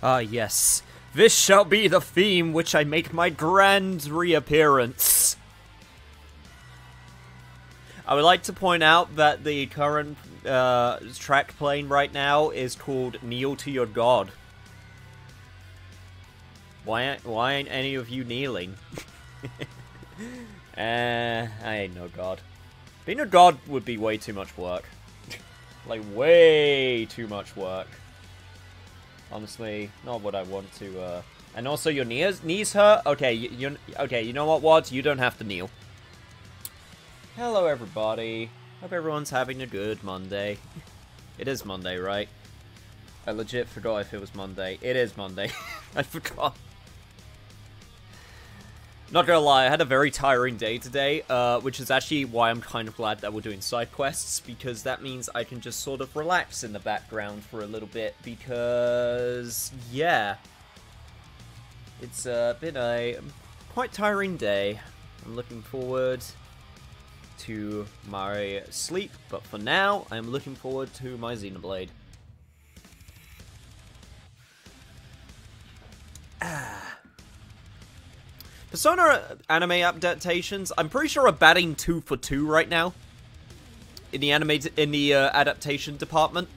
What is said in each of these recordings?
Ah, yes. This shall be the theme which I make my grand reappearance. I would like to point out that the current track playing right now is called Kneel to Your God. Why ain't any of you kneeling? I ain't no god. Being a god would be way too much work. Like, way too much work. Honestly, not what I want to, And also, your knees hurt? Okay, okay, you know what, Wads? You don't have to kneel. Hello, everybody. Hope everyone's having a good Monday. It is Monday, right? I legit forgot if it was Monday. It is Monday. I forgot. Not gonna lie, I had a very tiring day today, which is actually why I'm kind of glad that we're doing side quests, because that means I can just sort of relax in the background for a little bit, because, yeah. It's been a quite tiring day. I'm looking forward to my sleep, but for now, I'm looking forward to my Xenoblade. Persona anime adaptations, I'm pretty sure are batting 2 for 2 right now in the adaptation department,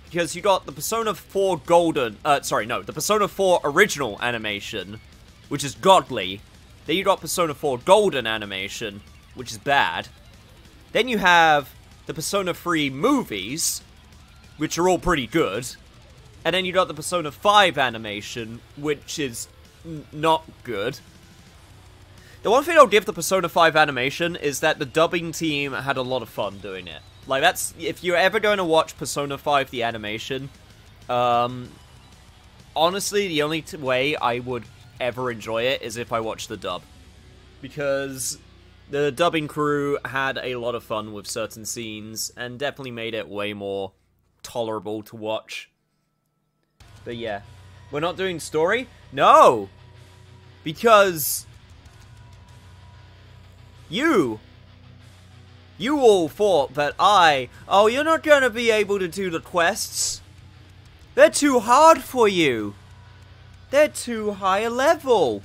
because you got the Persona 4 Golden, the Persona 4 original animation, which is godly. Then you got Persona 4 Golden animation, which is bad. Then you have the Persona 3 movies, which are all pretty good. And then you got the Persona 5 animation, which is not good. The one thing I'll give the Persona 5 animation is that the dubbing team had a lot of fun doing it. Like, that's, if you're ever going to watch Persona 5 the animation, honestly, the only way I would ever enjoy it is if I watch the dub. Because the dubbing crew had a lot of fun with certain scenes, and definitely made it way more tolerable to watch. But yeah, we're not doing story? No! Because you all thought that oh, you're not gonna be able to do the quests. They're too hard for you. They're too high a level.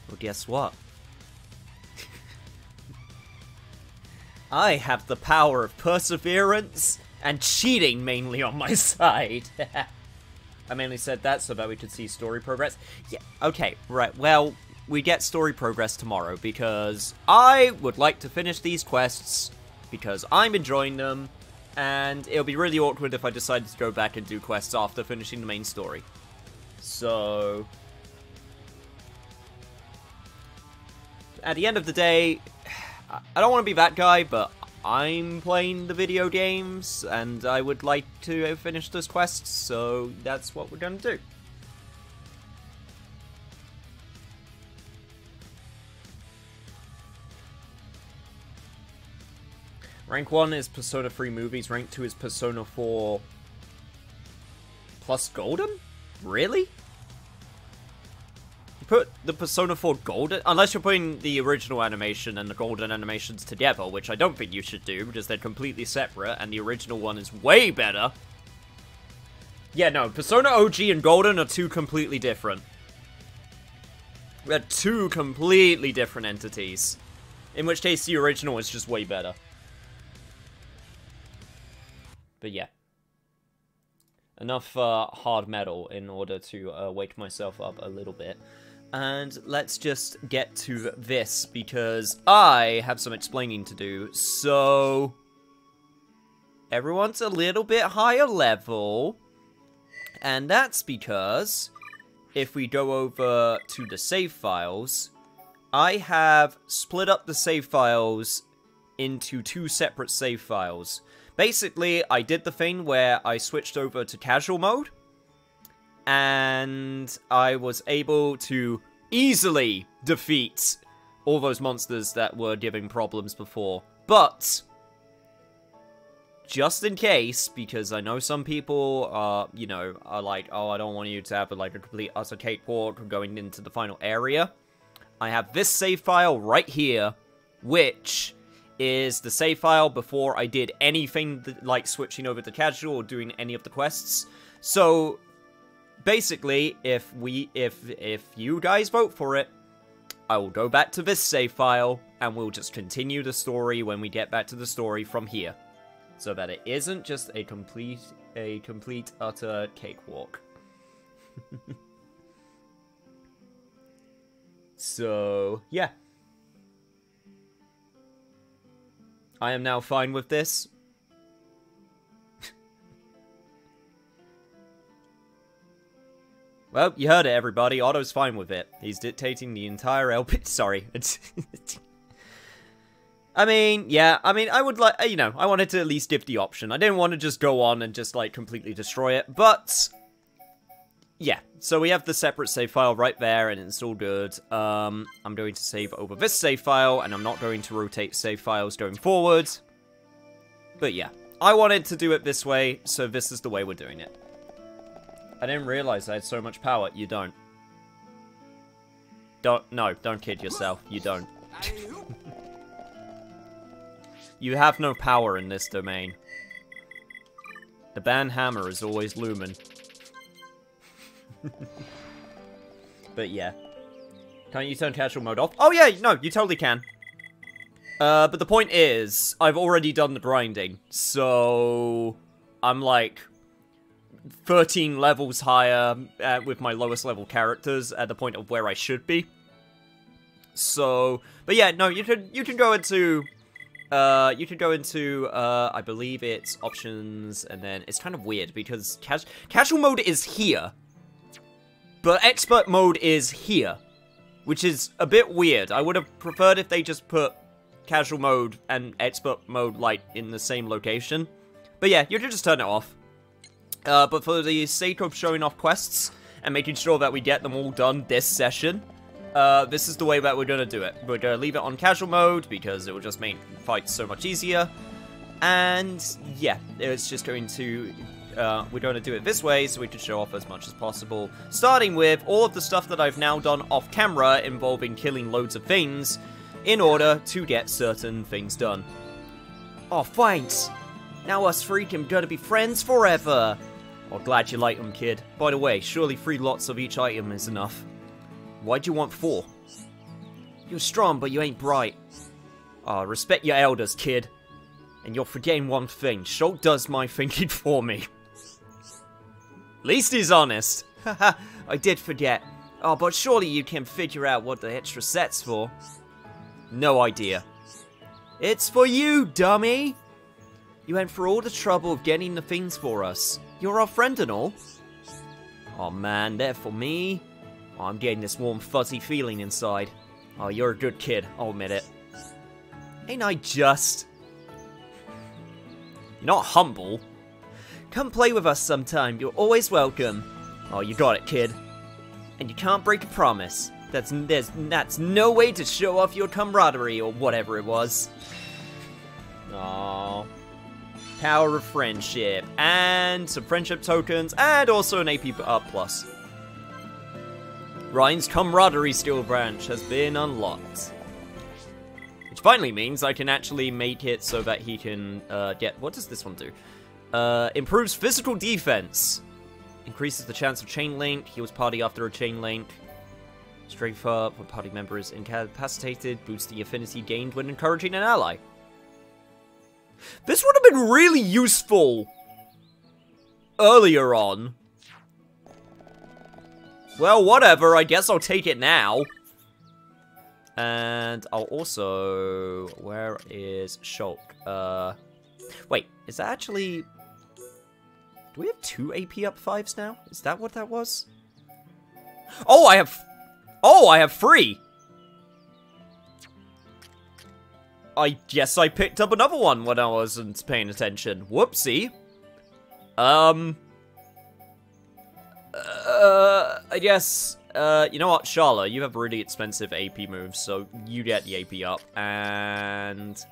Well, guess what? I have the power of perseverance and cheating mainly on my side. I mainly said that so that we could see story progress. Yeah, okay, right, well, we get story progress tomorrow, because I would like to finish these quests, because I'm enjoying them, and it'll be really awkward if I decided to go back and do quests after finishing the main story. So at the end of the day, I don't want to be that guy, but I'm playing the video games, and I would like to finish those quests, so that's what we're gonna do. Rank 1 is Persona 3 movies, rank 2 is Persona 4 plus Golden? Really? Put the Persona 4 Golden, unless you're putting the original animation and the Golden animations together, which I don't think you should do, because they're completely separate, and the original one is way better. Yeah, no, Persona OG and Golden are two completely different. They're two completely different entities. In which case, the original is just way better. But yeah. Enough hard metal in order to wake myself up a little bit. And let's just get to this, because I have some explaining to do. So everyone's a little bit higher level, and that's because if we go over to the save files, I have split up the save files into 2 separate save files. Basically, I did the thing where I switched over to casual mode, and I was able to easily defeat all those monsters that were giving problems before. But just in case, because I know some people are, you know, are like, oh, I don't want you to have like a complete utter cakewalk going into the final area, I have this save file right here, which is the save file before I did anything like switching over to casual or doing any of the quests. So basically, if you guys vote for it, I will go back to this save file and we'll just continue the story when we get back to the story from here, so that it isn't just a complete utter cakewalk. So yeah, I am now fine with this. Well, you heard it, everybody. Otto's fine with it. He's dictating the entire LP. Sorry. I mean, yeah. I mean, I would like, you know, I wanted to at least give the option. I didn't want to just go on and just, like, completely destroy it. But, yeah. So we have the separate save file right there, and it's all good. I'm going to save over this save file, and I'm not going to rotate save files going forward. But, yeah. I wanted to do it this way, so this is the way we're doing it. I didn't realize I had so much power. You don't. Don't kid yourself. You don't. You have no power in this domain. The band hammer is always looming. But yeah. Can't you turn casual mode off? Oh yeah, no, you totally can. But the point is, I've already done the grinding. So, I'm like 13 levels higher with my lowest level characters at the point of where I should be. So, but yeah, no, you can go into I believe it's options, and then it's kind of weird because casual mode is here, but expert mode is here, which is a bit weird. I would have preferred if they just put casual mode and expert mode like in the same location. But yeah, you can just turn it off. But for the sake of showing off quests and making sure that we get them all done this session, this is the way that we're going to do it. We're going to leave it on casual mode because it will just make fights so much easier. And yeah, it's just going to, we're going to do it this way so we can show off as much as possible. Starting with all of the stuff that I've now done off camera involving killing loads of things in order to get certain things done. Oh, thanks. Now us three can gonna be friends forever. Oh, glad you like them, kid. By the way, surely 3 lots of each item is enough. Why'd you want 4? You're strong, but you ain't bright. Ah, respect your elders, kid. And you're forgetting one thing. Schultz does my thinking for me. Least he's honest. Haha, I did forget. Oh, but surely you can figure out what the extra set's for. No idea. It's for you, dummy! You went through all the trouble of getting the things for us. You're our friend and all. Oh man, they're for me. Oh, I'm getting this warm fuzzy feeling inside. Oh, you're a good kid, I'll admit it. Ain't I just? You're not humble. Come play with us sometime, you're always welcome. Oh, you got it, kid. And you can't break a promise. That's no way to show off your camaraderie or whatever it was. Aww. Power of friendship, and some friendship tokens, and also an AP up plus. Ryan's camaraderie skill branch has been unlocked. Which finally means I can actually make it so that he can get... What does this one do? Improves physical defense. Increases the chance of chain link. Heals party after a chain link. Strength up when party member is incapacitated. Boosts the affinity gained when encouraging an ally. This would have been really useful earlier on. Well, whatever. I guess I'll take it now. And I'll also... Where is Shulk? Wait, is that actually... Do we have 2 AP up 5s now? Is that what that was? Oh, I have... Oh, I have 3! I guess I picked up another one when I wasn't paying attention. Whoopsie. I guess, you know what, Sharla, you have really expensive AP moves, so you get the AP up, and...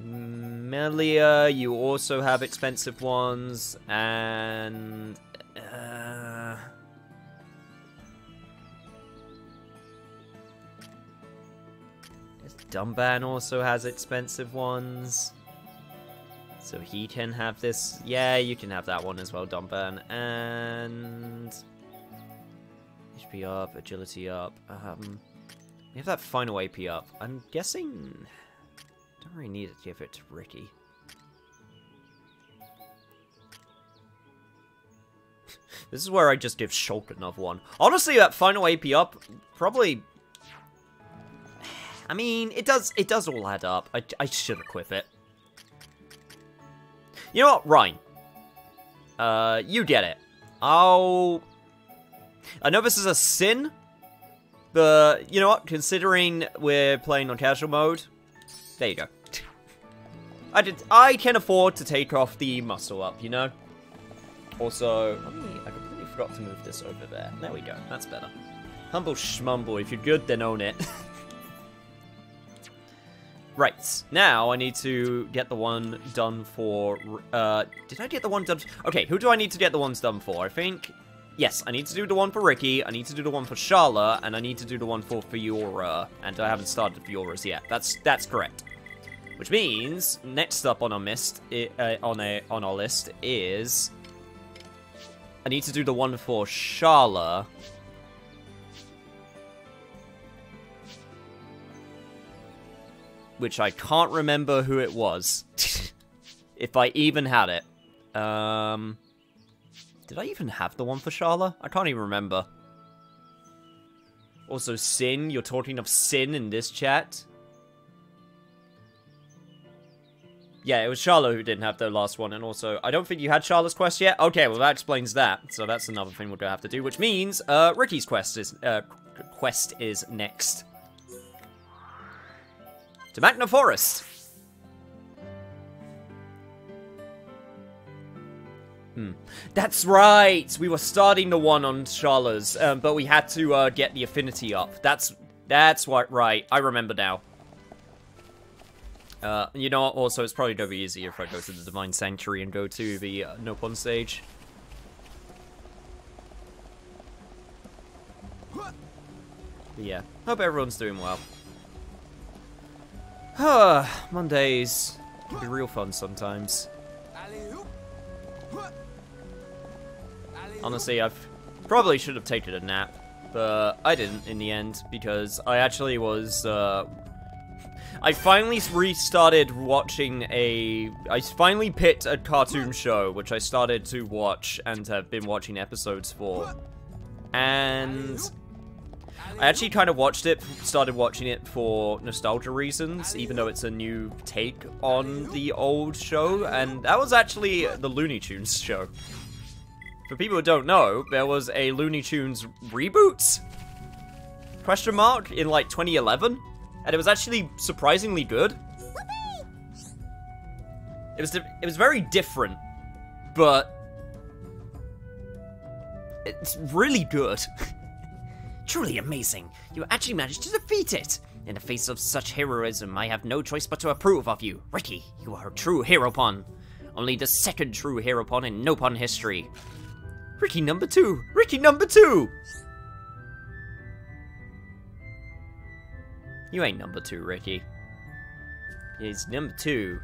Melia, you also have expensive ones, and... Dumban also has expensive ones. So he can have this. Yeah, you can have that one as well, Dumban. And... HP up, agility up. We have that final AP up. I'm guessing... Don't really need to give it to Ricky. This is where I just give Shulk another one. Honestly, that final AP up, probably... I mean, it does all add up. I should equip it. You know what, Ryan? You get it. I know this is a sin, but you know what? Considering we're playing on casual mode, there you go. I can afford to take off the muscle up, you know? Also, I completely forgot to move this over there. There we go. That's better. Humble schmumble. If you're good, then own it. Right. Now, I need to get the one done for... did I get the one done... Okay, who do I need to get the ones done for? I think... Yes, I need to do the one for Ricky, I need to do the one for Sharla, and I need to do the one for Fiora. And I haven't started Fiora's yet. That's correct. Which means, next up on our on our list is... I need to do the one for Sharla. Which I can't remember who it was. If I even had it. Did I even have the one for Sharla? I can't even remember. Also, Sin. You're talking of Sin in this chat. Yeah, it was Sharla who didn't have the last one, and also, I don't think you had Sharla's quest yet? Okay, well that explains that. So that's another thing we're gonna have to do, which means, Ricky's quest is next. To Magna Forest! That's right! We were starting the one on Sharla's, but we had to, get the affinity up. That's what, right. I remember now. You know what, also, it's probably gonna be easier if I go to the Divine Sanctuary and go to the, Nopon stage. But yeah, hope everyone's doing well. Mondays can be real fun sometimes. Honestly, probably should have taken a nap, but I didn't in the end, because I actually was, I finally restarted watching I finally picked a cartoon show, which I started to watch and have been watching episodes for. And I actually kind of started watching it for nostalgia reasons, even though it's a new take on the old show, and that was actually the Looney Tunes show. For people who don't know, there was a Looney Tunes reboot? Question mark? In like 2011? And it was actually surprisingly good. It was very different, but it's really good. Truly amazing. You actually managed to defeat it. In the face of such heroism, I have no choice but to approve of you. Ricky, you are a true Heropon. Only the second true Heropon in Nopon history. Ricky number 2! Ricky number 2! You ain't number 2, Ricky. He's number 2.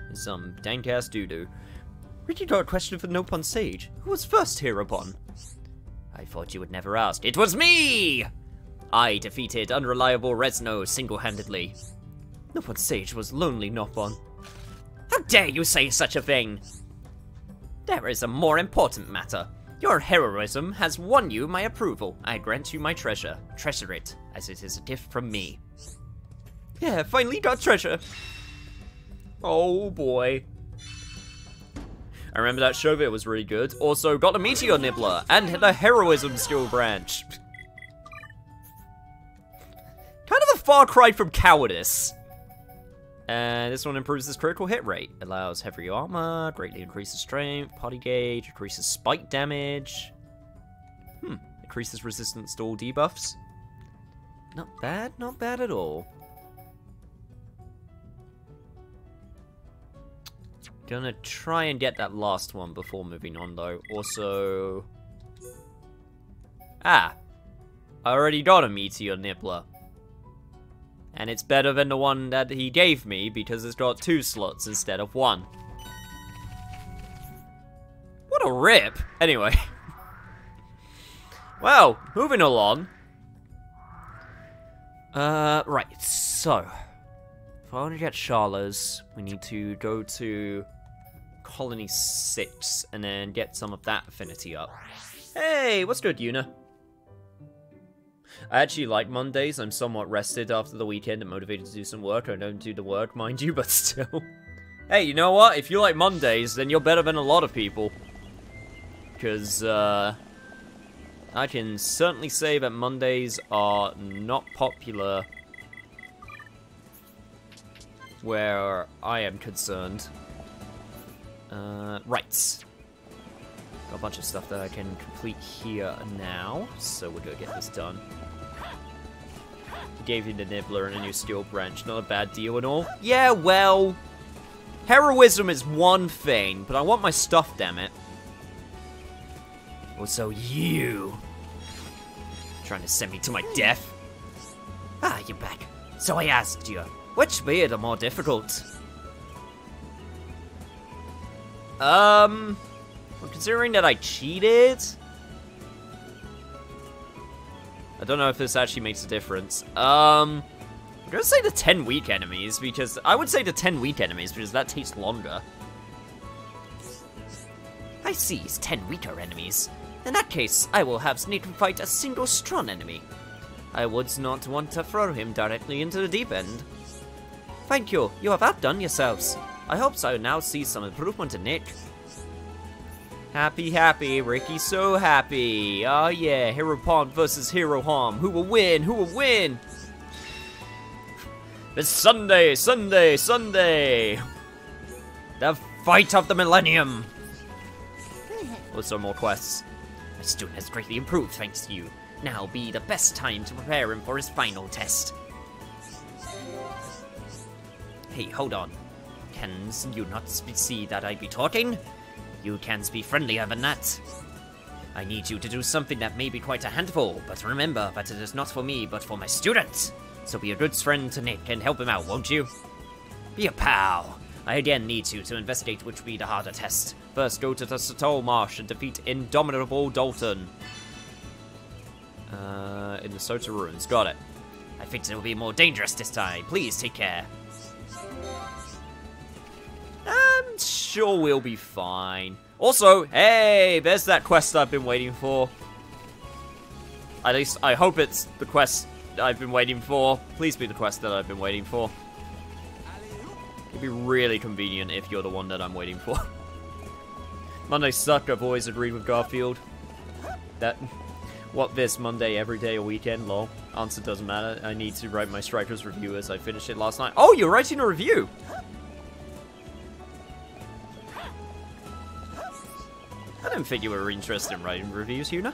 He's some dank-ass doo-doo. Ricky got a question for Nopon Sage. Who was first Heropon? I thought you would never ask. It was me! I defeated unreliable Resno single-handedly. Nopon Sage was lonely Nopon. How dare you say such a thing? There is a more important matter. Your heroism has won you my approval. I grant you my treasure. Treasure it, as it is a gift from me. Yeah, finally got treasure. Oh boy. I remember that show bit was really good. Also, got a Meteor Nibbler and had a heroism skill branch. Kind of a far cry from cowardice. And this one improves his critical hit rate. Allows heavy armor, greatly increases strength, party gauge, increases spike damage. Increases resistance to all debuffs. Not bad at all. Gonna try and get that last one before moving on though. Also... I already got a Meteor Nibbler. And it's better than the one that he gave me because it's got 2 slots instead of 1. What a rip! Anyway. Well, moving along. Right, so. If I want to get Charlas, we need to go to Colony 6 and then get some of that affinity up. Hey, what's good, Yuna? I actually like Mondays. I'm somewhat rested after the weekend and motivated to do some work. I don't do the work, mind you, but still. Hey, you know what? If you like Mondays, then you're better than a lot of people. Because, I can certainly say that Mondays are not popular where I am concerned. Right. Got a bunch of stuff that I can complete here now, so we're gonna get this done. He gave you the Nibbler and a new skill branch, not a bad deal at all. Yeah, well, heroism is one thing, but I want my stuff, damn it. Well, so you... trying to send me to my death? Ah, you're back. So I asked you, which way are more difficult? Well, considering that I cheated... I don't know if this actually makes a difference. I'm gonna say the 10 weak enemies, because... I would say the 10 weak enemies, because that takes longer. I see, it's 10 weaker enemies. In that case, I will have Snake fight a single strong enemy. I would not want to throw him directly into the deep end. Thank you, you have outdone yourselves. I hope so now see some improvement in Nick. Happy, happy, Ricky, so happy. Oh yeah, Hero Pond versus Hero Harm. Who will win? Who will win? It's Sunday, Sunday, Sunday. The fight of the millennium. Also more quests. My student has greatly improved thanks to you. Now be the best time to prepare him for his final test. Hey, hold on. Can you not see that I be talking? You can be friendlier than that. I need you to do something that may be quite a handful, but remember that it is not for me, but for my student. So be a good friend to Nick and help him out, won't you? Be a pal. I again need you to investigate which will be the harder test. First, go to the Satol Marsh and defeat Indomitable Dalton. In the Sota Ruins. Got it. I think it will be more dangerous this time. Please take care. I'm sure we'll be fine. Also, hey, there's that quest I've been waiting for. At least, I hope it's the quest I've been waiting for. Please be the quest that I've been waiting for. It'd be really convenient if you're the one that I'm waiting for. Mondays suck, I've always agreed with Garfield. That, what this, Monday, every day, or weekend, lol. Answer doesn't matter. I need to write my Strikers review as I finished it last night. Oh, you're writing a review! I didn't think you were interested in writing reviews, Yuna.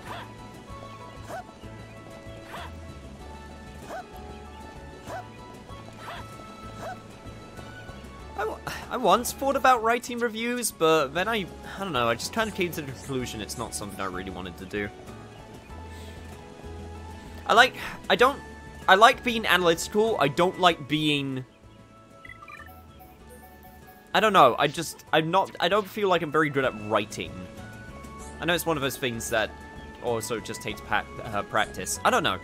I once thought about writing reviews, but then I don't know, I just kind of came to the conclusion it's not something I really wanted to do. I like being analytical, I don't like being... I don't know, I don't feel like I'm very good at writing. I know it's one of those things that also just takes practice. I don't know.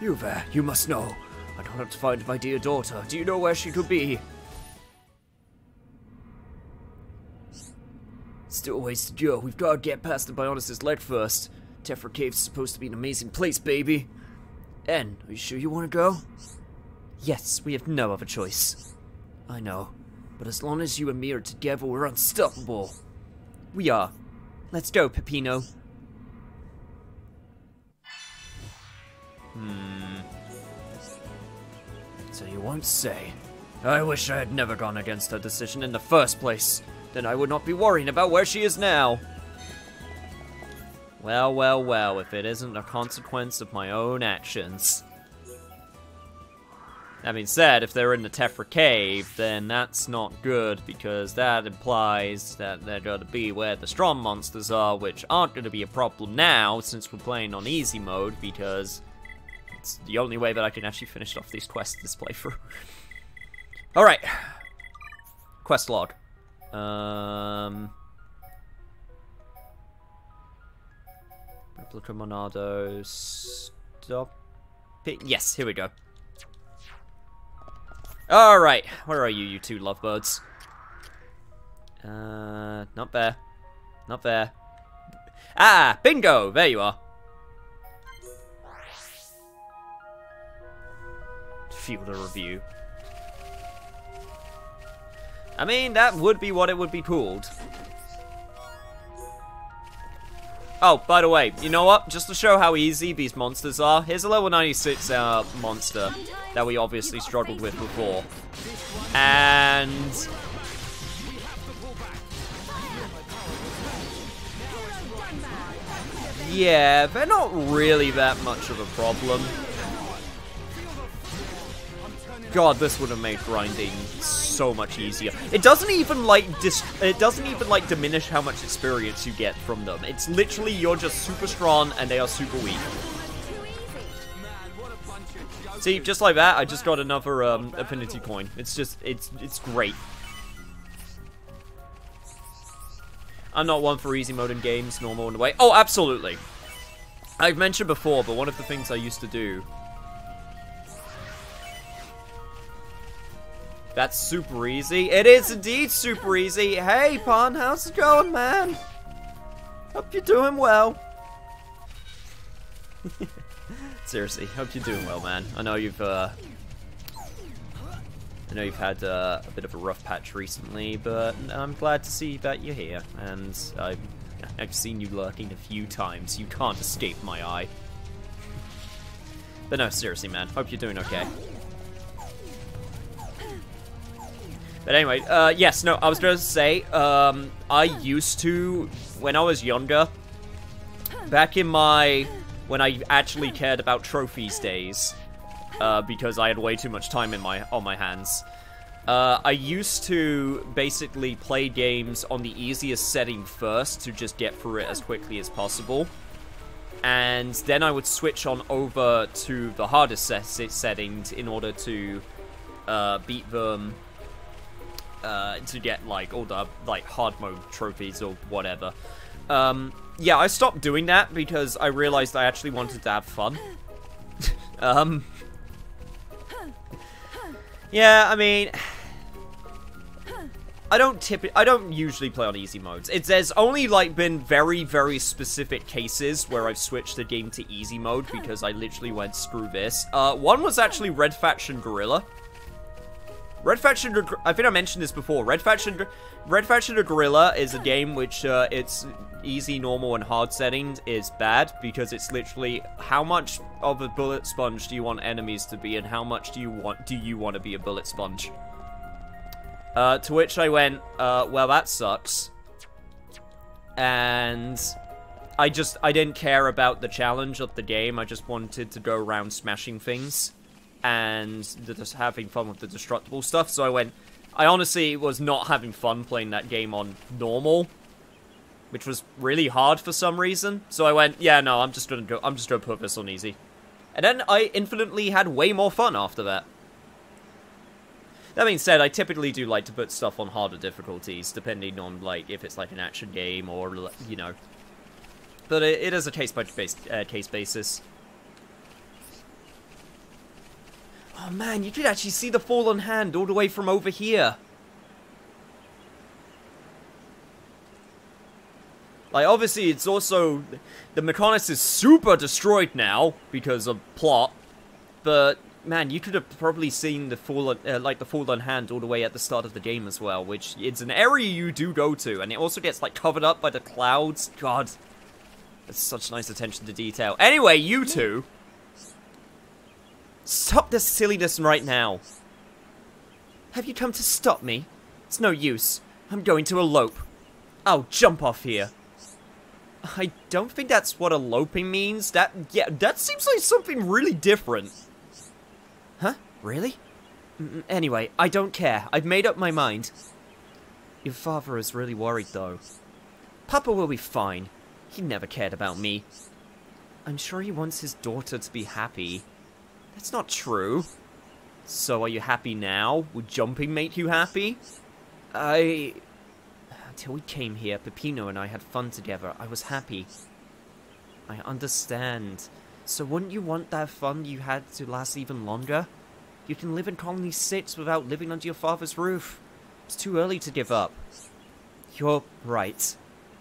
You there, you must know. I don't have to find my dear daughter. Do you know where she could be? Still a ways to go. We've got to get past the Bionic's leg first. Tephra Cave's supposed to be an amazing place, baby. En, are you sure you want to go? Yes, we have no other choice. I know. But as long as you and me are together, we're unstoppable. We are. Let's go, Peppino. So you won't say. I wish I had never gone against her decision in the first place. Then I would not be worrying about where she is now. Well, well, well, if it isn't a consequence of my own actions. That being said, if they're in the Tephra Cave, then that's not good, because that implies that they're going to be where the strong monsters are, which aren't going to be a problem now, since we're playing on easy mode, because It's the only way that I can actually finish off these quests this playthrough. Alright. Quest log. Replica Monado. Stop it. Yes, here we go. Alright. Where are you two lovebirds? Not there. Not there. Ah, bingo! There you are. Field of review. I mean, that would be what it would be called. Oh, by the way, you know what? Just to show how easy these monsters are, here's a level 96 monster that we obviously struggled with before. And... yeah, they're not really that much of a problem. God, this would have made grinding so much easier. It doesn't even like diminish how much experience you get from them. It's literally you're just super strong and they are super weak. See, just like that, I just got another affinity coin. It's just it's great. I'm not one for easy mode in games, normal in the way. Oh, absolutely. I've mentioned before, but one of the things I used to do. That's super easy. It is indeed super easy. Hey, Pun, how's it going, man? Hope you're doing well. Seriously, hope you're doing well, man. I know you've had a bit of a rough patch recently, but I'm glad to see that you're here. And I've seen you lurking a few times. You can't escape my eye. But no, seriously, man. Hope you're doing okay. But anyway, yes, no, I was going to say, I used to, when I was younger, back in when I actually cared about trophies days, because I had way too much time on my hands, I used to basically play games on the easiest setting first to just get through it as quickly as possible. And then I would switch on over to the hardest settings in order to beat them, to get, like, all the, like, hard mode trophies or whatever. Yeah, I stopped doing that because I realized I actually wanted to have fun. Yeah, I mean, I don't usually play on easy modes. There's only, like, been very, very specific cases where I've switched the game to easy mode because I literally went, screw this. One was actually Red Faction Guerrilla. Red Faction, I think I mentioned this before. Red Faction Guerrilla is a game which its easy, normal, and hard settings is bad because it's literally how much of a bullet sponge do you want enemies to be, and how much do you want to be a bullet sponge? To which I went, well, that sucks. And I didn't care about the challenge of the game. I just wanted to go around smashing things and just having fun with the destructible stuff. So I honestly was not having fun playing that game on normal, which was really hard for some reason. So I went, yeah, no, I'm just gonna put this on easy. And then I infinitely had way more fun after that. That being said, I typically do like to put stuff on harder difficulties, depending on, like, if it's like an action game or, you know. But it is a case basis. Oh man, you could actually see the fallen hand all the way from over here. Like, obviously, it's also... the Mechonis is super destroyed now because of plot. But, man, you could have probably seen the fallen, the fallen hand all the way at the start of the game as well, which it's an area you do go to, and it also gets, like, covered up by the clouds. God, that's such nice attention to detail. Anyway, you two... stop this silliness right now. Have you come to stop me? It's no use. I'm going to elope. I'll jump off here. I don't think that's what eloping means. That seems like something really different. Huh? Really? Anyway, I don't care. I've made up my mind. Your father is really worried, though. Papa will be fine. He never cared about me. I'm sure he wants his daughter to be happy. That's not true. So are you happy now? Would jumping make you happy? Until we came here, Peppino and I had fun together. I was happy. I understand. So wouldn't you want that fun you had to last even longer? You can live in Colony 6 without living under your father's roof. It's too early to give up. You're right.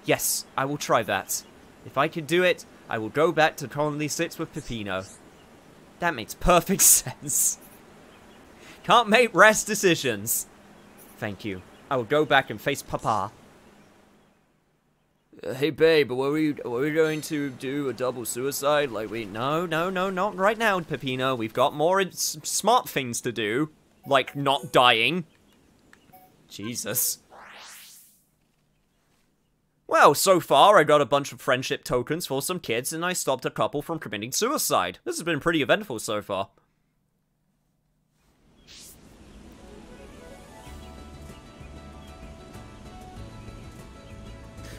Yes, I will try that. If I can do it, I will go back to Colony 6 with Peppino. That makes perfect sense. Can't make rash decisions. Thank you. I will go back and face Papa. Hey babe, were we going to do a double suicide? Like no, not right now, Peppino. We've got more smart things to do. Like not dying. Jesus. Well, so far I got a bunch of friendship tokens for some kids and I stopped a couple from committing suicide. This has been pretty eventful so far.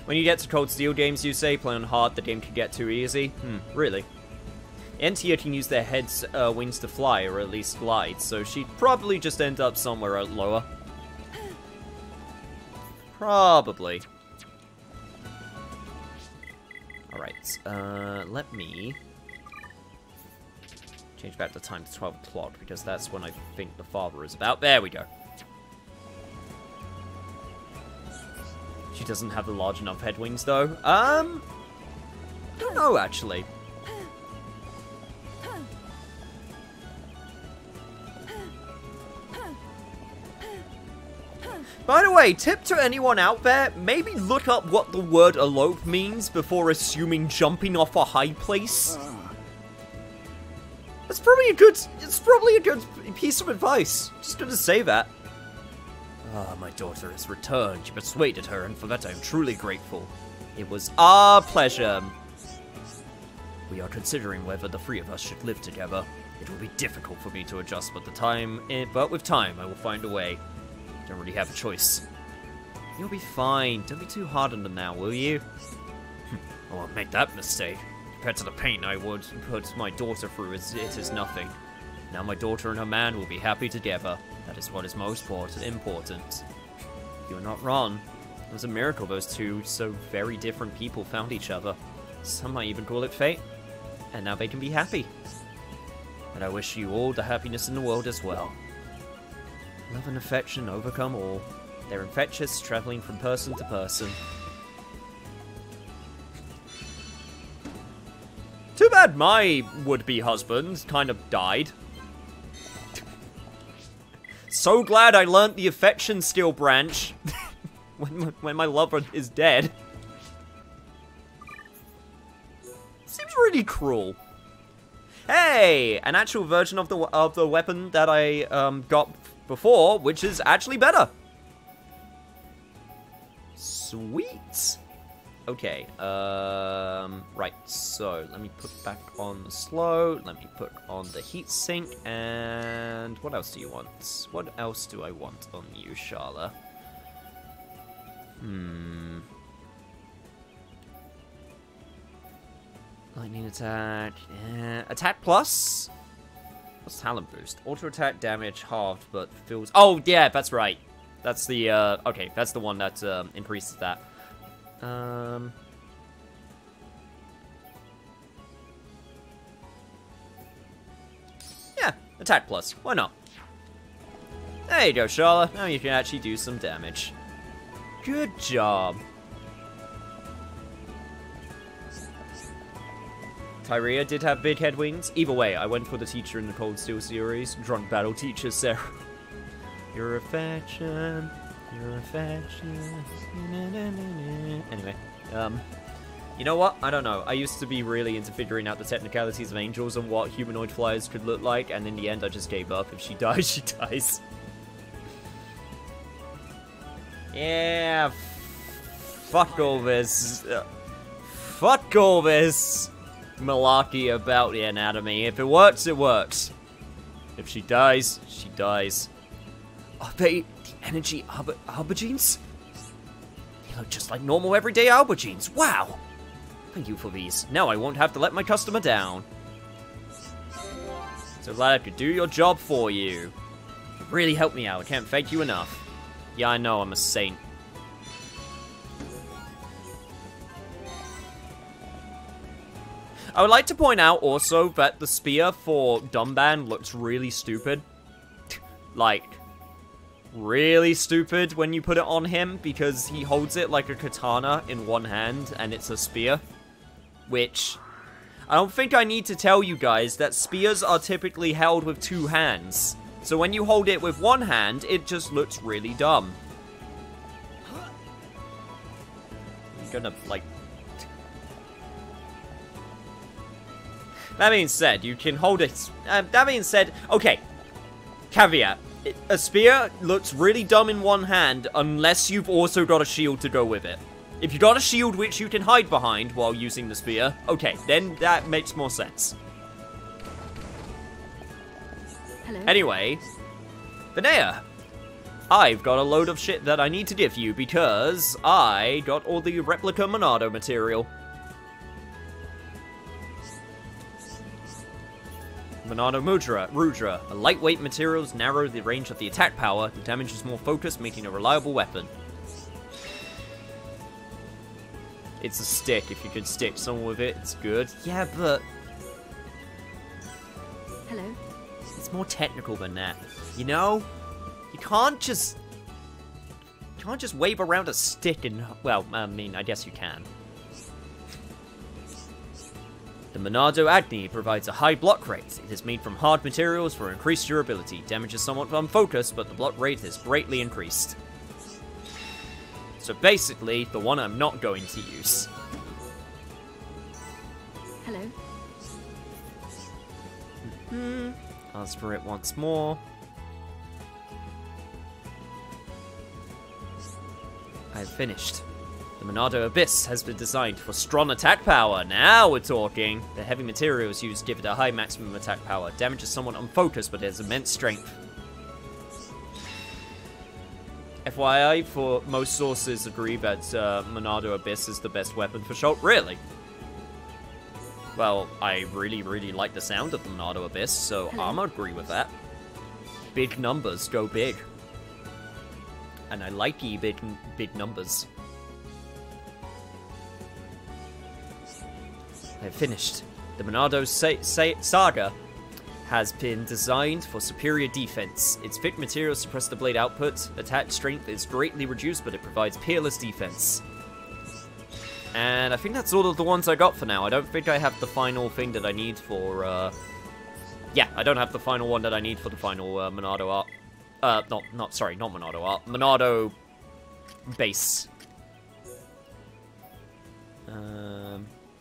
When you get to Cold Steel games, you say, play on hard, the game can get too easy. Really? Antia can use their head's wings to fly, or at least glide, so she'd probably just end up somewhere lower. Probably. Alright, let me change back the time to 12 o'clock, because that's when I think the father is about. There we go. She doesn't have the large enough head wings, though. Don't know, actually. By the way, tip to anyone out there, maybe look up what the word elope means before assuming jumping off a high place. It's probably a good piece of advice. Just gonna say that. Ah, my daughter has returned. You persuaded her, and for that I am truly grateful. It was our pleasure. We are considering whether the three of us should live together. It will be difficult for me to adjust, but with time, I will find a way. Don't really have a choice. You'll be fine. Don't be too hard on them now, will you? I won't make that mistake. Compared to the pain I would put my daughter through, it is nothing. Now my daughter and her man will be happy together. That is what is most important. You're not wrong. It was a miracle those two so very different people found each other. Some might even call it fate. And now they can be happy. And I wish you all the happiness in the world as well. Love and affection overcome all. They're infectious, traveling from person to person. Too bad my would-be husband kind of died. So glad I learnt the affection skill branch when my lover is dead. Seems really cruel. Hey, an actual version of the weapon that I got before, which is actually better. Sweet. Okay, right, so let me put back on the slow, let me put on the heatsink, and what else do you want? What else do I want on you, Sharla? Lightning attack, attack plus? What's talent boost? Auto attack damage halved, but feels... Oh, yeah, that's right. That's the, okay, that's the one that increases that. Yeah, attack plus. Why not? There you go, Sharla. Now you can actually do some damage. Good job. Tyria did have big head wings. Either way, I went for the teacher in the Cold Steel series. Drunk battle teacher, Sarah. Your affection. Your affection. Anyway, you know what? I don't know. I used to be really into figuring out the technicalities of angels and what humanoid flyers could look like, and in the end I just gave up. If she dies, she dies. Yeah, fuck all this. Fuck all this malarkey about the anatomy. If it works, it works. If she dies, she dies. Are they the energy aubergines? They look just like normal everyday aubergines. Wow! Thank you for these. Now I won't have to let my customer down. So glad I could do your job for you. You really helped me out. I can't thank you enough. Yeah, I know, I'm a saint. I would like to point out also that the spear for Dumban looks really stupid. Like, really stupid when you put it on him, because he holds it like a katana in one hand, and it's a spear. Which, I don't think I need to tell you guys that spears are typically held with two hands. So when you hold it with one hand, it just looks really dumb. You're gonna, like... That being said, you can hold it... that being said, okay. Caveat. A spear looks really dumb in one hand unless you've also got a shield to go with it. If you got a shield which you can hide behind while using the spear, okay, then that makes more sense. Hello. Anyway, Linnea, I've got a load of shit that I need to give you because I got all the replica Monado material. Monado Rudra. A lightweight materials narrow the range of the attack power. The damage is more focused, making a reliable weapon. It's a stick. If you could stick someone with it, it's good. Yeah, but... Hello. It's more technical than that. You know? You can't just wave around a stick and... Well, I mean, I guess you can. The Monado Agni provides a high block rate. It is made from hard materials for increased durability. Damage is somewhat unfocused, but the block rate is greatly increased. So basically, the one I'm not going to use. Hello. Ask for it once more. I've finished. The Monado Abyss has been designed for strong attack power. Now we're talking. The heavy materials used give it a high maximum attack power. Damage is somewhat unfocused, but it has immense strength. FYI, for most sources agree that Monado Abyss is the best weapon for Shult. Really? Well, I really, really like the sound of the Monado Abyss, so I'm gonna agree with that. Big numbers go big. And I like the big numbers. I've finished. The Monado Saga has been designed for superior defense. Its thick materials suppress the blade output. Attack strength is greatly reduced, but it provides peerless defense. And I think that's all of the ones I got for now. I don't think I have the final thing that I need for, yeah, I don't have the final one that I need for the final, Monado art. Not Monado art. Monado base.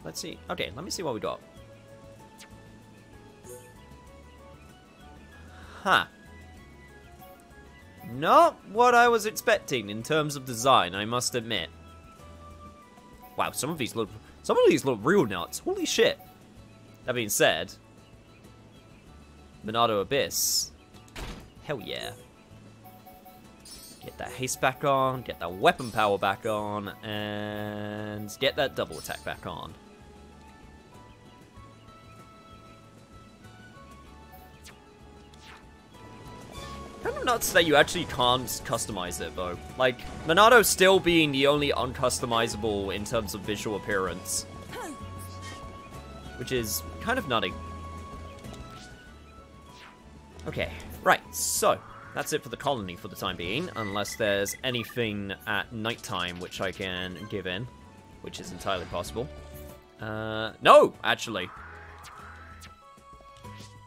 Let's see. Okay, let me see what we got. Huh. Not what I was expecting in terms of design, I must admit. Wow, some of these look real nuts. Holy shit. That being said, Monado Abyss. Hell yeah. Get that haste back on, get that weapon power back on, and get that double attack back on. Kind of nuts that you actually can't customize it, though. Like, Monado still being the only uncustomizable in terms of visual appearance. Which is kind of nutty. Okay, right, so that's it for the colony for the time being, unless there's anything at nighttime which I can give in, which is entirely possible. No, actually.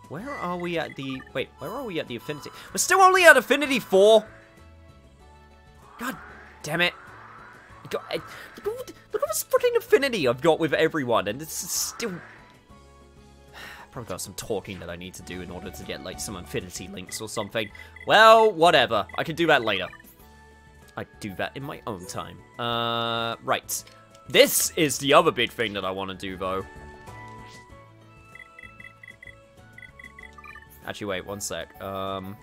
Where are we at the... Wait, where are we at the Affinity? We're still only at Affinity 4! God damn it. Look at this freaking affinity I've got with everyone, and it's still... Probably got some talking that I need to do in order to get, like, some affinity links or something. Well, whatever. I can do that later. I do that in my own time. Right. This is the other big thing that I want to do, though. Actually, wait, one sec. No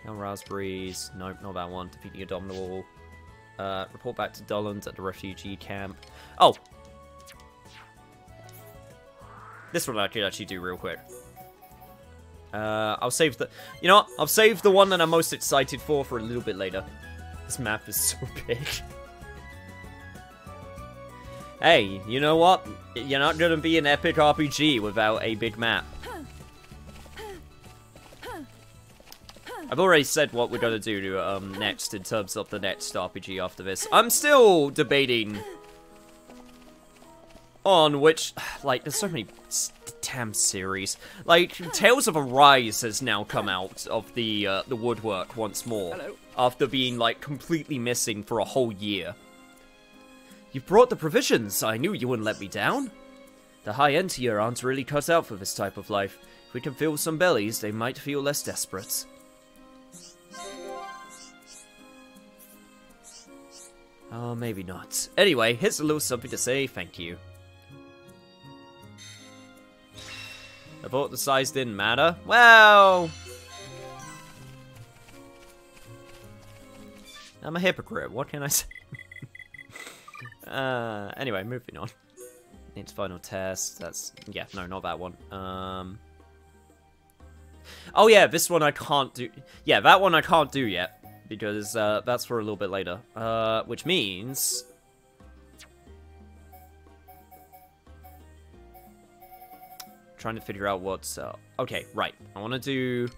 raspberries. Nope, not that one. Defeat the Abominable. Report back to Doland at the refugee camp. Oh! This one I could actually do real quick. I'll save the... You know what? I'll save the one that I'm most excited for a little bit later. This map is so big. Hey, you know what? You're not gonna be an epic RPG without a big map. I've already said what we're gonna do next in terms of the next RPG after this. I'm still debating on which, like, there's so many damn series. Like, Tales of Arise has now come out of the woodwork once more. Hello. After being, like, completely missing for a whole year. You've brought the provisions. I knew you wouldn't let me down. The high-end here aren't really cut out for this type of life. If we can fill some bellies, they might feel less desperate. Oh, maybe not. Anyway, here's a little something to say thank you. I thought the size didn't matter. Well... I'm a hypocrite, what can I say? Anyway, moving on. Needs final test, that's... Yeah, no, not that one. Oh yeah, this one I can't do... Yeah, that one I can't do yet. Because, that's for a little bit later. Which means... Trying to figure out what's... okay, right. I want to do...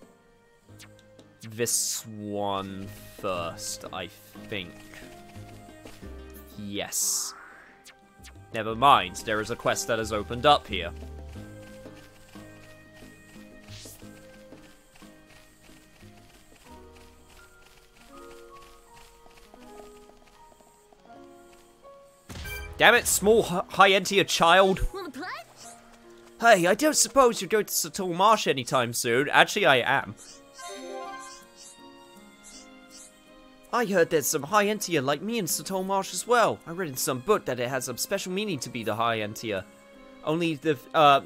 this one first, I think. Yes. Never mind, there is a quest that has opened up here. Damn it, small high-entier child. Hey, I don't suppose you're going to Satul Marsh anytime soon. Actually, I am. I heard there's some high-entier like me in Satul Marsh as well. I read in some book that it has a special meaning to be the high-entier. Only the,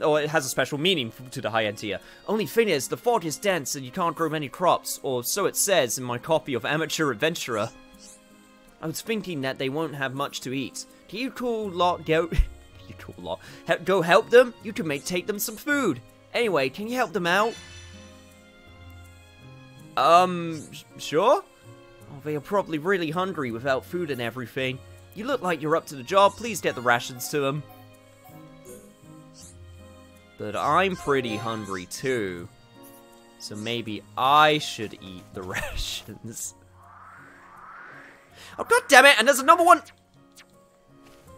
or it has a special meaning to the high-entier. Only thing is, the fog is dense and you can't grow many crops, or so it says in my copy of Amateur Adventurer. I was thinking that they won't have much to eat. Can you cool lot go... you cool lot. Go help them? You can take them some food. Anyway, can you help them out? Sure? Oh, they are probably really hungry without food and everything. You look like you're up to the job. Please get the rations to them. But I'm pretty hungry too. So maybe I should eat the rations. Oh, god damn it, and there's another one!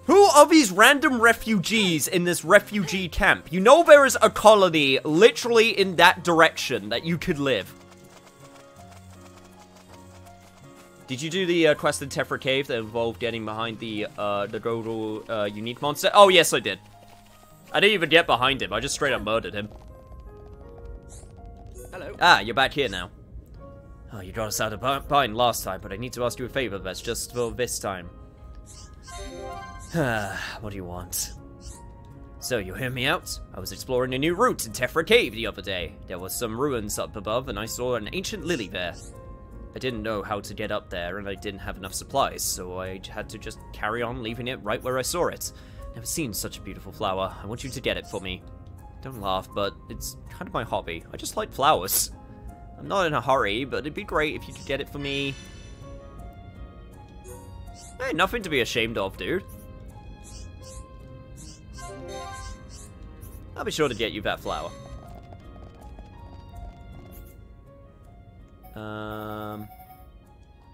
Who are these random refugees in this refugee camp? You know there is a colony literally in that direction that you could live. Did you do the quest in Tephra Cave that involved getting behind the total unique monster? Oh, yes, I did. I didn't even get behind him. I just straight up murdered him. Hello. Ah, you're back here now. Oh, you got us out of bind last time, but I need to ask you a favor that's just for this time. What do you want? So, you hear me out? I was exploring a new route in Tephra Cave the other day. There were some ruins up above, and I saw an ancient lily there. I didn't know how to get up there, and I didn't have enough supplies, so I had to just carry on leaving it right where I saw it. Never seen such a beautiful flower. I want you to get it for me. Don't laugh, but it's kind of my hobby. I just like flowers. I'm not in a hurry, but it'd be great if you could get it for me. Hey, nothing to be ashamed of, dude. I'll be sure to get you that flower.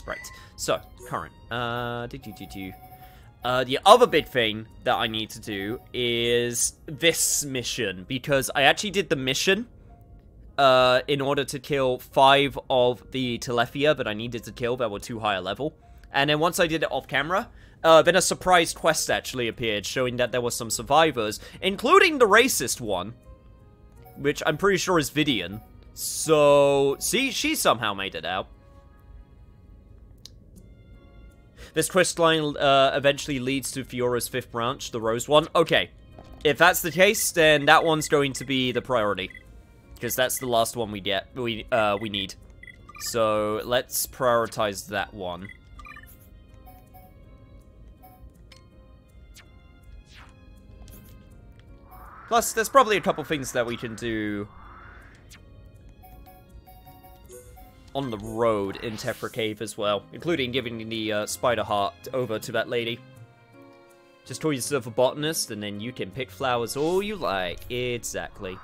Right. So, current. The other big thing that I need to do is this mission, because I actually did the mission in order to kill 5 of the Telethia that I needed to kill that were too high a level. And then once I did it off camera, then a surprise quest actually appeared, showing that there were some survivors, including the racist one, which I'm pretty sure is Vidian. So, see, she somehow made it out. This quest line eventually leads to Fiora's 5th branch, the Rose one. Okay, if that's the case, then that one's going to be the priority, because that's the last one we need. So let's prioritize that one. Plus, there's probably a couple things that we can do on the road in Tephra Cave as well, including giving the spider heart over to that lady. Just call yourself a botanist, and then you can pick flowers all you like. Exactly.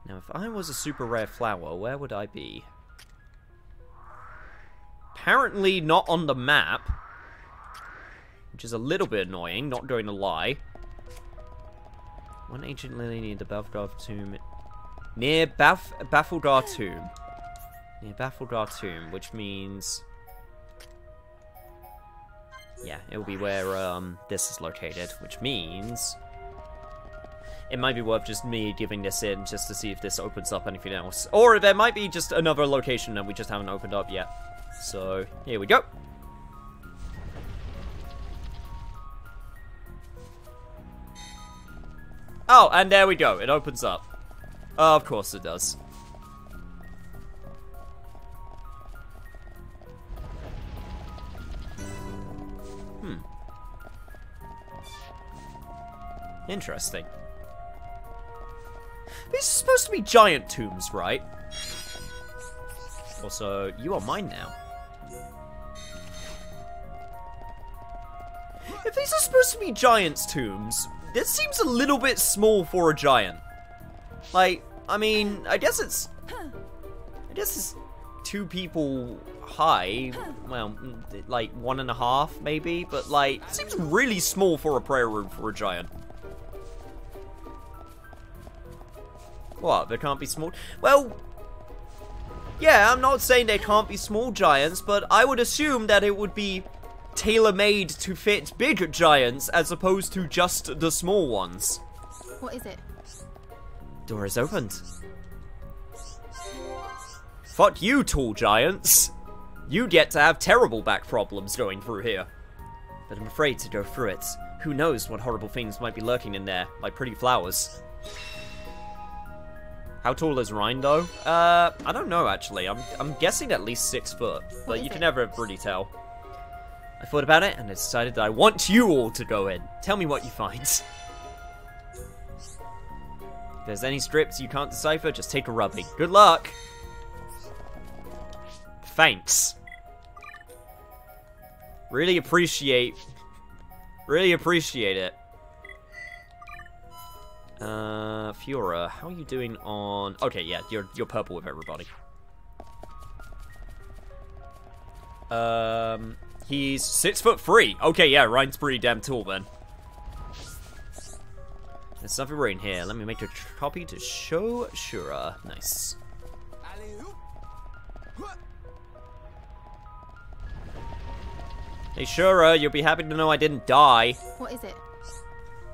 Now, if I was a super rare flower, where would I be? Apparently not on the map, which is a little bit annoying, not going to lie. One ancient lily near the Balthgar tomb. Near Balthgar tomb. Near Balthgar tomb, which means... yeah, it will be where this is located, which means... it might be worth just me giving this in just to see if this opens up anything else. Or there might be just another location that we just haven't opened up yet. So, here we go. Oh, and there we go. It opens up. Of course it does. Interesting. These are supposed to be giant tombs, right? Also, you are mine now. If these are supposed to be giants' tombs, this seems a little bit small for a giant. Like, I mean, I guess it's 2 people high. Well, like 1.5 maybe, but like, it seems really small for a prayer room for a giant. What, there can't be small? Well, yeah, I'm not saying there can't be small giants, but I would assume that it would be tailor-made to fit big giants as opposed to just the small ones. What is it? Door is opened. Fuck you, tall giants. You get to have terrible back problems going through here. But I'm afraid to go through it. Who knows what horrible things might be lurking in there, like pretty flowers. How tall is Rhine, though? I don't know, actually. I'm guessing at least 6 foot, but you can never really tell. I thought about it, and I decided that I want you all to go in. Tell me what you find. If there's any strips you can't decipher, just take a rubbing. Good luck! Thanks. Really appreciate it. Fiora, how are you doing on... okay, yeah, you're purple with everybody. He's 6'3". Okay, yeah, Ryan's pretty damn tall then. There's something right in here. Let me make a copy to show Shura. Nice. Hey Shura, you'll be happy to know I didn't die. What is it?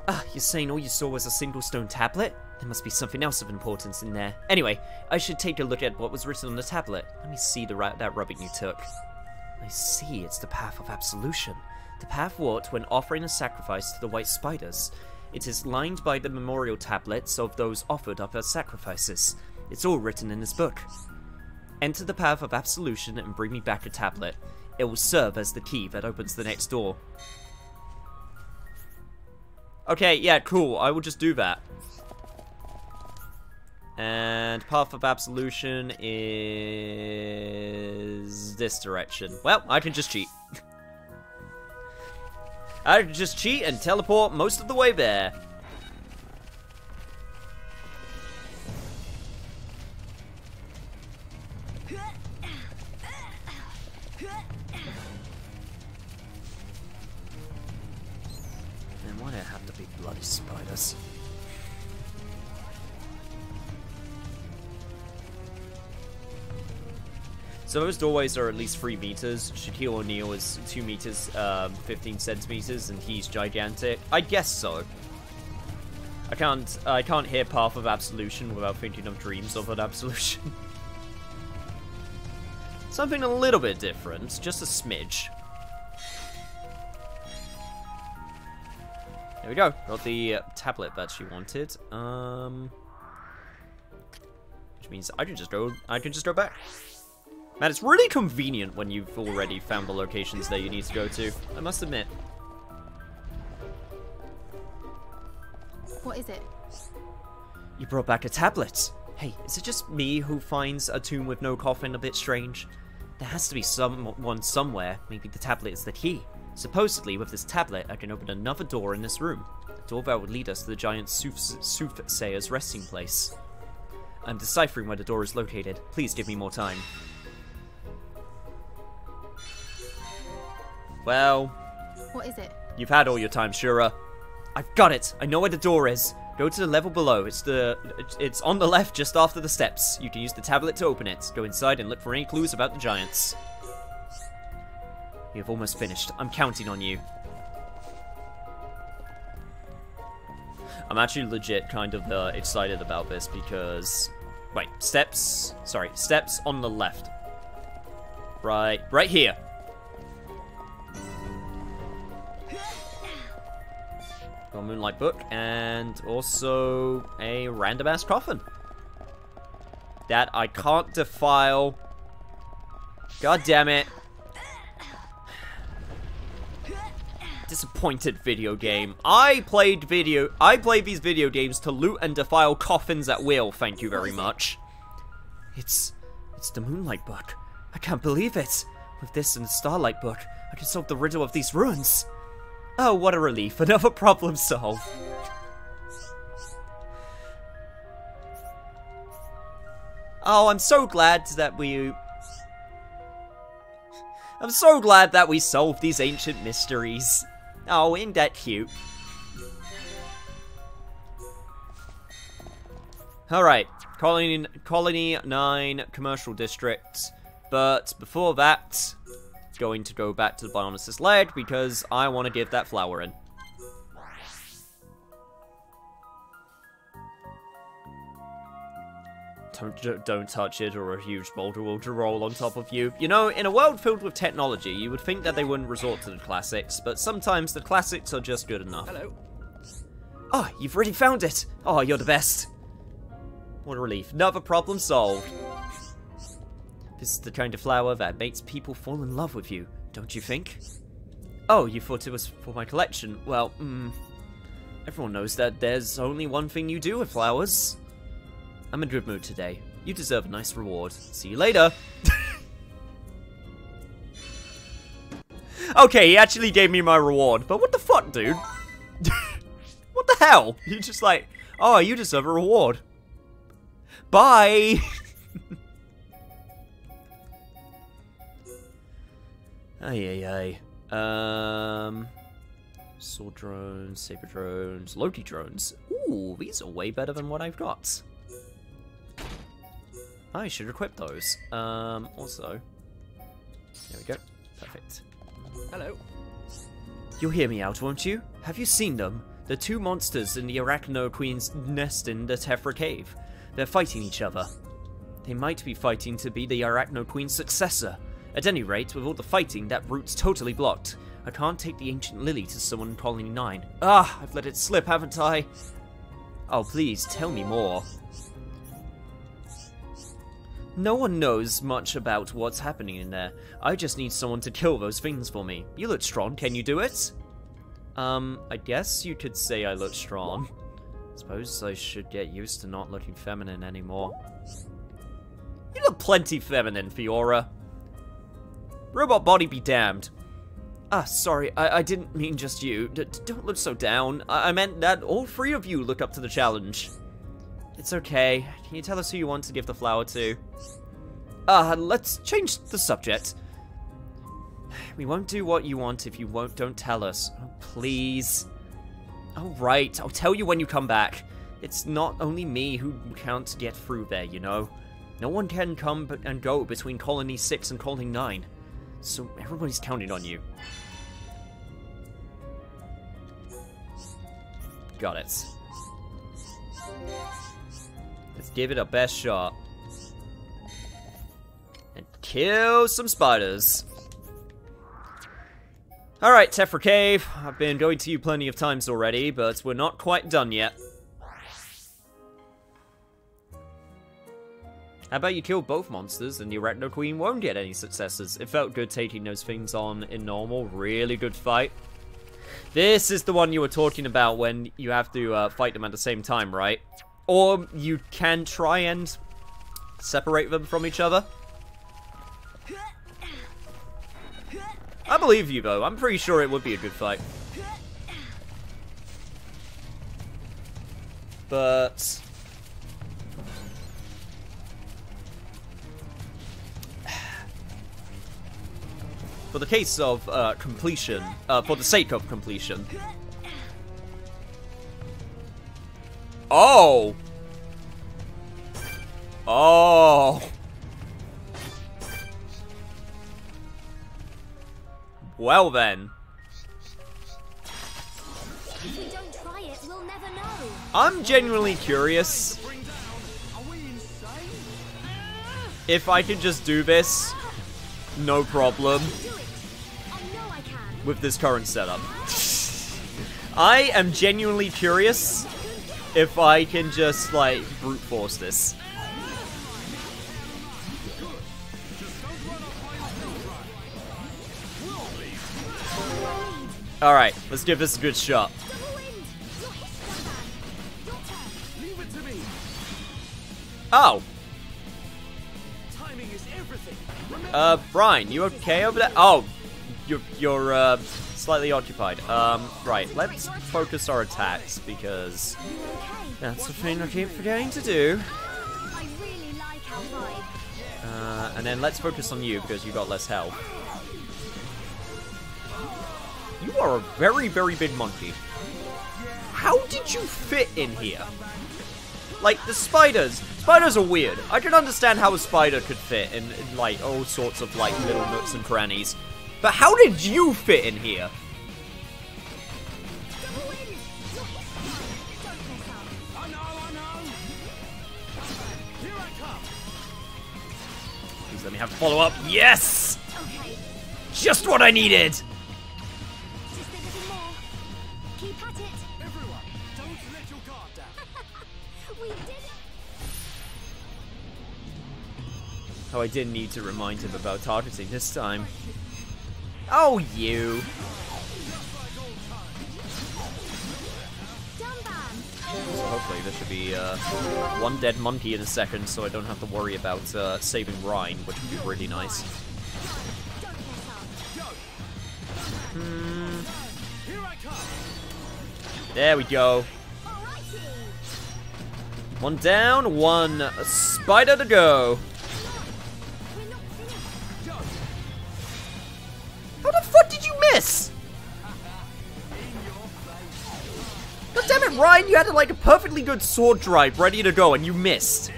Ah, you're saying all you saw was a single stone tablet? There must be something else of importance in there. Anyway, I should take a look at what was written on the tablet. Let me see that rubbing you took. I see, it's the Path of Absolution. The path walked when offering a sacrifice to the white spiders. It is lined by the memorial tablets of those offered up as sacrifices. It's all written in this book. Enter the Path of Absolution and bring me back a tablet. It will serve as the key that opens the next door. Okay, yeah, cool. I will just do that. And Path of Absolution is this direction. Well, I can just cheat. I can just cheat and teleport most of the way there. And why do I have to be bloody spiders? So those doorways are at least 3 meters. Shaquille O'Neal is 2 meters, 15 centimeters, and he's gigantic. I guess so. I can't hear Path of Absolution without thinking of Dreams of an Absolution. Something a little bit different, just a smidge. There we go. Got the tablet that she wanted. Which means I can just go back. Man, it's really convenient when you've already found the locations that you need to go to, I must admit. What is it? You brought back a tablet. Hey, is it just me who finds a tomb with no coffin a bit strange? There has to be someone somewhere. Maybe the tablet is the key. Supposedly, with this tablet, I can open another door in this room. The door that would lead us to the giant soothsayer's resting place. I'm deciphering where the door is located. Please give me more time. Well... What is it? You've had all your time, Shura. I've got it! I know where the door is. Go to the level below. It's on the left just after the steps. You can use the tablet to open it. Go inside and look for any clues about the giants. You've almost finished. I'm counting on you. I'm actually legit kind of excited about this because... Wait, steps... Sorry, steps on the left. Right here. Got a Moonlight Book, and also a random-ass coffin. That I can't defile. God damn it. Disappointed video game. I played these video games to loot and defile coffins at will, thank you very much. It's the Moonlight Book. I can't believe it. With this and the Starlight Book, I can solve the riddle of these ruins. Oh, what a relief. Another problem solved. Oh, I'm so glad that we solved these ancient mysteries. Oh, ain't that cute? Alright, Colony 9 Commercial District. But before that, going to go back to the Bionicist Leg because I want to give that flower in. Don't touch it or a huge boulder will roll on top of you. You know, in a world filled with technology, you would think that they wouldn't resort to the classics, but sometimes the classics are just good enough. Hello. Oh, you've really found it. Oh, you're the best. What a relief. Another problem solved. This is the kind of flower that makes people fall in love with you, don't you think? Oh, you thought it was for my collection. Well, everyone knows that there's only one thing you do with flowers. I'm in a good mood today. You deserve a nice reward. See you later. Okay, he actually gave me my reward, but what the fuck, dude? What the hell? You're just like, oh, you deserve a reward. Bye! Ay. Sword drones, saber drones, Loki drones. Ooh, these are way better than what I've got. I should equip those. Also, there we go. Perfect. Hello. You'll hear me out, won't you? Have you seen them? The two monsters in the Arachno Queen's nest in the Tephra Cave. They're fighting each other. They might be fighting to be the Arachno Queen's successor. At any rate, with all the fighting, that route's totally blocked. I can't take the Ancient Lily to someone in Colony 9. Ah, I've let it slip, haven't I? Oh, please, tell me more. No one knows much about what's happening in there. I just need someone to kill those things for me. You look strong, can you do it? I guess you could say I look strong. Suppose I should get used to not looking feminine anymore. You look plenty feminine, Fiora. Robot body be damned. Ah, sorry, I didn't mean just you. Don't look so down. I meant that all three of you look up to the challenge. It's okay. Can you tell us who you want to give the flower to? Let's change the subject. We won't do what you want if you don't tell us. Oh, please. Alright, I'll tell you when you come back. It's not only me who can't get through there, you know. No one can come and go between Colony 6 and Colony 9. So everybody's counting on you. Got it. Let's give it a best shot. And kill some spiders. Alright, Tephra Cave. I've been going to you plenty of times already, but we're not quite done yet. How about you kill both monsters and the Arachno Queen won't get any successes? It felt good taking those things on in normal. Really good fight. This is the one you were talking about when you have to fight them at the same time, right? Or you can try and separate them from each other. I believe you, though. I'm pretty sure it would be a good fight. But... for the case of completion, for the sake of completion... Oh! Oh! Well then. If we don't try it, we'll never know. I'm genuinely curious if I can just do this, no problem, Do it. I know I can. with this current setup. I am genuinely curious if I can just, like, brute force this. Alright, let's give this a good shot. Oh! Brian, you okay over there? Oh, you're slightly occupied. Right, let's focus our attacks, because that's the thing I keep forgetting to do. I really like our vibe. And then let's focus on you, because you got less health. You are a very, very big monkey. How did you fit in here? Like, the spiders. Spiders are weird. I can understand how a spider could fit in like, all sorts of, like, little nooks and crannies. But how did you fit in here? Please let me have a follow-up. Yes! Okay. Just what I needed! Just a little more. Keep at it. Everyone, don't let your guard down. We did it. Oh, I didn't need to remind him about targeting this time. Oh, you. So hopefully there should be one dead monkey in a second, so I don't have to worry about saving Rhine, which would be really nice. There we go. One down, one spider to go. How the fuck did you miss? God damn it, Ryan, you had like a perfectly good sword drive ready to go and you missed.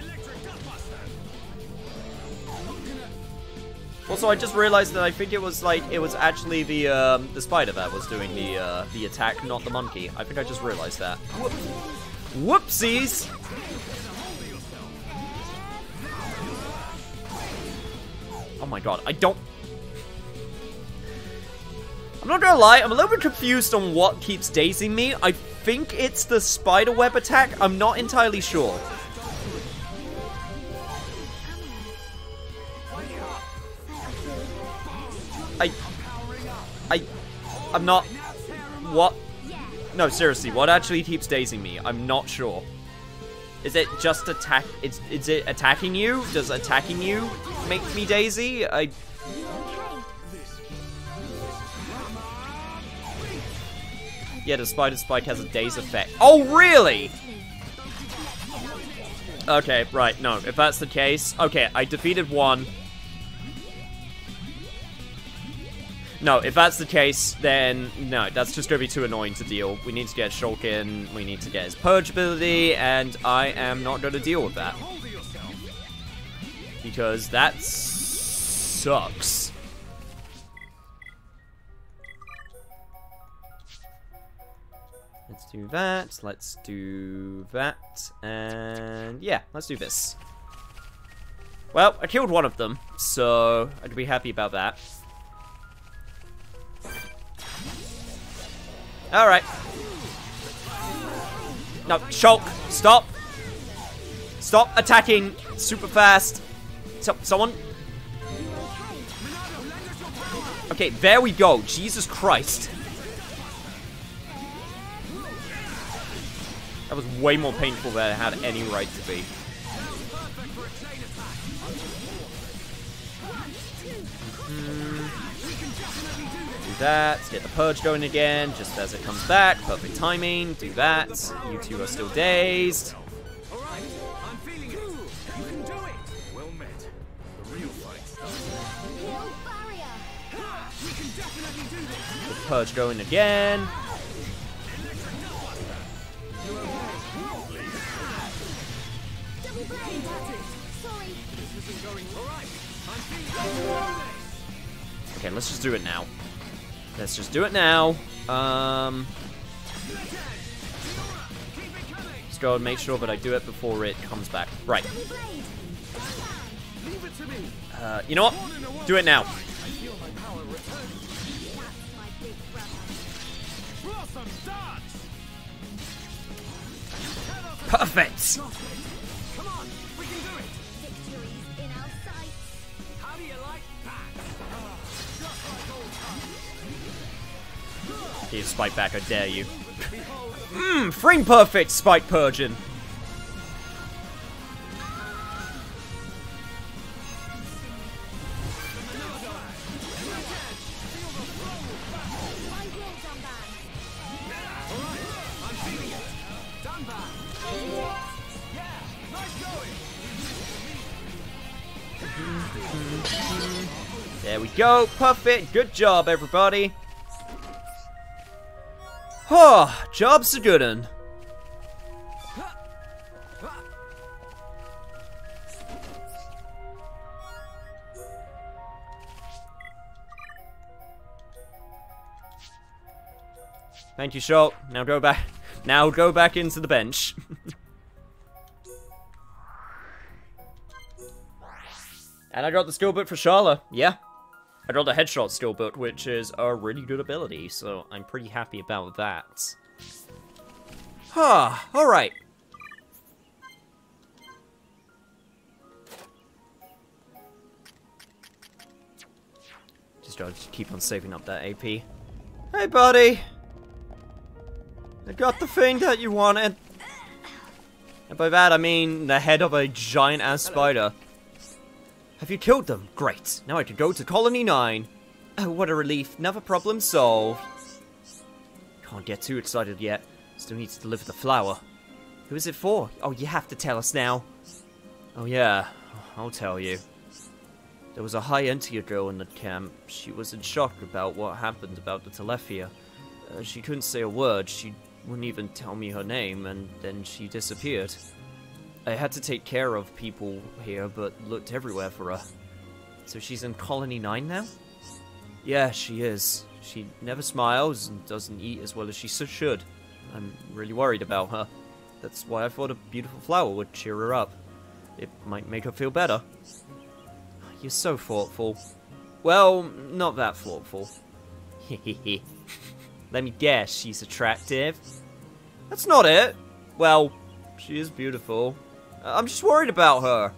Also, I just realized that I think it was actually the spider that was doing the attack, not the monkey. I think I just realized that. Whoopsies! Oh my god, I'm not gonna lie, I'm a little bit confused on what keeps dazing me. I think it's the spiderweb attack. I'm not entirely sure. I'm not... What? No, seriously, what actually keeps dazing me? I'm not sure. Is it just attack... Is it attacking you? Does attacking you make me daisy? Yeah, the spider spike has a daze effect. Oh, really? Okay, right, no, if that's the case... Okay, I defeated one. No, if that's the case, then no, that's just gonna be too annoying to deal. We need to get Shulkin, we need to get his purge ability, and I am not gonna deal with that. Because that sucks. Let's do that, let's do that, and yeah, let's do this. Well, I killed one of them, so I'd be happy about that. Alright. No, Shulk, stop! Stop attacking super fast! Someone... Okay, there we go. Jesus Christ. That was way more painful than it had any right to be. Do that. Get the purge going again, just as it comes back. Perfect timing. Do that. You two are still dazed. Alright, I'm feeling it. You can do it. Well met. The real fight starts. Heal barrier. We can definitely do this. Get the purge going again. Double blade. Sorry. This isn't going alright. I'm feeling it. Okay, let's just do it now. Let's just do it now. Just go and make sure that I do it before it comes back. Right. Double blade. Leave it to me. You know what? Do it now. I feel my power return. That's my big brother. Draw some darts. Perfect. Come on, we can do it. Victory's in our sights. How do you like that? Just like old times. You spike back, I dare you. Frame perfect, spike purging. I will, Galvan. I'm feeling it. Done back. Yeah, nice going. There we go. Perfect. Good job, everybody. Oh, job's a good one. Thank you, Shulk. Now go back. Now go back into the bench. And I got the skill book for Sharla. Yeah. I got the headshot skill book, which is a really good ability, so I'm pretty happy about that. Alright. Just gotta keep on saving up that AP. Hey, buddy! I got the thing that you wanted. And by that, I mean the head of a giant-ass spider. Have you killed them? Great. Now I can go to Colony 9. Oh, what a relief. Another problem solved. Can't get too excited yet. Still need to deliver the flower. Who is it for? Oh, you have to tell us now. Oh, yeah. I'll tell you. There was a high-entier girl in the camp. She was in shock about what happened about the Telethia. She couldn't say a word. She wouldn't even tell me her name, and then she disappeared. I had to take care of people here, but looked everywhere for her. So she's in Colony 9 now? Yeah, she is. She never smiles and doesn't eat as well as she should. I'm really worried about her. That's why I thought a beautiful flower would cheer her up. It might make her feel better. You're so thoughtful. Well, not that thoughtful. Hehehe. Let me guess, she's attractive? That's not it. Well, she is beautiful. I'm just worried about her.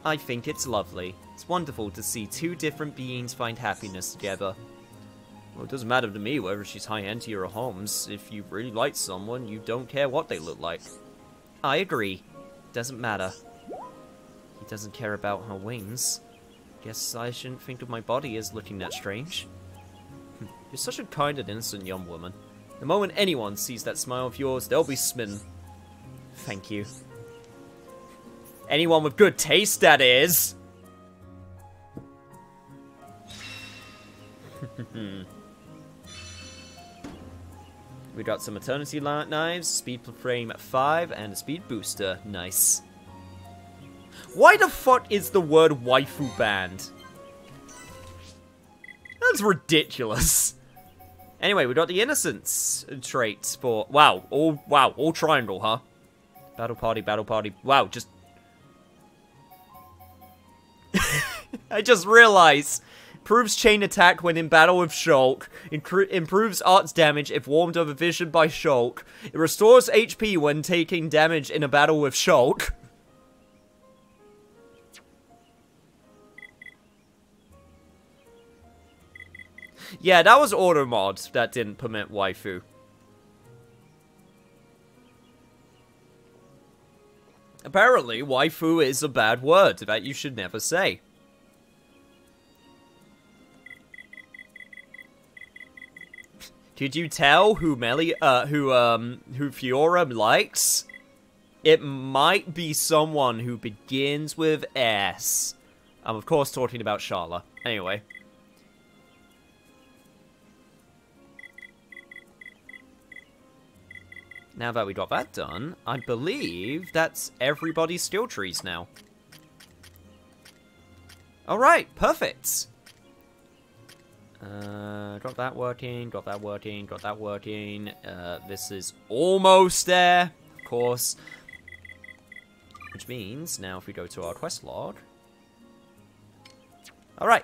I think it's lovely. It's wonderful to see two different beings find happiness together. Well, it doesn't matter to me whether she's high-entier or Holmes. If you really like someone, you don't care what they look like. I agree. Doesn't matter. He doesn't care about her wings. Guess I shouldn't think of my body as looking that strange. You're such a kind and innocent young woman. The moment anyone sees that smile of yours, they'll be smitten. Thank you. Anyone with good taste, that is. We got some Eternity Knives, Speed Frame 5, and a Speed Booster. Nice. Why the fuck is the word waifu banned? That's ridiculous. Anyway, we got the Innocence trait for... Wow, all triangle, huh? Battle party, battle party. Wow, just... I just realized. Improves chain attack when in battle with Shulk. Improves arts damage if warmed over vision by Shulk. It restores HP when taking damage in a battle with Shulk. Yeah, that was auto mod that didn't permit waifu. Apparently, waifu is a bad word that you should never say. Did you tell who Fiora likes? It might be someone who begins with S. I'm of course talking about Sharla. Anyway. Now that we got that done, I believe that's everybody's skill trees now. Alright, perfect. Got that working, got that working, got that working. This is almost there, of course. Which means, now if we go to our quest log... Alright,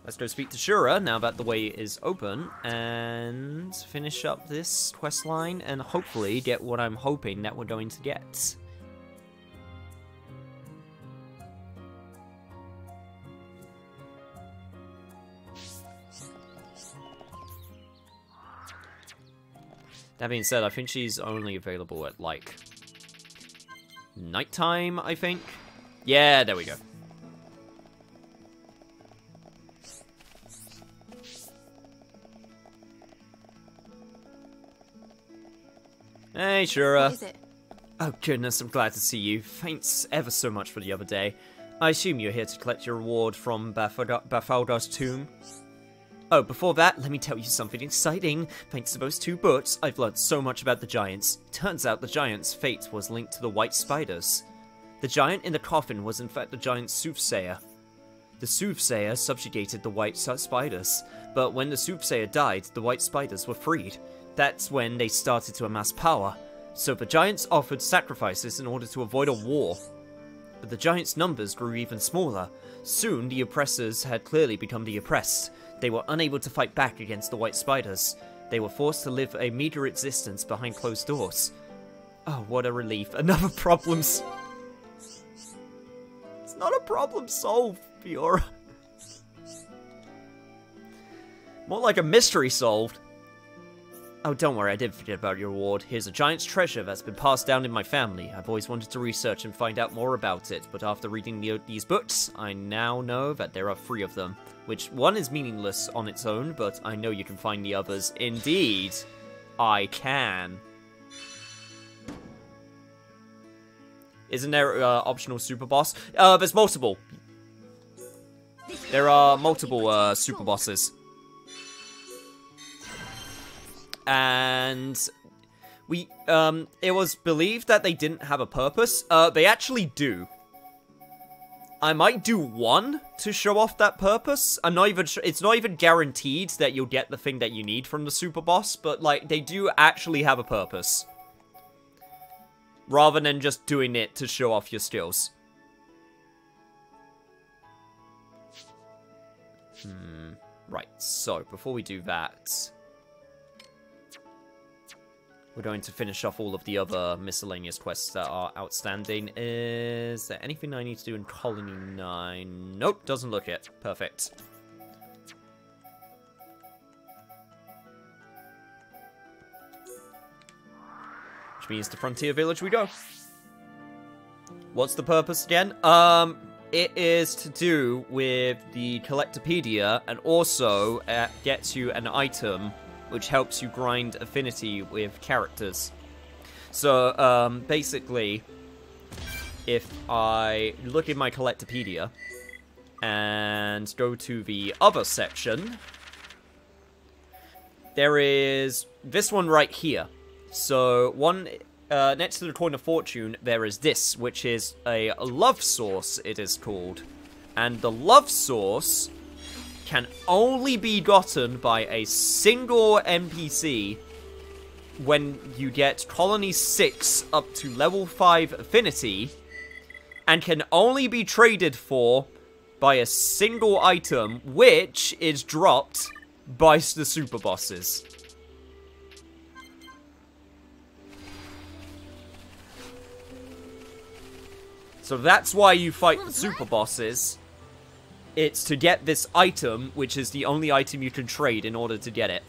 let's go speak to Shura now that the way is open, and finish up this quest line, and hopefully get what I'm hoping that we're going to get. That being said, I think she's only available at, like, nighttime, I think? Yeah, there we go. Hey, Shura. What is it? Oh, goodness, I'm glad to see you. Thanks ever so much for the other day. I assume you're here to collect your reward from Bafaldar's tomb? Oh, before that, let me tell you something exciting. Thanks to those 2 books, I've learned so much about the Giants. Turns out the Giants' fate was linked to the White Spiders. The Giant in the coffin was in fact the Giant Soothsayer. The Soothsayer subjugated the White Spiders, but when the Soothsayer died, the White Spiders were freed. That's when they started to amass power. So the Giants offered sacrifices in order to avoid a war. But the Giants' numbers grew even smaller. Soon, the oppressors had clearly become the oppressed. They were unable to fight back against the White Spiders. They were forced to live a meager existence behind closed doors. Oh, what a relief. Another problem. It's not a problem solved, Fiora. More like a mystery solved. Oh, don't worry, I didn't forget about your reward. Here's a giant's treasure that's been passed down in my family. I've always wanted to research and find out more about it, but after reading these books, I now know that there are 3 of them. Which, one is meaningless on its own, but I know you can find the others. Indeed, I can. Isn't there optional super boss? There's multiple. There are multiple super bosses. And we, it was believed that they didn't have a purpose. They actually do. I might do one to show off that purpose. I'm not even sure, it's not even guaranteed that you'll get the thing that you need from the super boss, but, like, they do actually have a purpose. Rather than just doing it to show off your skills. Right, so, before we do that... we're going to finish off all of the other miscellaneous quests that are outstanding. Is there anything I need to do in Colony 9? Nope, doesn't look it. Perfect. Which means to Frontier Village we go. What's the purpose again? It is to do with the Collectopedia, and also gets you an item which helps you grind affinity with characters. So, basically, if I look in my Collectopedia and go to the other section, there is this one right here. So, one next to the Coin of Fortune, there is this, which is a love source, it is called. And the love source can only be gotten by a single NPC when you get Colony 6 up to level 5 affinity, and can only be traded for by a single item, which is dropped by the super bosses. So that's why you fight the super bosses. it's to get this item, which is the only item you can trade in order to get it.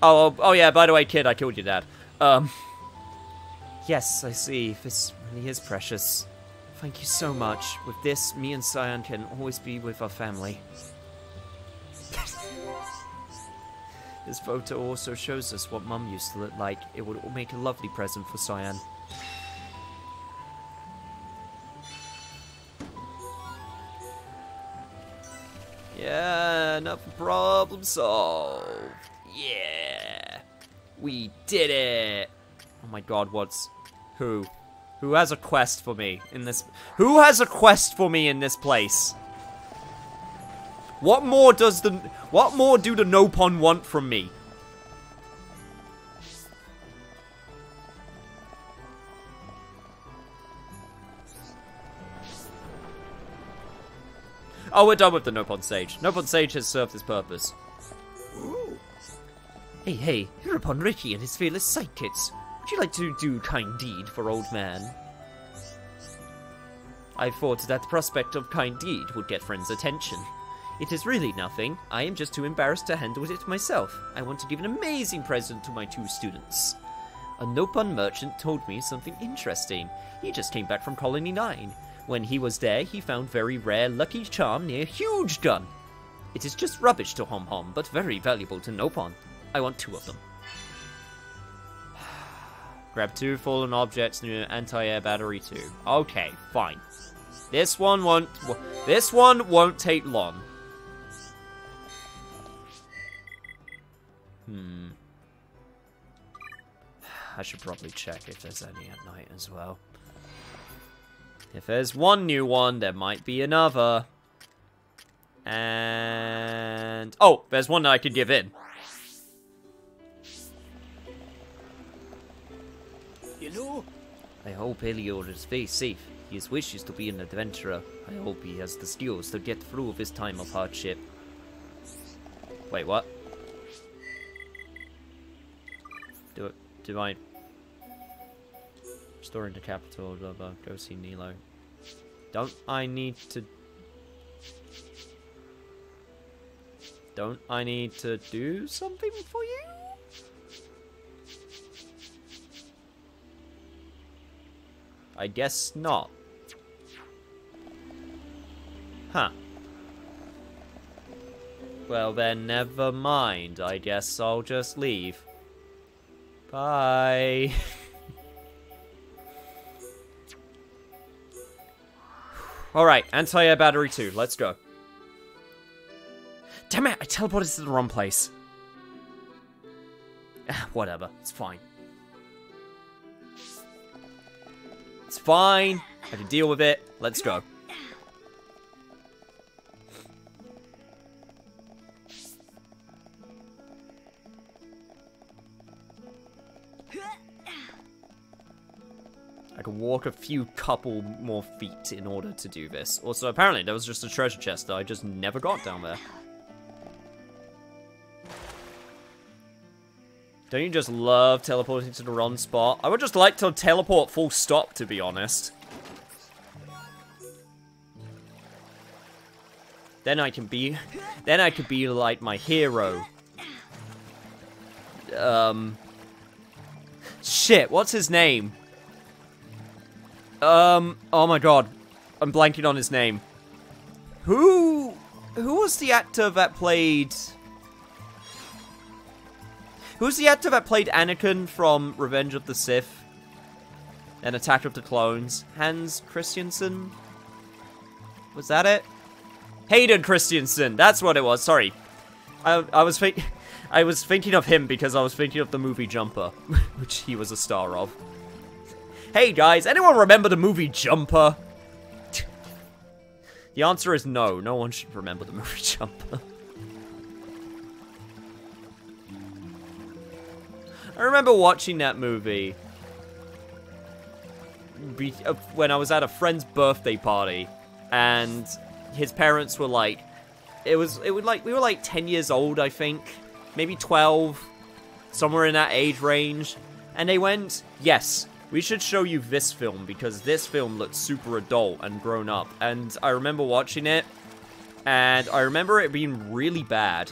Oh yeah, by the way, kid, I killed your dad. Yes, I see. This really is precious. Thank you so much. With this, me and Cyan can always be with our family. This photo also shows us what Mum used to look like. It would make a lovely present for Cyan. Yeah, another problem solved. Yeah. We did it. Oh my god, what's... Who? Who has a quest for me in this... Who has a quest for me in this place? What more does the... What more do the Nopon want from me? Oh, we're done with the Nopon Sage. Nopon Sage has served his purpose. Ooh. Hey, you're upon Ricky and his fearless sidekicks. Would you like to do kind deed for old man? I thought that the prospect of kind deed would get friends' attention. It is really nothing. I am just too embarrassed to handle it myself. I want to give an amazing present to my 2 students. A Nopon merchant told me something interesting. He just came back from Colony 9. When he was there, he found very rare lucky charm near Huge Gun. It is just rubbish to Hom Hom, but very valuable to Nopon. I want 2 of them. Grab 2 fallen objects near anti-air battery 2. Okay, fine. This one won't take long. I should probably check if there's any at night as well. If there's one new one, there might be another. And... oh, there's one that I could give in. You know, I hope Elior is very safe. His wish is to be an adventurer. I hope he has the skills to get through this time of hardship. Wait, what? Do I... Restoring the capital, blah blah, go see Nilo. Don't I need to do something for you? I guess not. Huh. Well then, never mind. I guess I'll just leave. Bye. Alright, anti-air battery 2. Let's go. Damn it, I teleported to the wrong place. Whatever, it's fine. It's fine. I can deal with it. Let's go. I can walk a few couple more feet in order to do this. Also, apparently, there was just a treasure chest that I just never got down there. Don't you just love teleporting to the wrong spot? I would just like to teleport full stop, to be honest. Then I can be like my hero. Shit, what's his name? Oh my god. I'm blanking on his name. Who was the actor that played... Who's the actor that played Anakin from Revenge of the Sith and Attack of the Clones? Hans Christensen? Was that it? Hayden Christensen, that's what it was, sorry. I was thinking of him because I was thinking of the movie Jumper, which he was a star of. Hey guys, anyone remember the movie Jumper? The answer is no. No one should remember the movie Jumper. I remember watching that movie when I was at a friend's birthday party, and his parents were like, we were like 10 years old, I think, maybe 12, somewhere in that age range, and they went, yes, We should show you this film, because this film looks super adult and grown up. And I remember watching it, and I remember it being really bad.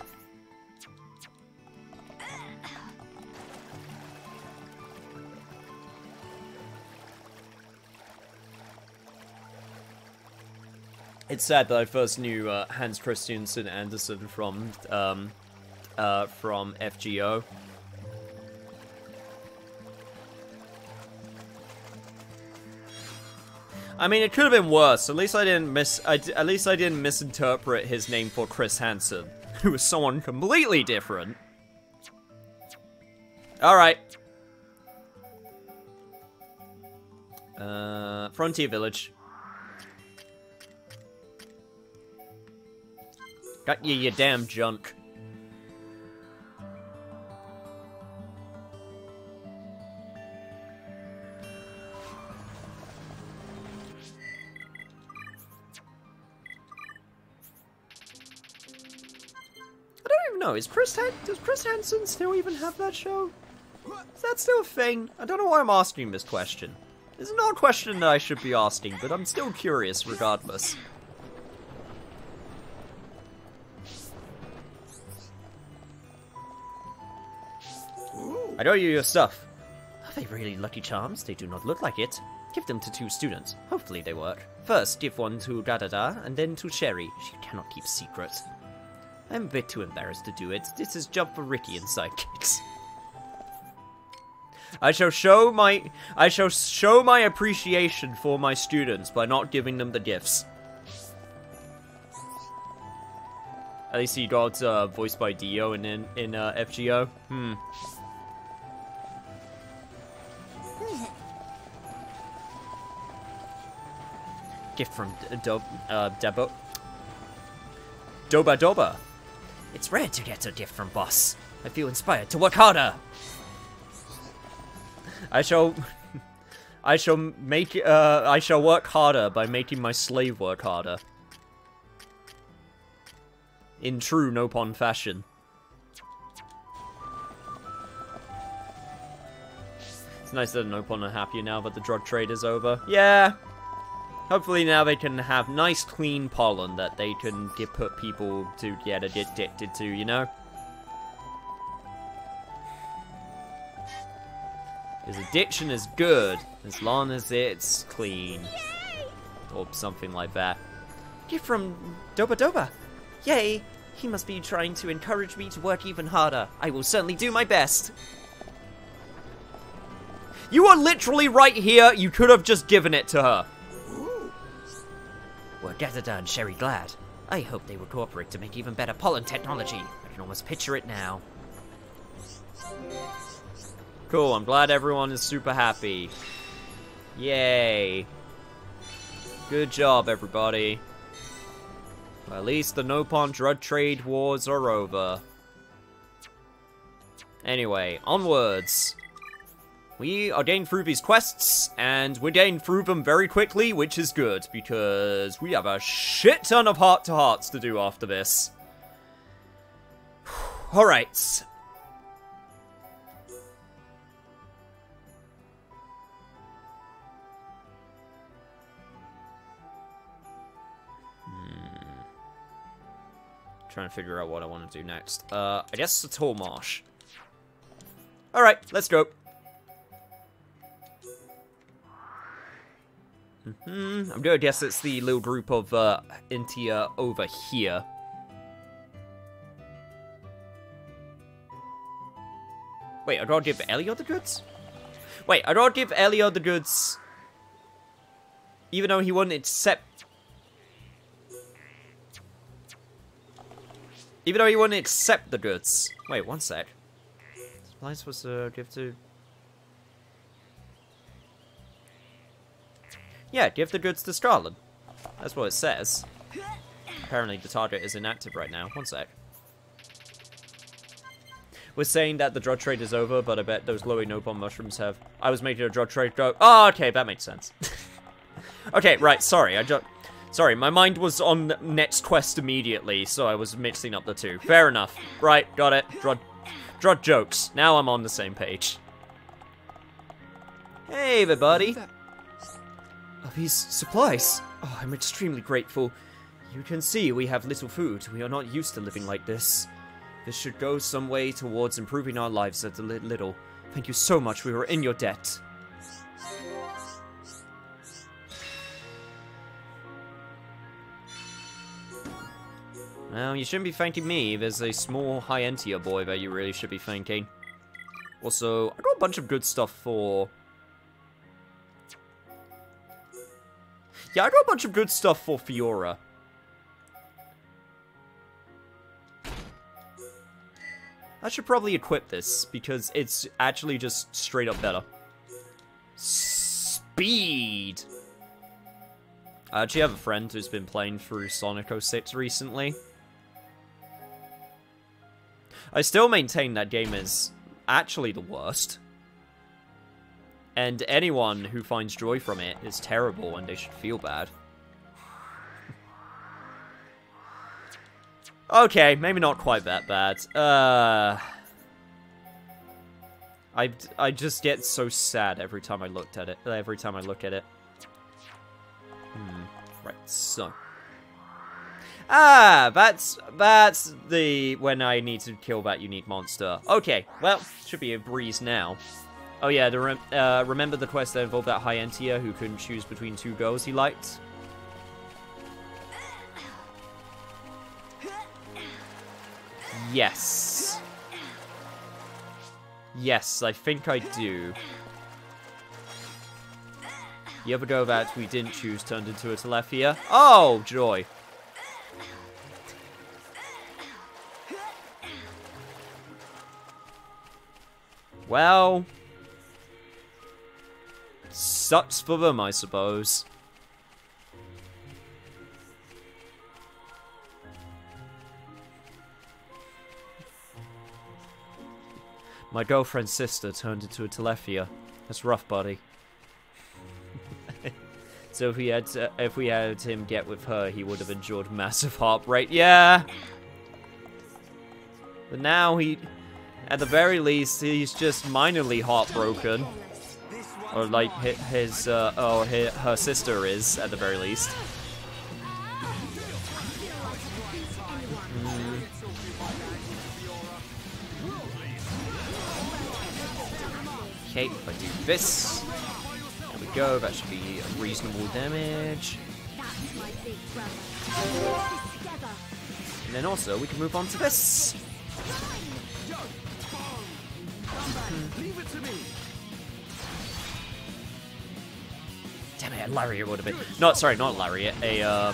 It's sad that I first knew Hans Christian Andersen from FGO. I mean, it could have been worse. At least I didn't misinterpret his name for Chris Hansen, who was someone completely different. All right. Frontier Village. Got you, you damn junk. I don't even know, does Chris Hansen still even have that show? Is that still a thing? I don't know why I'm asking this question. It's not a question that I should be asking, but I'm still curious regardless. I know you your stuff. Are they really Lucky Charms? They do not look like it. Give them to 2 students. Hopefully they work. First, give one to Da-Da-Da, and then to Sherry. She cannot keep secrets. I'm a bit too embarrassed to do it. This is job for Ricky and Sidekicks. I shall show my appreciation for my students by not giving them the gifts. At least he got voiced by Dio in FGO. Gift from Debo. Doba Doba. It's rare to get a gift from boss. I feel inspired to work harder. I shall work harder by making my slave work harder. In true Nopon fashion. It's nice that Nopon are happier now that the drug trade is over. Yeah. Hopefully now they can have nice clean pollen that they can put people to get addicted to, you know? Because addiction is good, as long as it's clean. Or something like that. Gift from Doba Doba. Yay! He must be trying to encourage me to work even harder. I will certainly do my best. You are literally right here. You could have just given it to her. Were Da-Da-Da and Sherry glad? I hope they will cooperate to make even better pollen technology. I can almost picture it now. Cool, I'm glad everyone is super happy. Yay. Good job, everybody. Well, at least the Nopon drug trade wars are over. Anyway, onwards. We are getting through these quests, and we're getting through them very quickly, which is good, because we have a shit ton of heart-to-hearts to do after this. Alright. Trying to figure out what I want to do next. I guess it's Tall Marsh. Alright, let's go. I'm gonna guess it's the little group of Intia over here. Wait, I gotta give Elio the goods? Wait, I gotta give Elio the goods even though he wouldn't accept... Even though he wouldn't accept the goods. Wait, one sec. Am I supposed to give to... Yeah, give the goods to Scarlet. That's what it says. Apparently the target is inactive right now. One sec. We're saying that the drug trade is over, but I bet those glowy Nopon mushrooms have... I was making a drug trade go... Oh, okay, that makes sense. Okay, right, sorry. Sorry, my mind was on next quest immediately, so I was mixing up the two. Fair enough. Right, got it. Drug jokes. Now I'm on the same page. Hey, everybody. These supplies. Oh, I'm extremely grateful. You can see we have little food. We are not used to living like this. This should go some way towards improving our lives a little. Thank you so much. We were in your debt. Well, you shouldn't be thanking me. There's a small high-end tier boy that you really should be thanking. Also, I got a bunch of good stuff for... Yeah, I got a bunch of good stuff for Fiora. I should probably equip this, because it's actually just straight up better. Speed! I actually have a friend who's been playing through Sonic 06 recently. I still maintain that game is actually the worst. And anyone who finds joy from it is terrible and they should feel bad. Okay, maybe not quite that bad. I just get so sad every time I look at it. Right, so. That's the when I need to kill that unique monster. Okay, well, should be a breeze now. Oh yeah, remember the quest that involved that high-end tier who couldn't choose between two girls he liked? Yes. Yes, I think I do. The other girl that we didn't choose turned into a Telethia. Oh, joy. Well, sucks for them, I suppose. My girlfriend's sister turned into a Telethia. That's rough, buddy. So if we had him get with her, he would have endured massive heartbreak. Yeah. But now at the very least, he's just minorly heartbroken. Or like her sister is, at the very least. Okay, if I do this, there we go, that should be reasonable damage. And then also, we can move on to this. Damn it, a Lariat would have been... not Lariat, a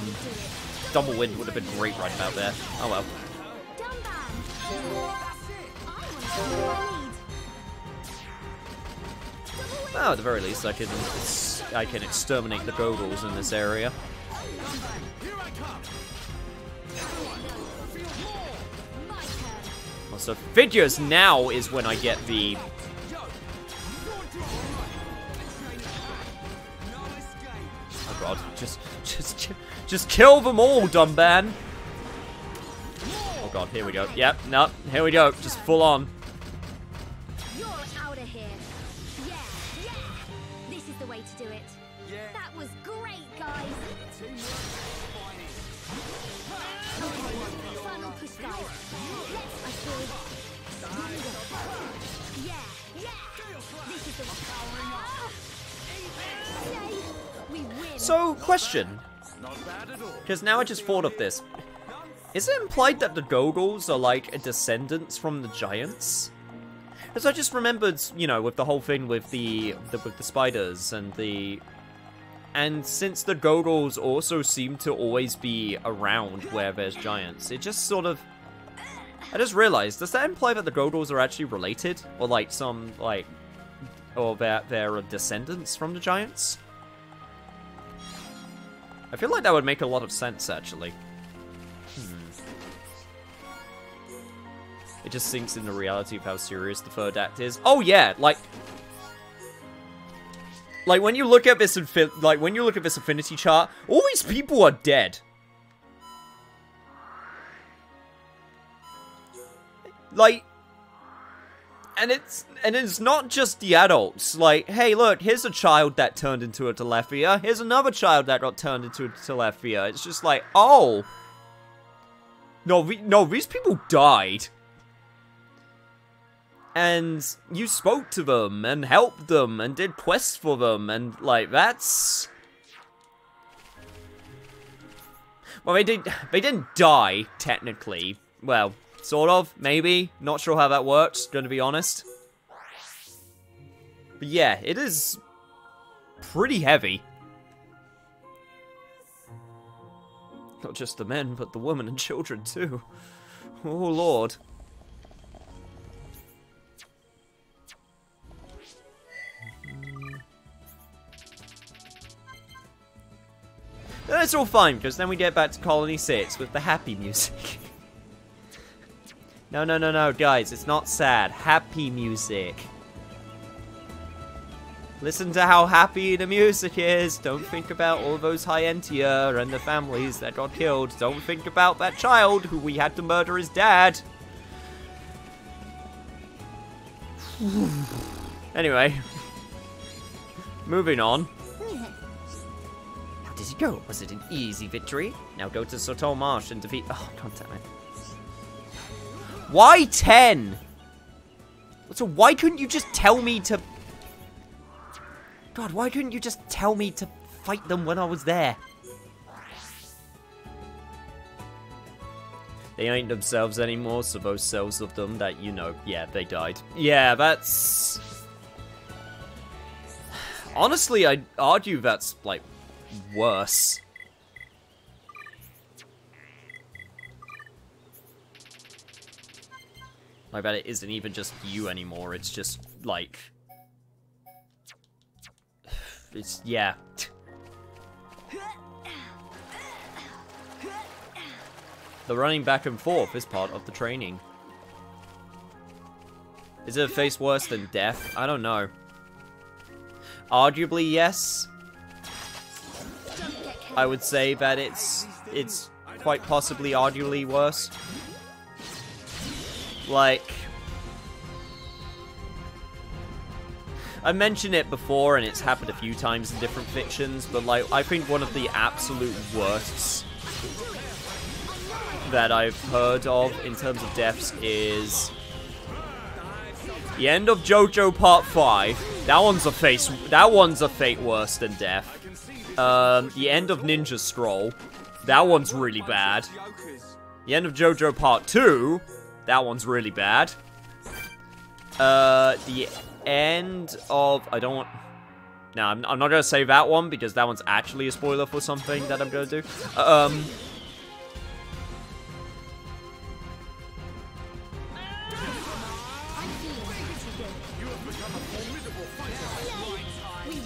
Double Wind would have been great right about there. Oh well. Well, at the very least, I can exterminate the Gogles in this area. Also, figures now is when I get the... oh god, just kill them all, Dumban! Oh god, here we go. Yep, no, here we go, just full on. You're out of here. Yeah. This is the way to do it. Yeah. That was great, guys. Final push, guys. Let's Yeah. This is the we win. So, question. Because now I just thought of this. Is it implied that the Gogles are like descendants from the giants? Because I just remembered, you know, with the whole thing with the spiders and the... and since the Gogles also seem to always be around where there's giants, it just sort of... I just realized, does that imply that the Gogles are actually related? Or like some, like... or that they're descendants from the giants? I feel like that would make a lot of sense, actually. It just sinks in the reality of how serious the third act is. Oh yeah, like when you look at this affinity chart, all these people are dead. Like, And it's not just the adults. Like, hey, look, here's a child that turned into a Telethia. Here's another child that got turned into a Telethia. It's just like, oh. No, these people died. And you spoke to them and helped them and did quests for them and like that's. Well, they didn't die technically. Well. Sort of, maybe. Not sure how that works, gonna be honest. But yeah, it is pretty heavy. Not just the men, but the women and children too. Oh lord. That's all fine, because then we get back to Colony 6 with the happy music. No, guys, it's not sad. Happy music. Listen to how happy the music is. Don't think about all those Hyentia and the families that got killed. Don't think about that child who we had to murder his dad. Anyway. Moving on. How did it go? Was it an easy victory? Now go to Soto Marsh and defeat... Oh, god damn it. Why 10? So why couldn't you just tell me to... God, why couldn't you just tell me to fight them when I was there? They ain't themselves anymore, so those cells of them that, you know, yeah, they died. Yeah, that's... Honestly, I'd argue that's, like, worse. I bet it isn't even just you anymore, it's just, like... It's, yeah. The running back and forth is part of the training. Is it a face worse than death? I don't know. Arguably, yes. I would say that it's quite possibly arguably worse. Like, I mentioned it before, and it's happened a few times in different fictions, but like, I think one of the absolute worsts that I've heard of in terms of deaths is the end of JoJo Part 5. That one's a fate worse than death. The end of Ninja Scroll. That one's really bad. The end of JoJo Part 2. That one's really bad. The end of... I don't want... No, I'm not going to say that one, because that one's actually a spoiler for something that I'm going to do.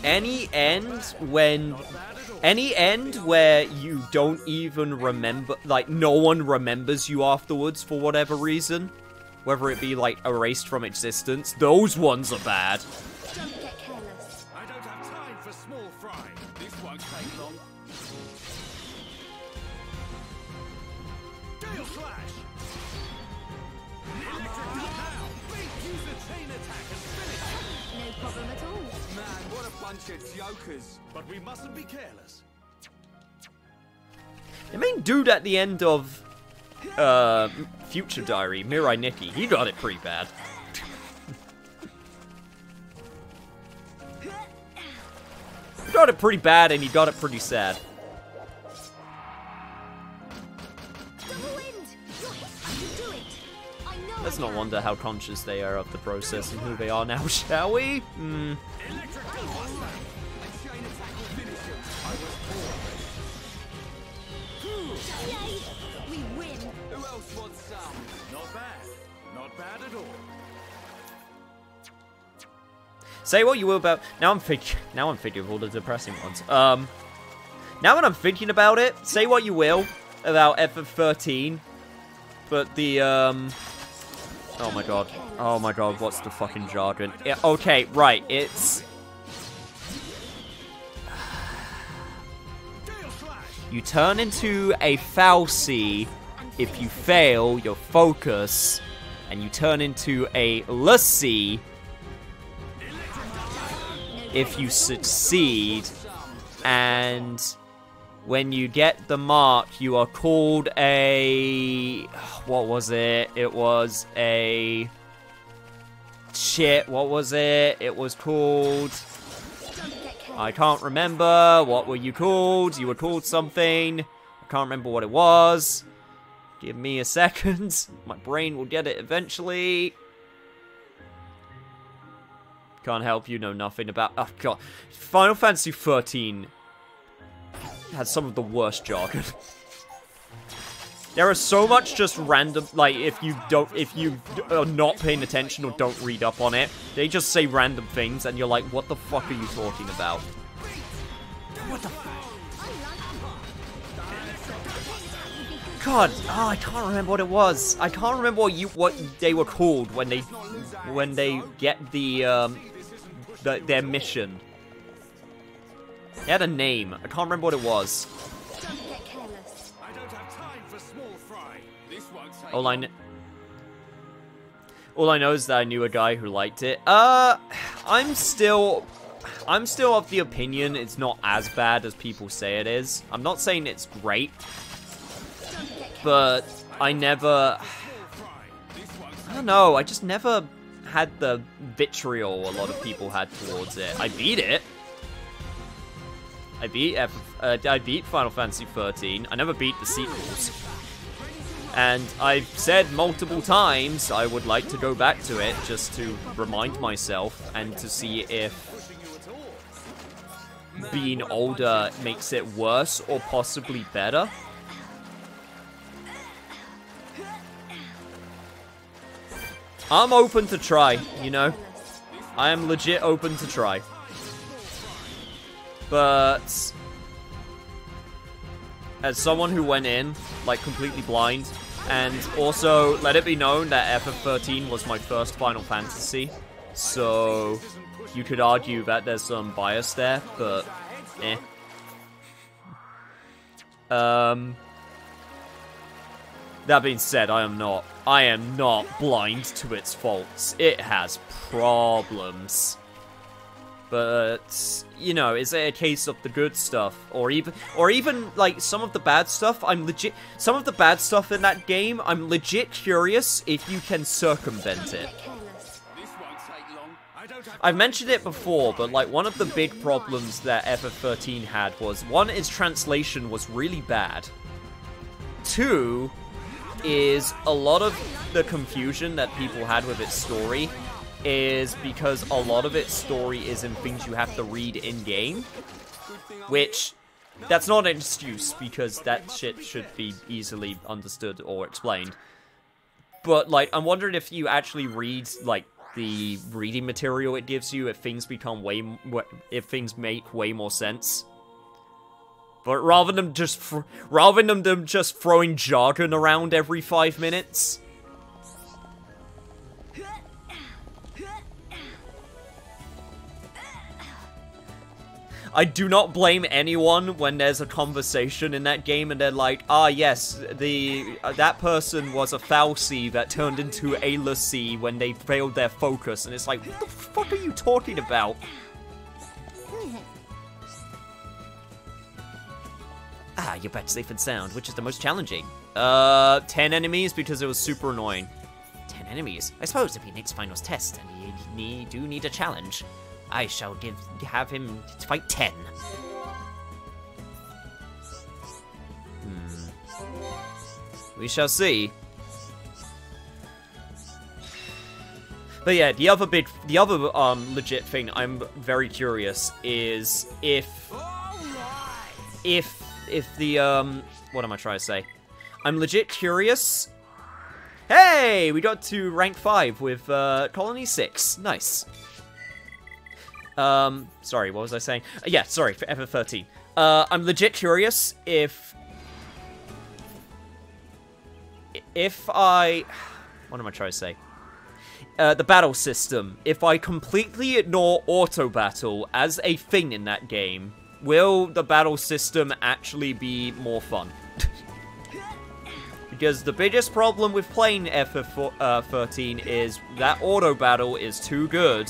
Any end where you don't even remember, like, no one remembers you afterwards for whatever reason, whether it be, like, erased from existence, those ones are bad. Don't get careless. I don't have time for small fry. This won't take long. Gale Slash! Electric now! Use the chain attack and finish! No problem at all. Man, what a bunch of jokers. But we mustn't be careless. The main dude at the end of Future Diary, Mirai Nikki, he got it pretty bad. He got it pretty bad, and he got it pretty sad. Let's not wonder how conscious they are of the process and who they are now, shall we? We win. Who else wants some? Not bad. Not bad at all. Say what you will about... Now I'm thinking of all the depressing ones. Now that I'm thinking about it, say what you will about FF13, but the, oh my god, what's the fucking jargon? Yeah, okay, right, it's... You turn into a fal'Cie if you fail your focus and you turn into a lassie if you succeed, and when you get the mark, you are called a... What was it? It was a... Shit, what was it? It was called... I can't remember. What were you called? You were called something. I can't remember what it was. Give me a second. My brain will get it eventually. Can't help you, know nothing about... Oh, God. Final Fantasy 13 has some of the worst jargon. There is so much just random... Like, if you are not paying attention or don't read up on it, they just say random things, and you're like, what the fuck are you talking about? What the fuck? God, oh, I can't remember what it was. I can't remember what they were called when they get their mission. They had a name. I can't remember what it was. Don't get careless. I don't have time for small fry. This won't take All I know is that I knew a guy who liked it. I'm still of the opinion it's not as bad as people say it is. I'm not saying it's great, but I don't know, I just never had the vitriol a lot of people had towards it. I beat it. I beat Final Fantasy 13. I never beat the sequels. And I've said multiple times I would like to go back to it just to remind myself and to see if being older makes it worse or possibly better. I'm open to try, you know? I am legit open to try. But as someone who went in, like, completely blind, and also let it be known that FF13 was my first Final Fantasy, so you could argue that there's some bias there, but eh. That being said, I am not blind to its faults. It has problems. But, you know, is it a case of the good stuff? Or even, like, some of the bad stuff? Some of the bad stuff in that game, I'm legit curious if you can circumvent it. I've mentioned it before, but, like, one of the big problems that FF13 had was, one, its translation was really bad. Two, is a lot of the confusion that people had with its story is because a lot of its story is in things you have to read in-game, which, that's not an excuse, because that shit should be easily understood or explained. But, like, I'm wondering if you actually read, like, the reading material it gives you, if things become if things make way more sense. But rather than them just throwing jargon around every 5 minutes. I do not blame anyone when there's a conversation in that game and they're like, ah yes, that person was a fal'Cie that turned into a lassie when they failed their focus, and it's like, what the fuck are you talking about? Ah, you're back safe and sound. Which is the most challenging? 10 enemies, because it was super annoying. 10 enemies? I suppose if he needs finals test and you do need a challenge, I shall have him fight 10. We shall see. But yeah, the other legit thing I'm very curious is if the, what am I trying to say? I'm legit curious. Hey, we got to rank 5 with, Colony 6. Nice. Sorry, what was I saying? Yeah, sorry, for FF13. I'm legit curious if what am I trying to say? The battle system. If I completely ignore auto battle as a thing in that game, will the battle system actually be more fun? Because the biggest problem with playing FF13 is that auto battle is too good.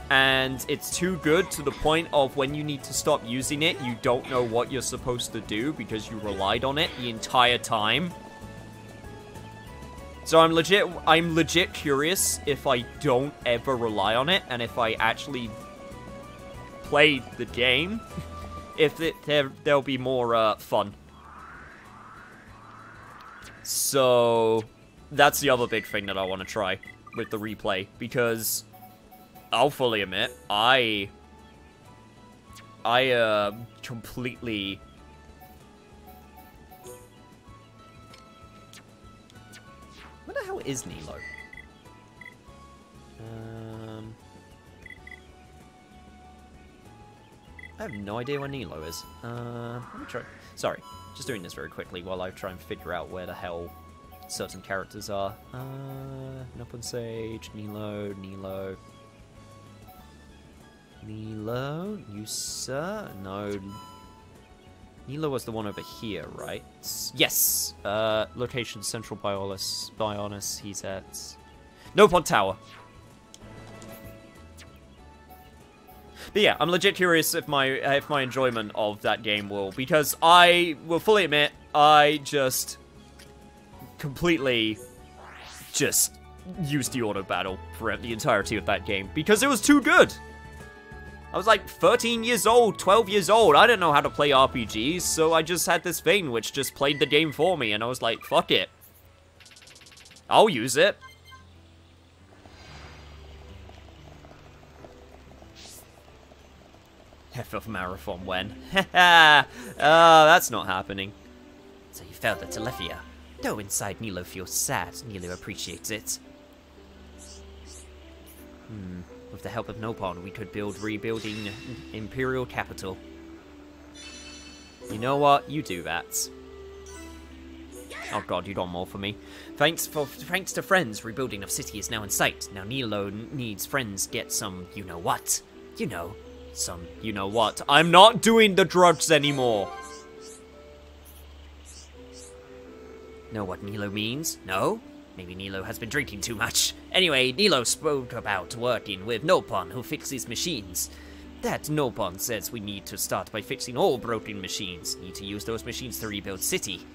And it's too good to the point of when you need to stop using it, you don't know what you're supposed to do because you relied on it the entire time. So I'm legit curious if I don't ever rely on it and if I actually play the game, if there'll be more fun. So that's the other big thing that I want to try with the replay, because I'll fully admit, I completely... Where the hell is Nilo? I have no idea where Nilo is. Let me try. Sorry, just doing this very quickly while I try and figure out where the hell certain characters are. Nopon Sage, Nilo, you sir? No. Nilo was the one over here, right? Yes! Location Central Bionis, he's at... Nopon Tower. But yeah, I'm legit curious if my enjoyment of that game will, because I will fully admit, I just completely just used the auto battle for the entirety of that game, because it was too good! I was like 13 years old, 12 years old. I didn't know how to play RPGs, so I just had this thing which just played the game for me, and I was like, fuck it. I'll use it. FF Marathon when? That's not happening. So you failed the Telethia. Though inside Nilo feels sad, Nilo appreciates it. With the help of Nopon, we could rebuilding Imperial capital. You know what? You do that. Oh god, you got more for me. Thanks to friends, rebuilding of city is now in sight. Now Nilo needs friends get some you-know-what. You know, some you-know-what. I'm not doing the drugs anymore. Know what Nilo means? No? Maybe Nilo has been drinking too much. Anyway, Nilo spoke about working with Nopon, who fixes machines. That Nopon says we need to start by fixing all broken machines. Need to use those machines to rebuild city.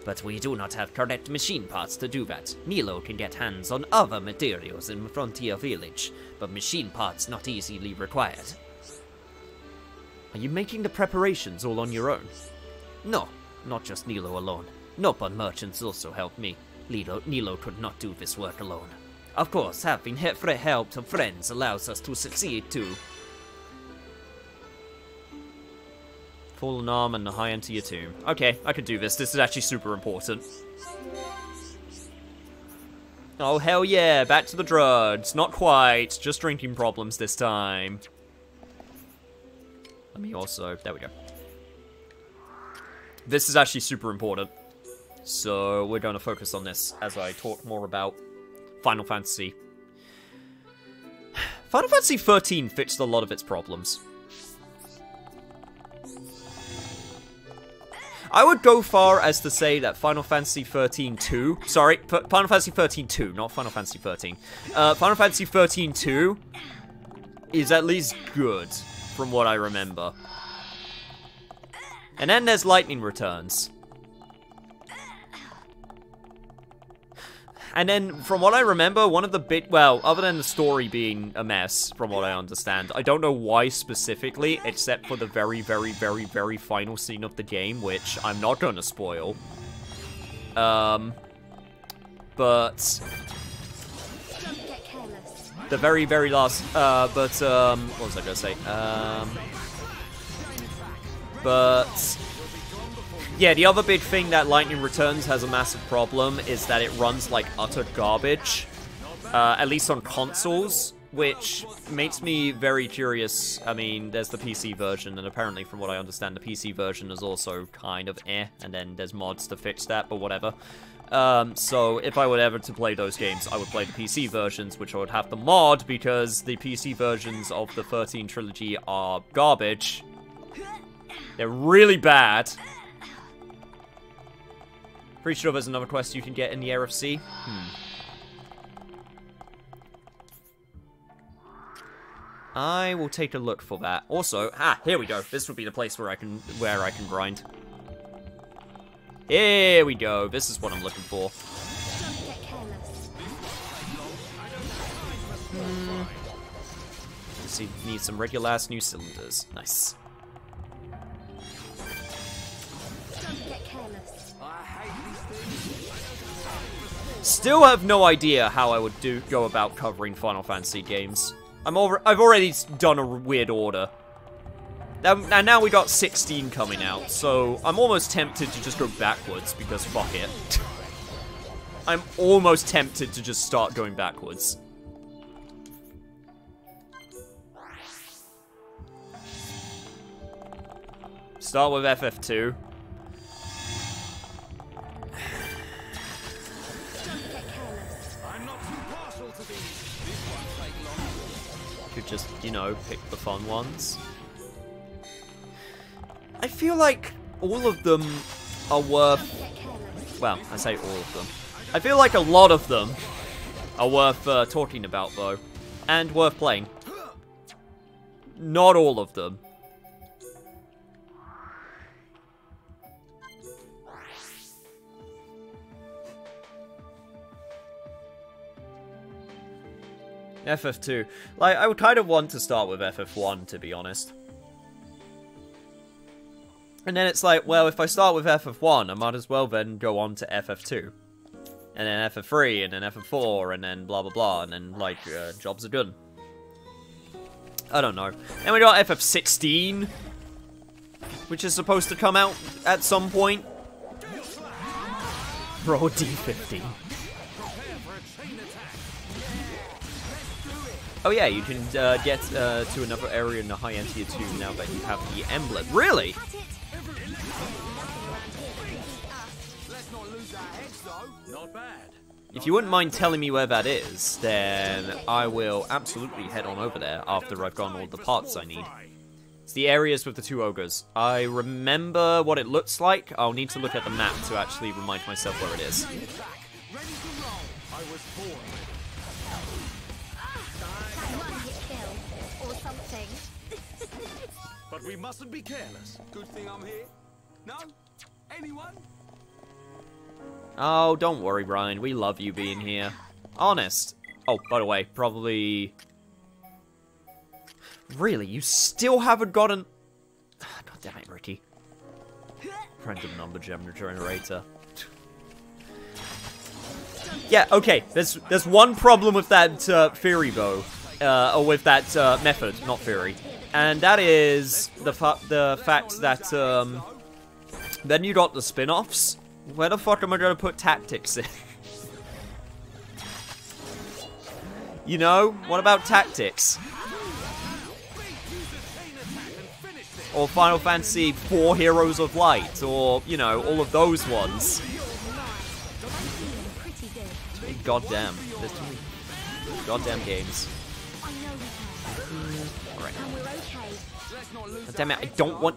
But we do not have correct machine parts to do that. Nilo can get hands on other materials in Frontier Village, but machine parts not easily required. Are you making the preparations all on your own? No, not just Nilo alone. Nopon merchants also helped me. Nilo could not do this work alone. Of course, having help of friends allows us to succeed too. Fallen arm and high into your tomb. Okay, I could do this. This is actually super important. Oh, hell yeah. Back to the drugs. Not quite. Just drinking problems this time. Let me also... There we go. This is actually super important. So we're going to focus on this as I talk more about Final Fantasy. Final Fantasy 13 fixed a lot of its problems. I would go far as to say that Final Fantasy 13-2... Sorry, Final Fantasy 13-2, not Final Fantasy 13. Final Fantasy 13-2 is at least good, from what I remember. And then there's Lightning Returns. And then, from what I remember, one of the well, other than the story being a mess, from what I understand, I don't know why specifically, except for the very, very, very, very final scene of the game, which I'm not going to spoil. But... the very, very last, what was I going to say? Yeah, the other big thing that Lightning Returns has a massive problem is that it runs like utter garbage, at least on consoles, which makes me very curious. I mean, there's the PC version, and apparently from what I understand, the PC version is also kind of and then there's mods to fix that, but whatever. So if I were ever to play those games, I would play the PC versions, which I would have to mod, because the PC versions of the 13 trilogy are garbage. They're really bad. Pretty sure there's another quest you can get in the Air of Sea. I will take a look for that. Also, here we go. This would be the place where I can grind. Here we go. This is what I'm looking for. Don't get careless. Let's see, need some regular ass new cylinders. Nice. Don't get careless. Still have no idea how I would go about covering Final Fantasy games. I've already done a weird order. And now we got 16 coming out, so I'm almost tempted to just go backwards because fuck it. I'm almost tempted to just start going backwards. Start with FF2. Could just, you know, pick the fun ones. I feel like all of them are worth... Well, I say all of them. I feel like a lot of them are worth talking about, though. And worth playing. Not all of them. FF2. Like, I would kind of want to start with FF1, to be honest. And then it's like, well, if I start with FF1, I might as well then go on to FF2. And then FF3, and then FF4, and then blah blah blah, and then, like, jobs are good. I don't know. And we got FF16, which is supposed to come out at some point. Bro, D15. Oh yeah, you can get to another area in the high-end tier 2 now that you have the emblem. Really? If you wouldn't mind telling me where that is, then I will absolutely head on over there after I've gotten all the parts I need. It's the areas with the 2 ogres. I remember what it looks like. I'll need to look at the map to actually remind myself where it is. But we mustn't be careless. Good thing I'm here. No? Anyone? Oh, don't worry, Brian. We love you being here. Honest. Oh, by the way, probably... Really? You still haven't gotten... God damn it, Ricky. Random number generator. Yeah, okay. There's one problem with that theory, though. Or with that method, not theory. And that is the fact that, then you got the spin-offs. Where the fuck am I gonna put tactics in? You know? What about tactics? Or Final Fantasy IV Heroes of Light, or, you know, all of those ones. Goddamn. There's too many goddamn games. Alright. Damn it, I don't want...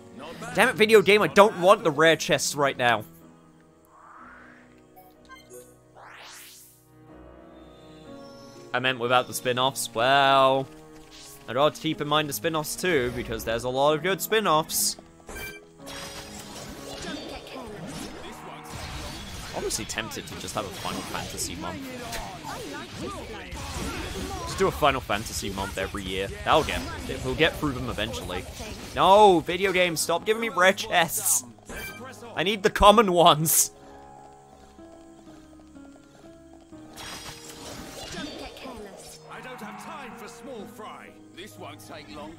Damn it, video game, I don't want the rare chests right now. I meant without the spin-offs. Well, I'd ought to keep in mind the spin-offs too, because there's a lot of good spin-offs. Honestly tempted to just have a Final Fantasy month. Just do a Final Fantasy month every year. We'll get through them eventually. No, video games, stop giving me rare chests. I need the common ones. I don't have time for small fry. This won't take long.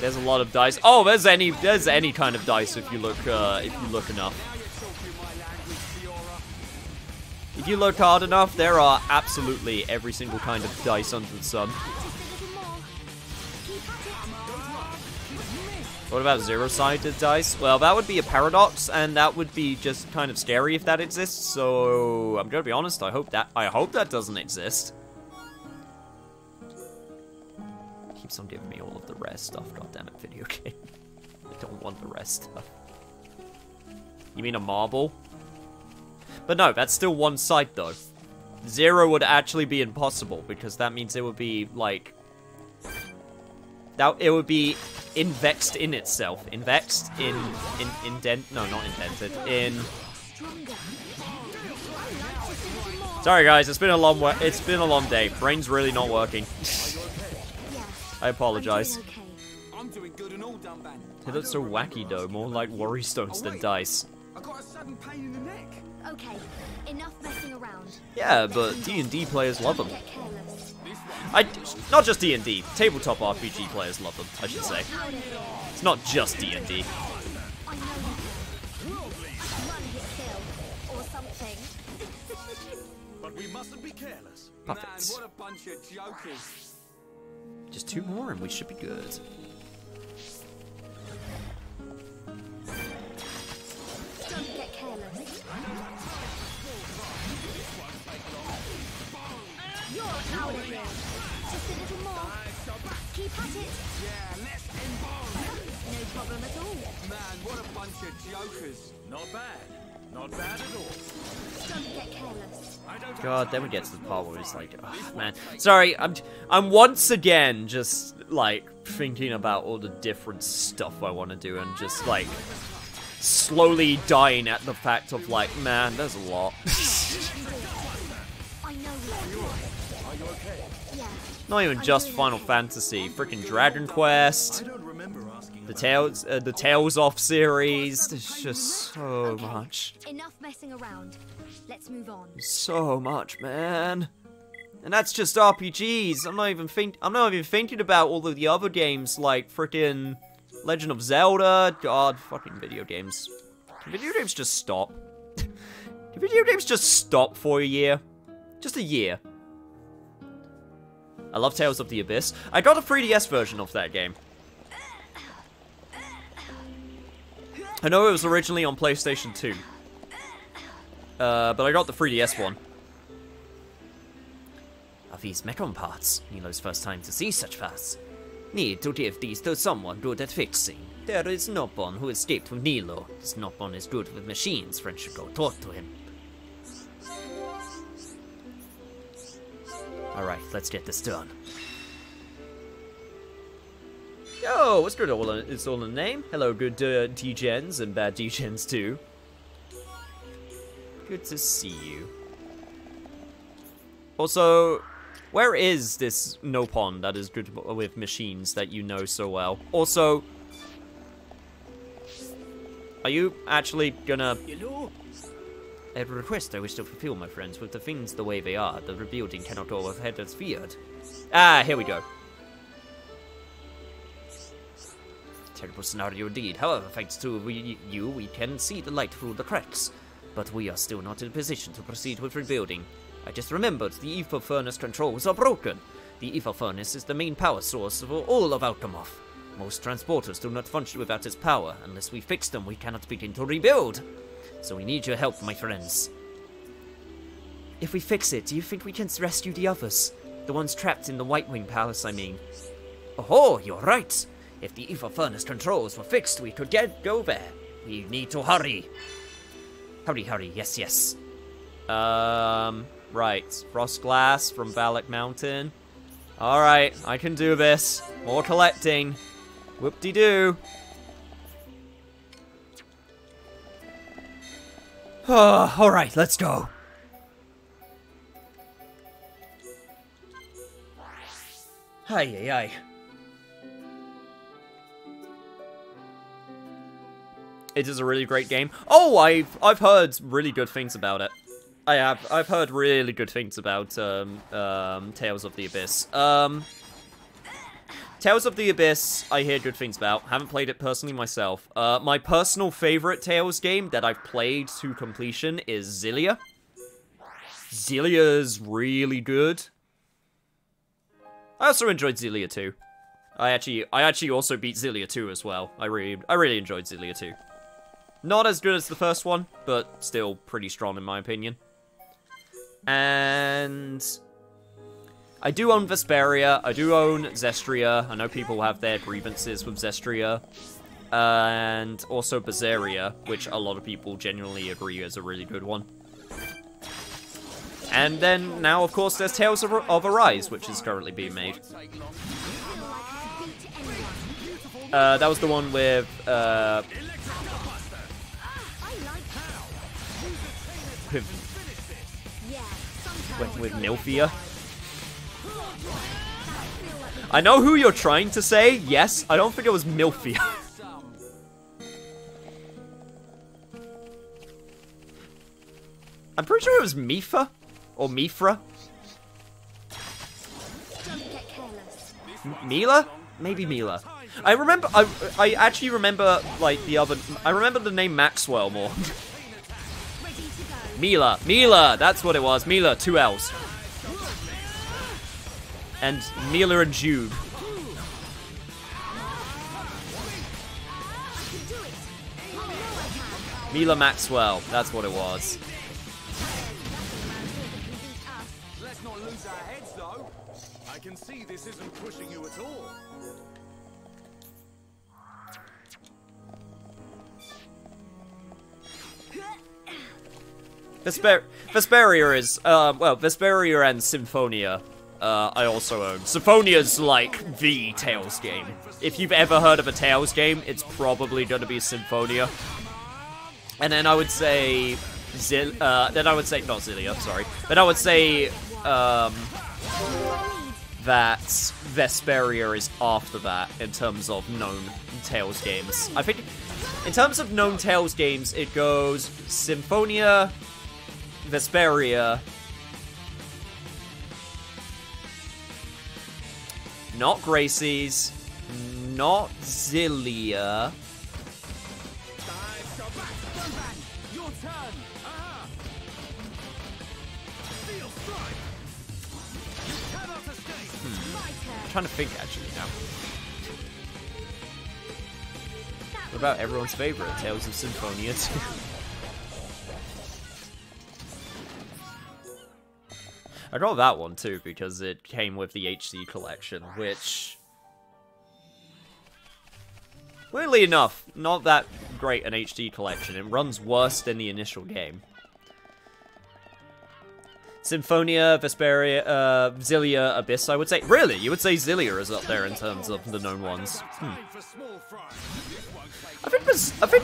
There's a lot of dice. Oh, there's any kind of dice if you look enough. If you look hard enough, there are absolutely every single kind of dice under the sun. What about zero-sided dice? Well, that would be a paradox, and that would be just kind of scary if that exists, so I'm gonna be honest, I hope that doesn't exist. Keeps on giving me all of the rare stuff, goddammit, video game. I don't want the rare stuff. You mean a marble? But no, that's still one side, though. 0 would actually be impossible, because that means it would be, like... it would be invexed in itself. Invexed in no, not indented. Sorry guys, it's been a long day. Brain's really not working. I apologize. They look so wacky though, more like worry stones than dice. I got a sudden pain in the neck. Okay, enough messing around. Yeah, but D&D players love them. Not just D&D, tabletop RPG players love them, I should say. It's not just D&D. I know you can. Run his kill, or something. But we mustn't be careless. Perfect. Man, what a bunch of jokers. Just 2 more and we should be good. Don't get careless. You're out of here. Just a little more. Keep at it. Yeah, let's embark. No problem at all. Man, what a bunch of jokers. Not bad. Not bad at all. Don't get careless. God, then we get to the part where it's like, oh, man. Sorry, I'm once again just, like, thinking about all the different stuff I want to do and just, like, slowly dying at the fact of, like, man, there's a lot. I know you can. Are you okay? Yeah. Not even just Final Fantasy, freaking Dragon Quest, I don't remember asking. the Tales of series. There's just so Okay, much. Enough messing around. Let's move on. So much, man. And that's just RPGs. I'm not even thinking about all of the other games like freaking Legend of Zelda. God, fucking video games. Can video games just stop? Can video games just stop for a year? Just a year. I love Tales of the Abyss. I got a 3DS version of that game. I know it was originally on PlayStation 2. But I got the 3DS one. Are these Mechon parts? Nilo's first time to see such parts. Need to give these to someone good at fixing. There is Nopon who escaped from Nilo. This Nopon is good with machines. Friends should go talk to him. Alright, let's get this done. Yo, what's good? It's all in the name. Hello, good D-gens and bad D-gens too. Good to see you. Also, where is this Nopon that is good with machines that you know so well? Also, are you actually gonna... A request I wish to fulfill, my friends. With the things the way they are, the rebuilding cannot go ahead as feared. Ah, here we go. Terrible scenario indeed. However, thanks to you, we can see the light through the cracks. But we are still not in a position to proceed with rebuilding. I just remembered the ether furnace controls are broken. The ether furnace is the main power source for all of Alchemoth. Most transporters do not function without its power. Unless we fix them, we cannot begin to rebuild. So we need your help, my friends. If we fix it, do you think we can rescue the others? The ones trapped in the White Wing Palace, I mean. Oh, you're right. If the ether furnace controls were fixed, we could go there. We need to hurry. Hurry, yes. Right. Frost Glass from Valak Mountain. Alright, I can do this. More collecting. Whoop-de-doo. Alright, let's go. Aye. It is a really great game. Oh, I've heard really good things about it. I've heard really good things about Tales of the Abyss. Tales of the Abyss, I hear good things about. Haven't played it personally myself. My personal favorite Tales game that I've played to completion is Xillia. Xillia's really good. I also enjoyed Xillia 2. I actually also beat Xillia 2 as well. I really enjoyed Xillia 2. Not as good as the first one, but still pretty strong in my opinion. And I do own Vesperia. I do own Zestria. I know people have their grievances with Zestria. and also Berseria, which a lot of people genuinely agree is a really good one. And then now, of course, there's Tales of Arise, which is currently being made. That was the one with Milfia. I know who you're trying to say. Yes, I don't think it was Milfia. I'm pretty sure it was Mifa or Mifra. Mila? Maybe Mila. I remember. I actually remember like the other. I remember the name Maxwell more. Mila. That's what it was. Mila, 2 L's. And Mila and Jude. Mila Maxwell. That's what it was. Let's not lose our heads, though. I can see this isn't pushing you at all. Vesperia is, well, Vesperia and Symphonia, I also own. Symphonia's like the Tales game. If you've ever heard of a Tales game, it's probably gonna be Symphonia. And then I would say, not Zilia, sorry. Then I would say, that Vesperia is after that in terms of known Tales games. I think, in terms of known Tales games, it goes Symphonia, Vesperia, not Gracie's, not Zilia. Your turn. I'm trying to think actually now. What about everyone's favorite, Tales of Symphonia 2? I got that one too because it came with the HD collection, which, weirdly enough, not that great an HD collection. It runs worse than the initial game. Symphonia, Vesperia, Zilia, Abyss, I would say. Really? You would say Zilia is up there in terms of the known ones? I think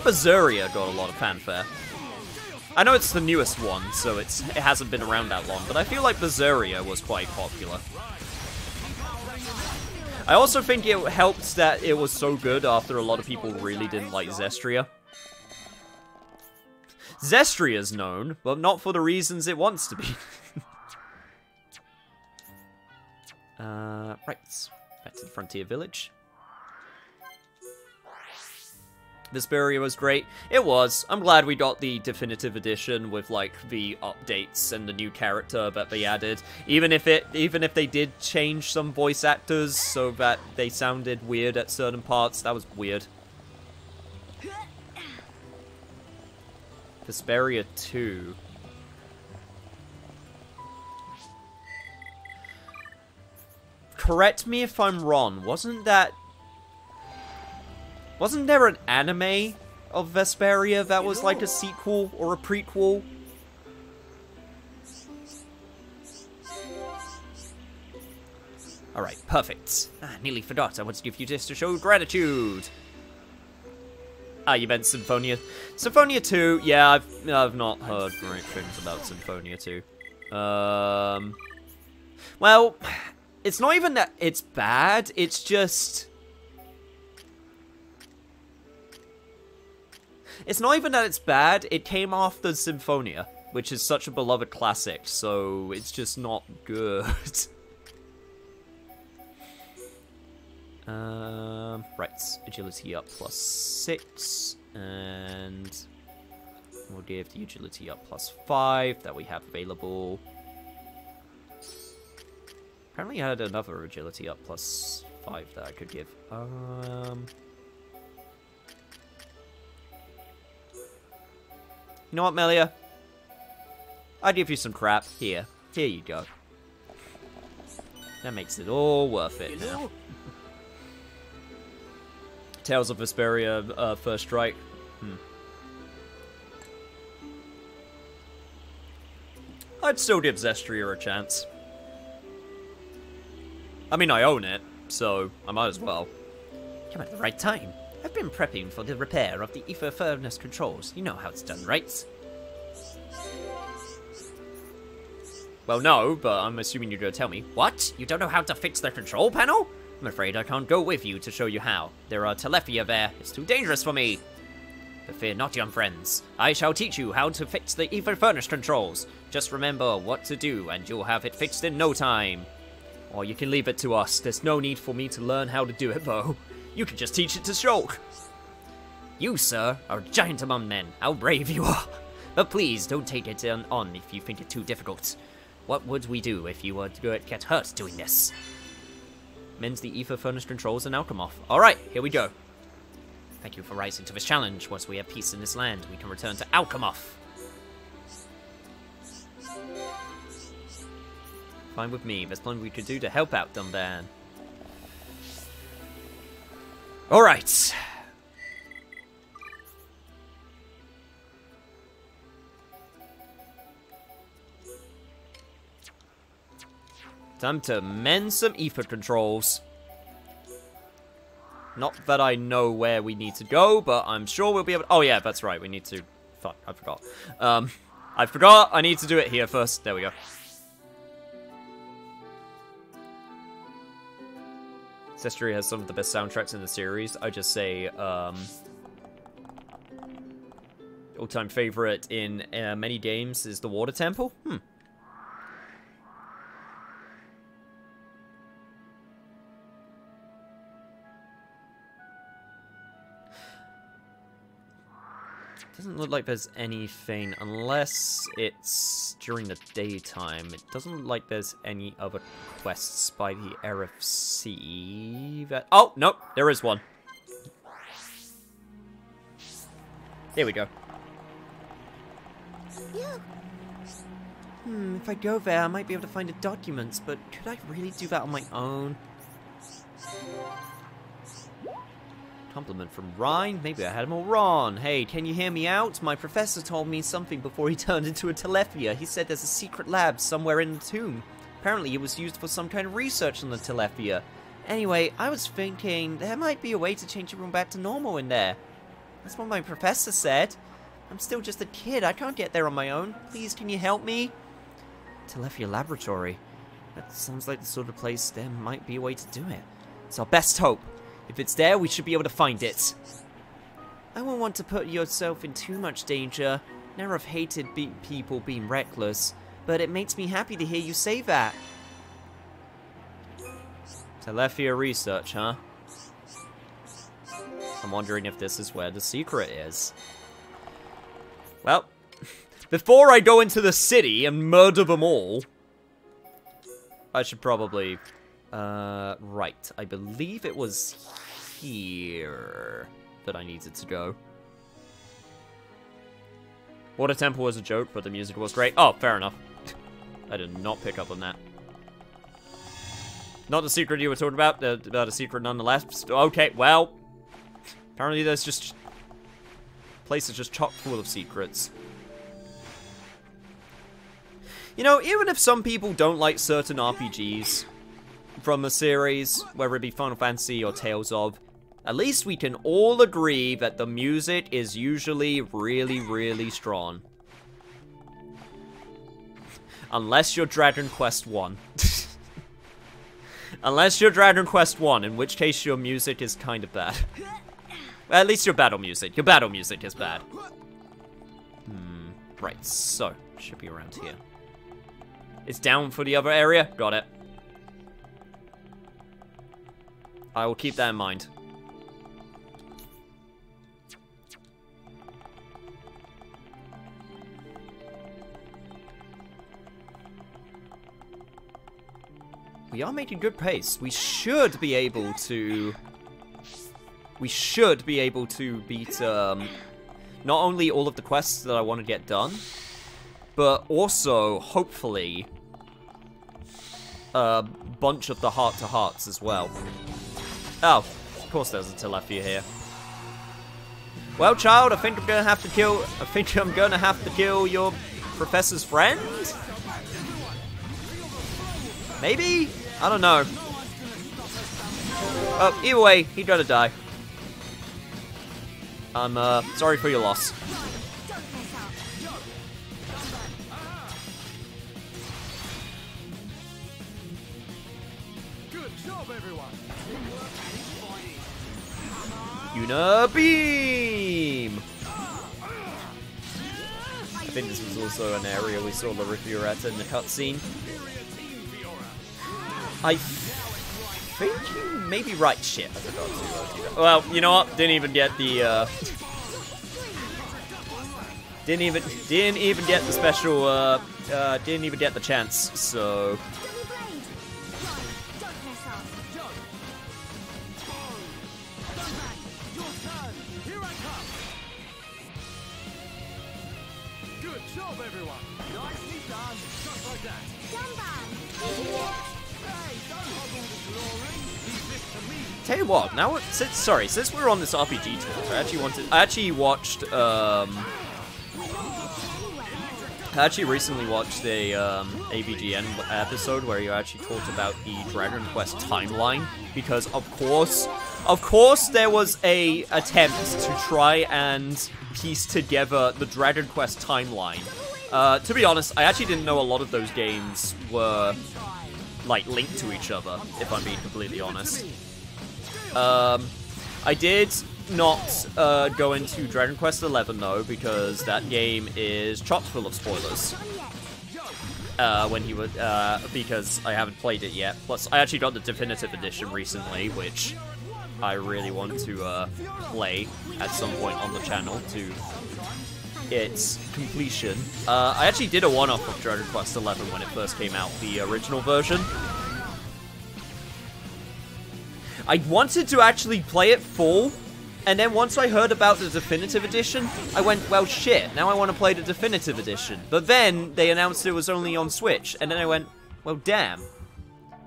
Berseria got a lot of fanfare. I know it's the newest one, so it hasn't been around that long, but I feel like Berseria was quite popular. I also think it helped that it was so good after a lot of people really didn't like Zestria. Zestria's known, but not for the reasons it wants to be. Right. Back to the Frontier Village. Vesperia was great. It was. I'm glad we got the definitive edition with like the updates and the new character that they added. Even if they did change some voice actors so that they sounded weird at certain parts, that was weird. Vesperia 2. Correct me if I'm wrong. Wasn't there an anime of Vesperia that was like a sequel or a prequel? Alright, perfect. Nearly forgot. I wanted to give you this to show gratitude. Ah, you meant Symphonia. Symphonia 2, yeah, I've not heard great things about Symphonia 2. Well, it's not even that it's bad, it's just... It's not even that it's bad, it came after Symphonia, which is such a beloved classic, so it's just not good. Right, agility up +6, and we'll give the agility up +5 that we have available. Apparently I had another agility up +5 that I could give. You know what, Melia? I'll give you some crap. Here you go. That makes it all worth it now. Tales of Vesperia, First Strike. I'd still give Zestria a chance. I mean, I own it, so I might as well. You're at the right time. I've been prepping for the repair of the ether furnace controls. You know how it's done, right? Well, no, but I'm assuming you're going to tell me. What? You don't know how to fix the control panel? I'm afraid I can't go with you to show you how. There are Telethia there. It's too dangerous for me. But fear not, young friends. I shall teach you how to fix the ether furnace controls. Just remember what to do, and you'll have it fixed in no time. Or you can leave it to us. There's no need for me to learn how to do it, though. You can just teach it to Shulk. You, sir, are a giant among men. How brave you are. But please, don't take it on if you think it too difficult. What would we do if you were to get hurt doing this? Mends the ether furnace controls and Alchemoth. Alright, here we go. Thank you for rising to this challenge. Once we have peace in this land, we can return to Alchemoth. Fine with me. There's plenty we could do to help out Dunban. Alright. Time to mend some ether controls. Not that I know where we need to go, but I'm sure we'll be able to... Oh, yeah, that's right. We need to... Fuck, I forgot. I forgot. I need to do it here first. There we go. Zestria has some of the best soundtracks in the series. I just say, all-time favorite in many games is the Water Temple. Doesn't look like there's anything, unless it's during the daytime. It doesn't look like there's any other quests by the RFC that... Oh, nope, there is one. There we go. If I go there, I might be able to find the documents, but could I really do that on my own? Compliment from Ryan. Maybe I had him all wrong. Hey, can you hear me out? My professor told me something before he turned into a Telethia. He said there's a secret lab somewhere in the tomb. Apparently it was used for some kind of research on the Telethia. Anyway, I was thinking there might be a way to change everyone back to normal in there. That's what my professor said. I'm still just a kid. I can't get there on my own. Please, can you help me? Telethia Laboratory. That sounds like the sort of place there might be a way to do it. It's our best hope. If it's there, we should be able to find it. I won't want to put yourself in too much danger. Never have hated people being reckless, but it makes me happy to hear you say that. Telethia research, huh? I'm wondering if this is where the secret is. Well, before I go into the city and murder them all, I should probably... right. I believe it was here that I needed to go. Water Temple was a joke, but the music was great. Oh, fair enough. I did not pick up on that. Not the secret you were talking about, but a secret nonetheless. Okay, well. Apparently there's just... place is just chock full of secrets. You know, even if some people don't like certain RPGs from a series, whether it be Final Fantasy or Tales of, at least we can all agree that the music is usually really, really strong. Unless you're Dragon Quest 1. Unless you're Dragon Quest 1, in which case your music is kind of bad. Well, at least your battle music. Your battle music is bad. Right, so, should be around here. It's down for the other area. Got it. I will keep that in mind. We are making good pace. We should be able to... We should be able to beat, not only all of the quests that I want to get done, but also, hopefully, a bunch of the heart-to-hearts as well. Oh, Of course there's a Telethia here. Well, child, I think I'm gonna have to kill your professor's friend? Maybe? I don't know. Oh, either way, he'd gotta die. I'm, sorry for your loss. Good job, everyone. Unibeam! I think this was also an area we saw Larifureta in the cutscene. I think you may be right. Shit, I forgot to do that. Well, you know what? Didn't even get the, Didn't even get the special, didn't even get the chance, so... Good job, everyone. Nicely done. Just like that. Hey, don't hog all the glory. Leave this to me. Tell you what, now, since we're on this RPG tour, I actually recently watched a AVGN episode where you actually talked about the Dragon Quest timeline, because of course there was a attempt to try and piece together the Dragon Quest timeline. To be honest, I actually didn't know a lot of those games were like linked to each other, if I'm being completely honest. I did not go into Dragon Quest XI though, because that game is chock full of spoilers. Because I haven't played it yet. Plus, I actually got the definitive edition recently, which I really want to play at some point on the channel to its completion. I actually did a one-off of Dragon Quest XI when it first came out, the original version. I wanted to actually play it full, and then once I heard about the definitive edition, I went, well shit, now I want to play the definitive edition. But then they announced it was only on Switch, and then I went, well damn.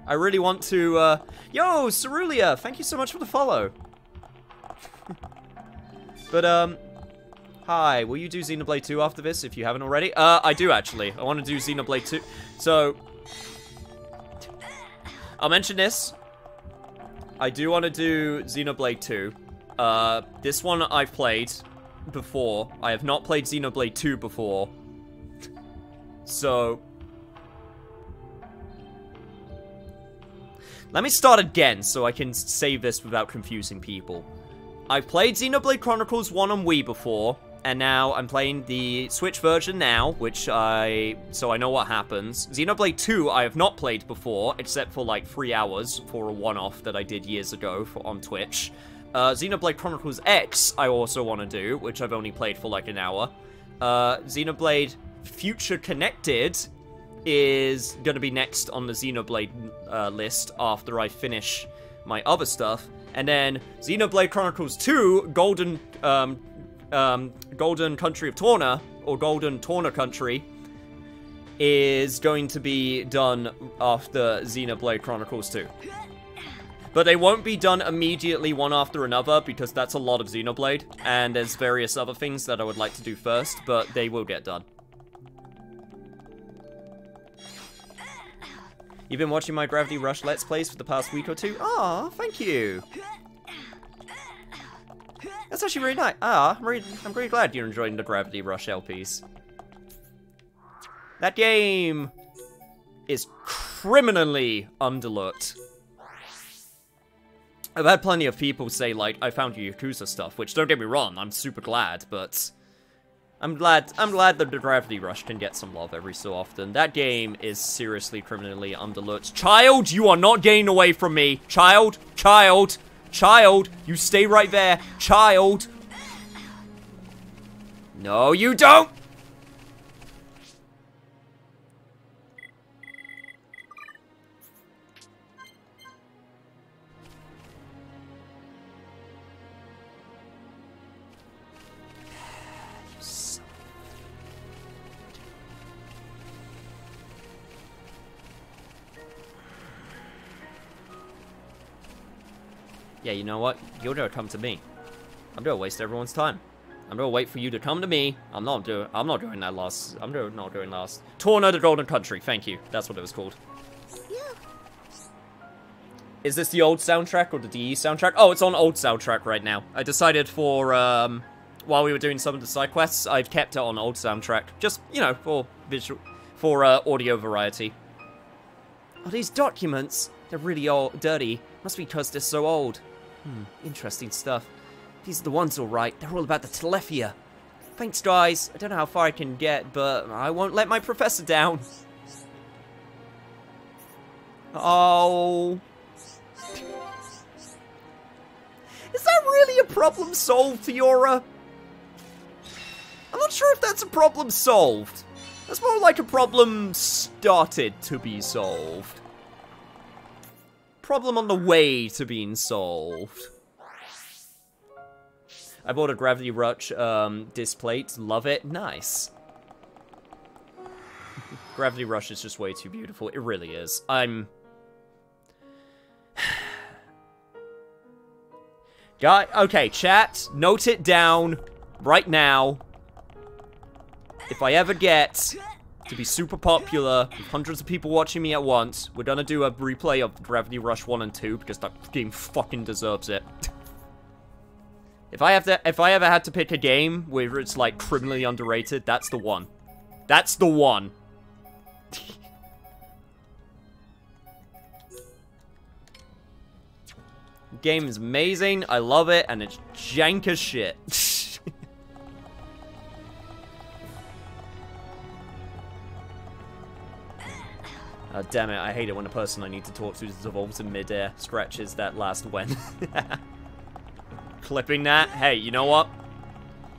I really want to, yo, Cerulia, thank you so much for the follow. But, hi, will you do Xenoblade 2 after this, if you haven't already? I do, actually. I want to do Xenoblade 2. So, I'll mention this. I do want to do Xenoblade 2. This one I've played before. I have not played Xenoblade 2 before. So... let me start again so I can save this without confusing people. I've played Xenoblade Chronicles 1 on Wii before, and now I'm playing the Switch version now, so I know what happens. Xenoblade 2 I have not played before, except for like 3 hours for a one-off that I did years ago on Twitch. Xenoblade Chronicles X I also want to do, which I've only played for like an hour. Xenoblade Future Connected is going to be next on the Xenoblade list after I finish my other stuff. And then Xenoblade Chronicles 2, Golden Country of Torna, or Golden Torna Country, is going to be done after Xenoblade Chronicles 2. But they won't be done immediately one after another, because that's a lot of Xenoblade, and there's various other things that I would like to do first, but they will get done. You've been watching my Gravity Rush Let's Plays for the past week or two? Aw, thank you! That's actually really nice. I'm really glad you're enjoying the Gravity Rush LPs. That game is criminally underlooked. I've had plenty of people say, like, I found your Yakuza stuff, which, don't get me wrong, I'm super glad, but... I'm glad that the Gravity Rush can get some love every so often. That game is seriously criminally underlooked. Child, you are not getting away from me. Child, you stay right there. Child. No, you don't. Yeah, you know what? You're gonna come to me. I'm gonna waste everyone's time. I'm gonna wait for you to come to me. I'm not doing that last. I'm not doing last. Torna the Golden Country. Thank you. That's what it was called. Is this the old soundtrack or the DE soundtrack? Oh, it's on old soundtrack right now. I decided for, while we were doing some of the side quests, I've kept it on old soundtrack. Just, you know, for visual, for, audio variety. Oh, these documents, they're really old, dirty. Must be because they're so old. Interesting stuff. These are the ones, alright. They're all about the Telefia. Thanks, guys. I don't know how far I can get, but I won't let my professor down. Oh... Is that really a problem solved, Fiora? I'm not sure if that's a problem solved. That's more like a problem started to be solved. Problem on the way to being solved. I bought a Gravity Rush disc plate. Love it. Nice. Gravity Rush is just way too beautiful. It really is. Okay, chat, note it down right now. If I ever get to be super popular, with hundreds of people watching me at once, we're gonna do a replay of Gravity Rush 1 and 2, because that game fucking deserves it. If I ever had to pick a game where it's, like, criminally underrated, that's the one. That's the one. Game is amazing, I love it, and it's jank as shit. Damn it, I hate it when the person I need to talk to evolves in midair, scratches that last when. Clipping that? Hey, you know what?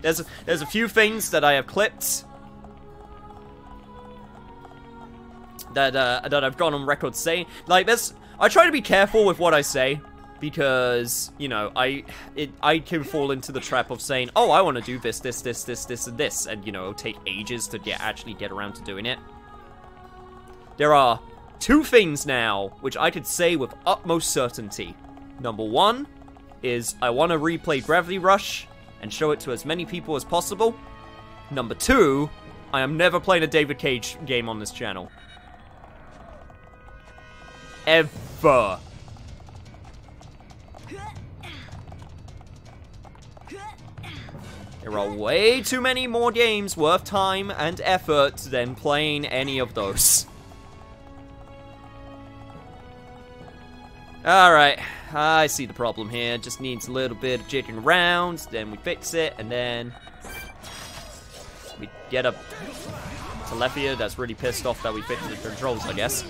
There's a few things that I have clipped that I've gone on record saying. Like, I try to be careful with what I say. Because, you know, I can fall into the trap of saying, oh, I want to do this, and this, and, you know, it'll take ages to actually get around to doing it. There are two things now, which I could say with utmost certainty. Number one is I want to replay Gravity Rush and show it to as many people as possible. Number two, I am never playing a David Cage game on this channel. Ever. There are way too many more games worth time and effort than playing any of those. Alright, I see the problem here. Just needs a little bit of jigging around, then we fix it, and then we get a Telefia that's really pissed off that we fixed the controls, I guess.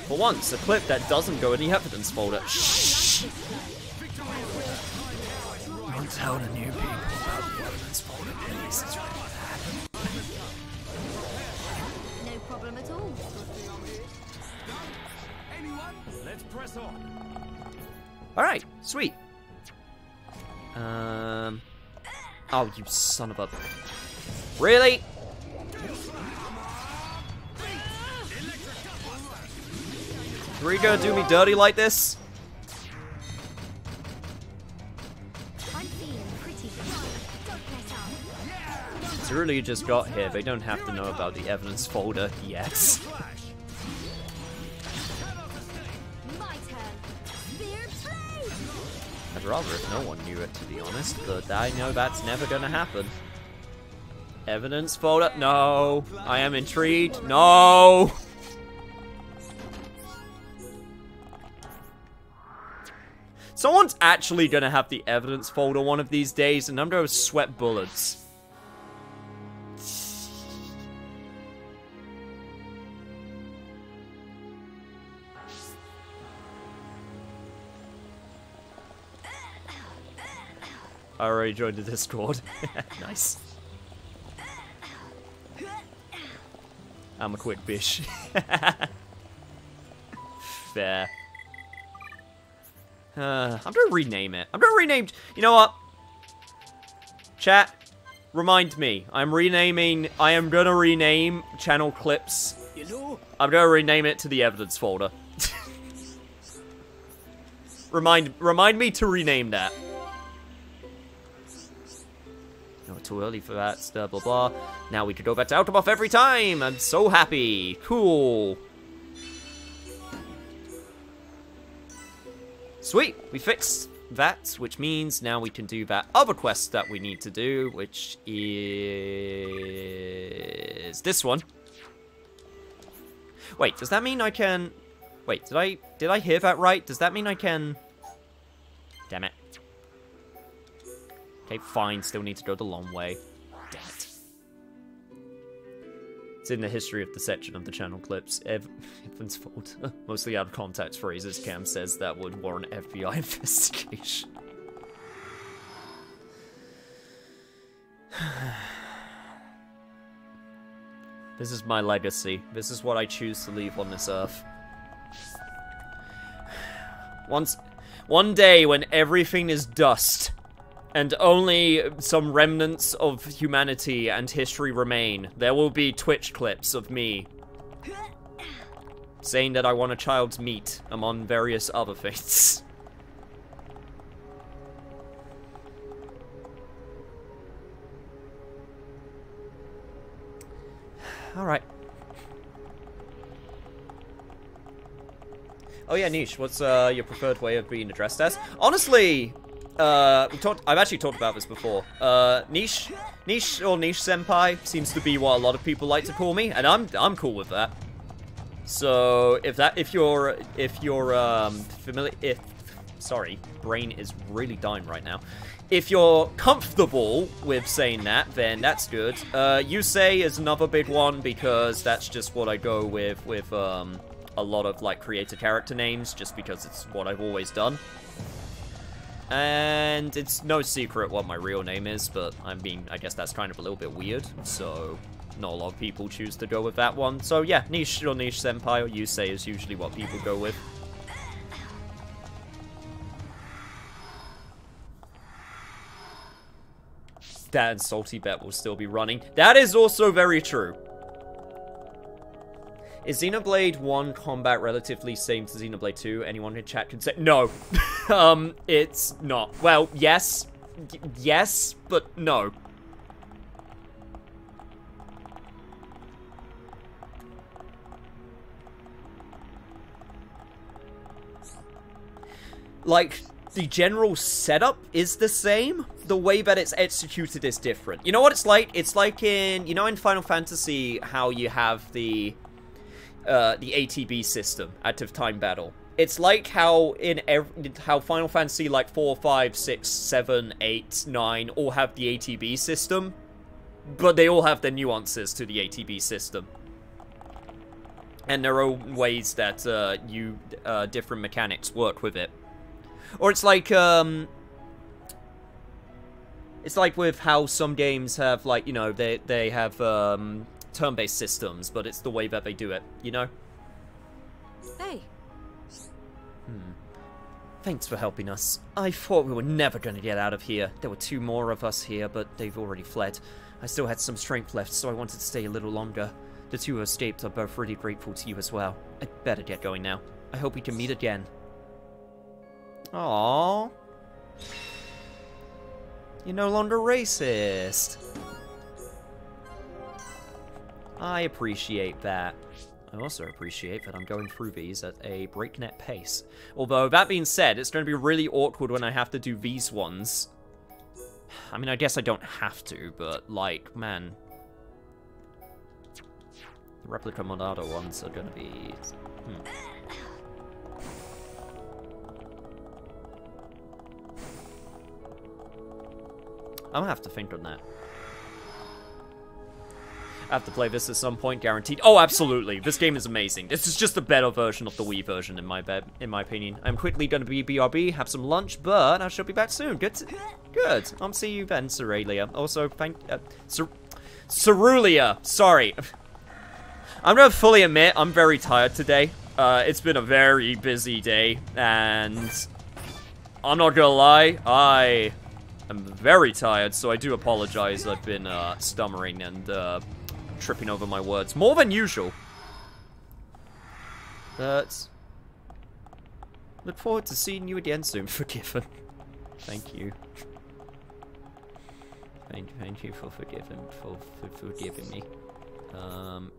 For once, a clip that doesn't go in the evidence folder. Shh! Don't tell the new people about the evidence folder, please. It's really bad. No problem at all. Let's press on. Alright, sweet. Oh, you son of a... Really? Are you gonna do me dirty like this? It's really just got here. They don't have to know about the evidence folder yet. I'd rather if no one knew it, to be honest, but I know that's never gonna happen. Evidence folder? No. I am intrigued. No. Someone's actually gonna have the evidence folder one of these days, and I'm gonna sweat bullets. I already joined the Discord. Nice. I'm a quick bish. Fair. I'm gonna rename it. I'm gonna rename... You know what? Chat, remind me. I am gonna rename channel clips. I'm gonna rename it to the evidence folder. Remind me to rename that. No, too early for that, blah, blah, blah. Now we could go back to Autobuff every time! I'm so happy! Cool! Sweet! We fixed that, which means now we can do that other quest that we need to do, which is this one. Wait, does that mean I can... Wait, did I hear that right? Does that mean I can... Damn it. Okay, fine, still need to go the long way. Damn it. It's in the history of the section of the channel clips. Evan's fault. Mostly out of context phrases Cam says that would warrant FBI investigation. This is my legacy. This is what I choose to leave on this earth. One day when everything is dust, and only some remnants of humanity and history remain, there will be Twitch clips of me saying that I want a child's meat, among various other things. Alright. Oh yeah, Niche, what's your preferred way of being addressed as? Honestly, I've actually talked about this before. Niche or Niche Senpai seems to be what a lot of people like to call me, and I'm cool with that. So if you're familiar, sorry, brain is really dying right now. If you're comfortable with saying that, then that's good. Yusei is another big one because that's just what I go with a lot of like creator character names, just because it's what I've always done. And it's no secret what my real name is, but I guess that's kind of a little bit weird, so not a lot of people choose to go with that one. So yeah, Niche or Niche Senpai or Yusei is usually what people go with. That and Salty Bet will still be running. That is also very true. Is Xenoblade 1 combat relatively same to Xenoblade 2? Anyone in chat can say no. It's not. Well, yes. Yes, but no. Like, the general setup is the same. The way that it's executed is different. You know what it's like? It's like in, you know, in Final Fantasy, how you have the ATB system, active time battle. It's like how how Final Fantasy like 4, 5, 6, 7, 8, 9 all have the ATB system, but they all have their nuances to the ATB system. And their own ways that different mechanics work with it. Or it's like with how some games have, like, you know, they have turn-based systems, but it's the way that they do it, you know? Hey. Thanks for helping us. I thought we were never going to get out of here. There were 2 more of us here, but they've already fled. I still had some strength left, so I wanted to stay a little longer. The 2 who escaped are both really grateful to you as well. I'd better get going now. I hope we can meet again. Aww. You're no longer racist. I appreciate that. I also appreciate that I'm going through these at a breakneck pace. Although, that being said, it's going to be really awkward when I have to do these ones. I mean, I guess I don't have to, but, like, man. The Replica Monado ones are going to be... I'm gonna have to think on that. I have to play this at some point, guaranteed. Oh, absolutely. This game is amazing. This is just a better version of the Wii version, in my opinion. I'm quickly going to be BRB, have some lunch, but I shall be back soon. Good. I'll see you then, Cerelia. Also, Cerulia. Sorry. I'm going to fully admit, I'm very tired today. It's been a very busy day, and I'm not going to lie, I'm very tired, so I do apologize. I've been stammering and tripping over my words more than usual. But Look forward to seeing you again soon. Forgiven. Thank you. Thank you for forgiving me.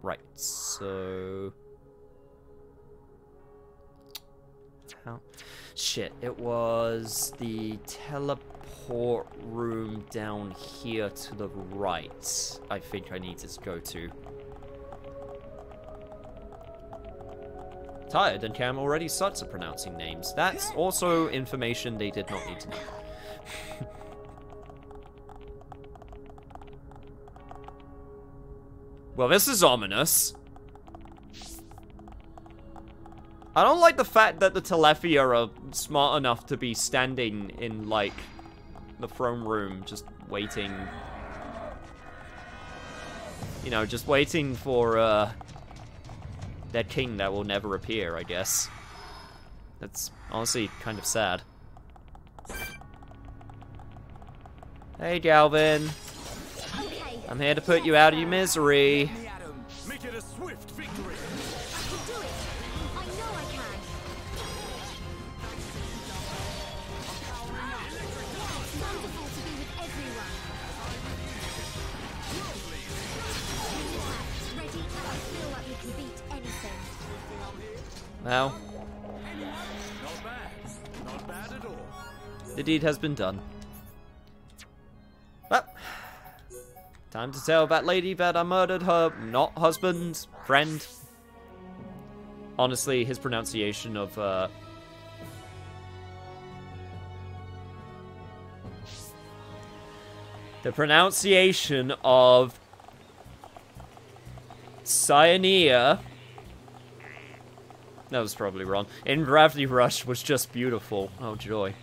Right, so... How? Shit, it was the teleport room down here to the right. I think I need to go to. Tired and Cam already starts pronouncing names. That's also information they did not need to know. Well, this is ominous. I don't like the fact that the Telethia are smart enough to be standing in, like, the throne room, just waiting. You know, just waiting for, their king that will never appear, I guess. That's honestly kind of sad. Hey, Galvan. Okay. I'm here to put you out of your misery. Make it a swift victory. I can do it. I know I can. It's wonderful to be with everyone. Ready? I feel like we can beat anything. Well, Not bad. Not bad at all. the deed has been done. Well, time to tell that lady that I murdered her, not husband, friend. Honestly, his pronunciation of, the pronunciation of Cyanea, that was probably wrong, in Gravity Rush was just beautiful. Oh, joy.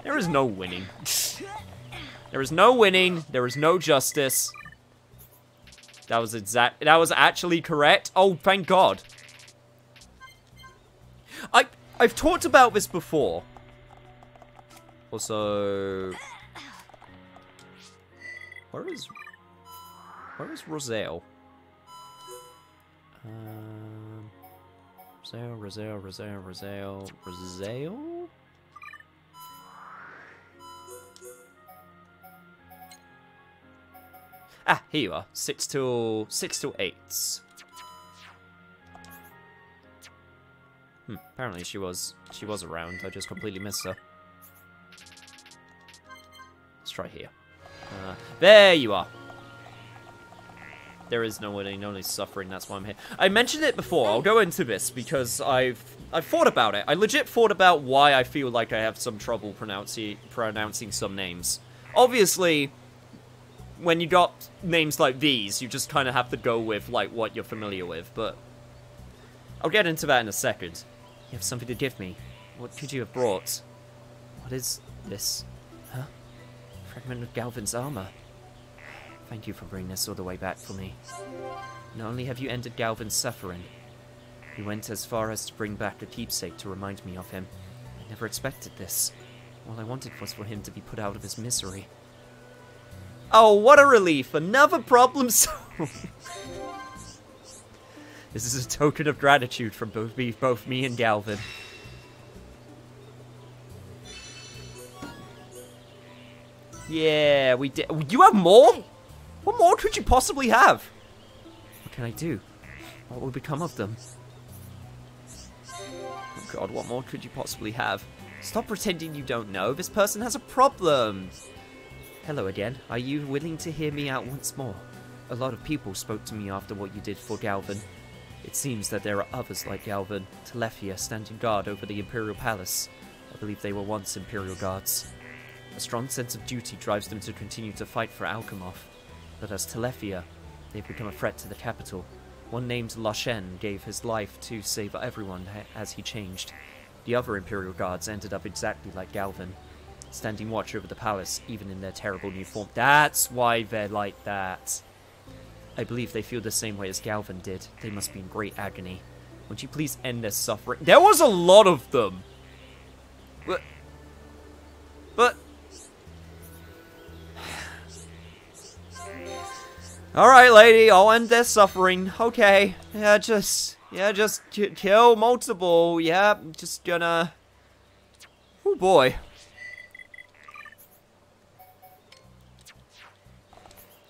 There is no winning. There is no winning. There is no justice. That was actually correct. Oh, thank God. I've talked about this before. Also, where is Rosale? Rosale? Ah, here you are. 6 till 8. Apparently she was around. I just completely missed her. Let's try here. There you are. There is no winning, only suffering. That's why I'm here. I mentioned it before. I'll go into this because I've thought about it. I legit thought about why I feel like I have some trouble pronouncing some names. Obviously, when you got names like these, you just kind of have to go with, like, what you're familiar with, but I'll get into that in a second. You have something to give me. What could you have brought? What is this? Huh? Fragment of Galvan's armor. Thank you for bringing this all the way back for me. Not only have you ended Galvan's suffering, you went as far as to bring back a keepsake to remind me of him. I never expected this. All I wanted was for him to be put out of his misery. Oh, what a relief! Another problem solved! This is a token of gratitude from both me and Galvan. Yeah, we did. You have more? What more could you possibly have? What can I do? What will become of them? Oh God, what more could you possibly have? Stop pretending you don't know. This person has a problem. Hello again. Are you willing to hear me out once more? A lot of people spoke to me after what you did for Galvan. It seems that there are others like Galvan, Telethia, standing guard over the Imperial Palace. I believe they were once Imperial guards. A strong sense of duty drives them to continue to fight for Alchemoth. But as Telethia, they've become a threat to the capital. One named Lashen gave his life to save everyone as he changed. The other Imperial guards ended up exactly like Galvan, standing watch over the palace, even in their terrible new form. That's why they're like that. I believe they feel the same way as Galvan did. They must be in great agony. Would you please end their suffering? There was a lot of them! But... Alright, lady, I'll end their suffering. Okay. Yeah, just... Yeah, just kill multiple. Yeah, just gonna... Oh boy.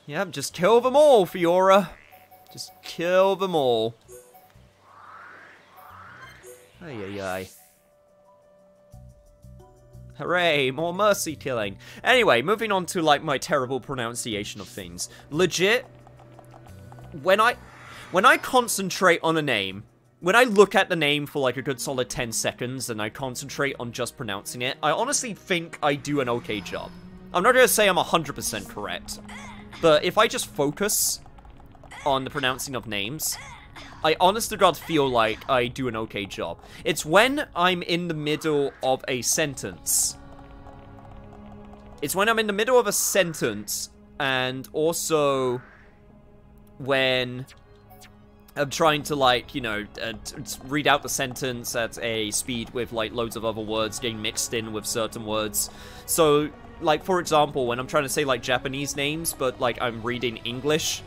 Yeah, just kill them all, Fiora. Just kill them all. Ay, ay, ay. Hooray, more mercy killing. Anyway, moving on to, like, my terrible pronunciation of things. Legit, when I concentrate on a name, when I look at the name for, like, a good solid 10 seconds and I concentrate on just pronouncing it, I honestly think I do an okay job. I'm not gonna say I'm 100% correct, but if I just focus on the pronouncing of names, I honest to God feel like I do an okay job. It's when I'm in the middle of a sentence. It's when I'm in the middle of a sentence, and also when I'm trying to, like, you know, read out the sentence at a speed with, like, loads of other words getting mixed in with certain words. So, like, for example, when I'm trying to say, like, Japanese names, but, like, I'm reading English,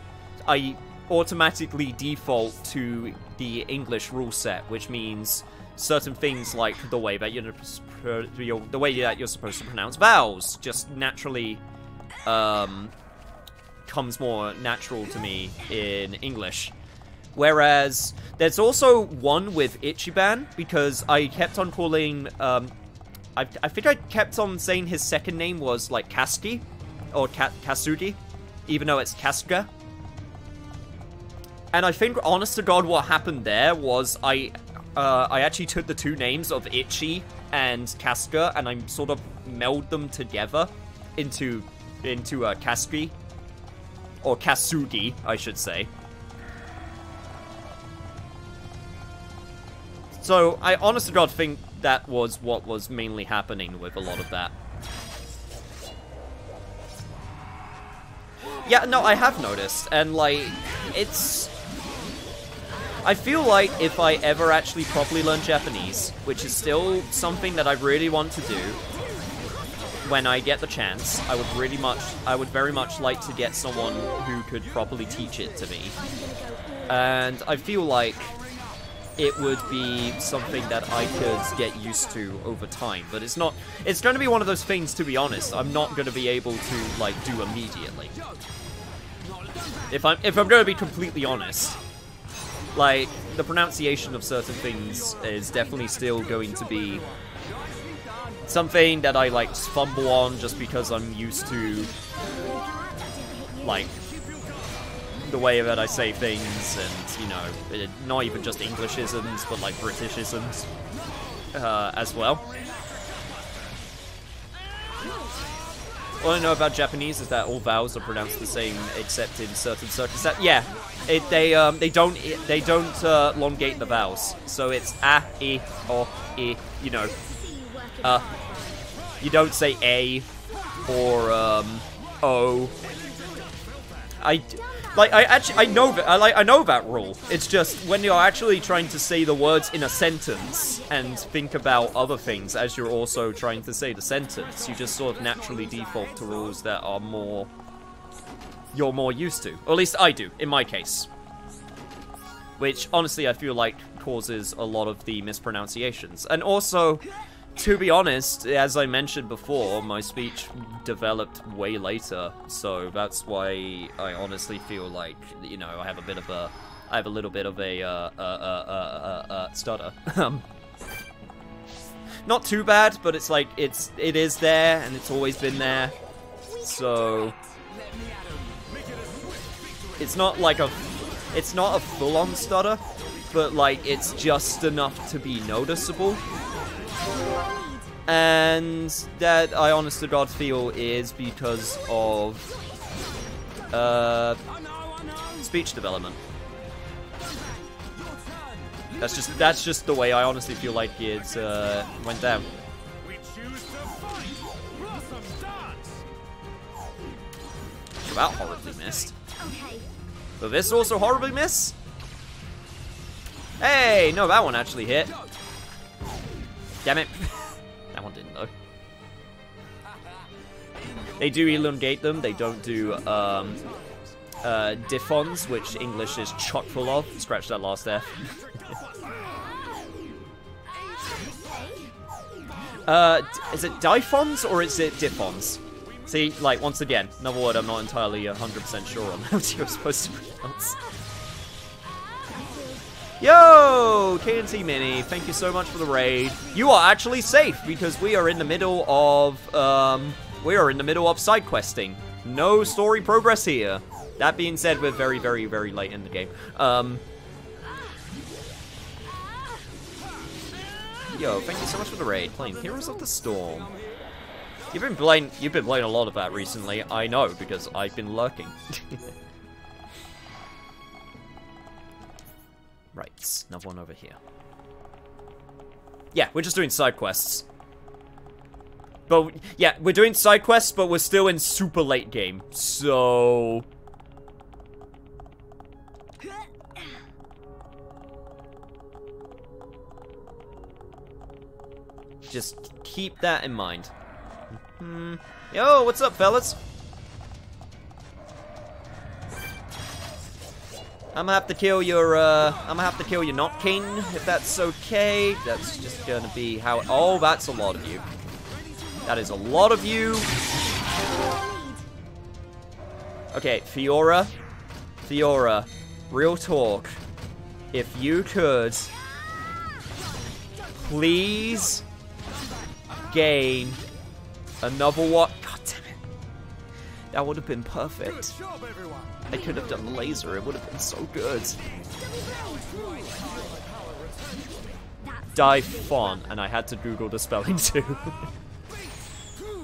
I automatically default to the English rule set, which means certain things like the way that you're supposed to pronounce vowels just naturally comes more natural to me in English. Whereas there's also one with Ichiban, because I kept on calling I think I kept on saying his second name was like Kasugi or Kasugi, even though it's Kasuga. And I think, honest to God, what happened there was I actually took the two names of Ichi and Kasuga, and I sort of meld them together into Kasugi. Or Kasugi, I should say. So, I honest to God think that was what was mainly happening with a lot of that. Yeah, no, I have noticed, and, like, it's... I feel like if I ever actually properly learn Japanese, which is still something that I really want to do when I get the chance, I would very much like to get someone who could properly teach it to me. And I feel like it would be something that I could get used to over time, but it's not, it's going to be one of those things, to be honest, I'm not going to be able to, like, do immediately. If I'm going to be completely honest. Like, the pronunciation of certain things is definitely still going to be something that I, like, fumble on just because I'm used to, like, the way that I say things, and, you know, not even just Englishisms, but, like, Britishisms, as well. All I know about Japanese is that all vowels are pronounced the same, except in certain circumstances. Yeah, they don't elongate the vowels, so it's a, I, o, I. You know, you don't say a or o. I know that rule. It's just when you're actually trying to say the words in a sentence and think about other things as you're also trying to say the sentence, you just sort of naturally default to rules that are you're more used to. Or at least I do, in my case. Which, honestly, I feel like causes a lot of the mispronunciations. And also, to be honest, as I mentioned before, my speech developed way later, so that's why I honestly feel like, you know, I have a little bit of a stutter. Not too bad, but it's like, it is there, and it's always been there, so it's not like it's not a full-on stutter, but, like, it's just enough to be noticeable. And that, I honest to God feel, is because of speech development. That's just the way I honestly feel like it went down. That horribly missed. But this also horribly missed? Hey, no, that one actually hit. Damn it. That one didn't, though. They do elongate them. They don't do diphthongs, which English is chock full of. Scratch that last F. Is it Diphons or is it Diphons? See, like, once again, another word I'm not entirely 100% sure on how you're supposed to pronounce. Yo, KNT Mini, thank you so much for the raid. You are actually safe because we are in the middle of side questing. No story progress here. That being said, we're very, very, very late in the game. Yo, thank you so much for the raid. Playing Heroes of the Storm. You've been playing a lot of that recently. I know because I've been lurking. Right, another one over here. Yeah, we're just doing side quests. But yeah, we're doing side quests, but we're still in super late game. So just keep that in mind. Yo, what's up, fellas? I'm gonna have to kill your, Not King, if that's okay. That's just gonna be how. Oh, that's a lot of you. That is a lot of you. Okay, Fiora, real talk. If you could, please gain another one. God damn it. That would have been perfect. I could have done the laser. It would have been so good. Diphon, and I had to Google the spelling too.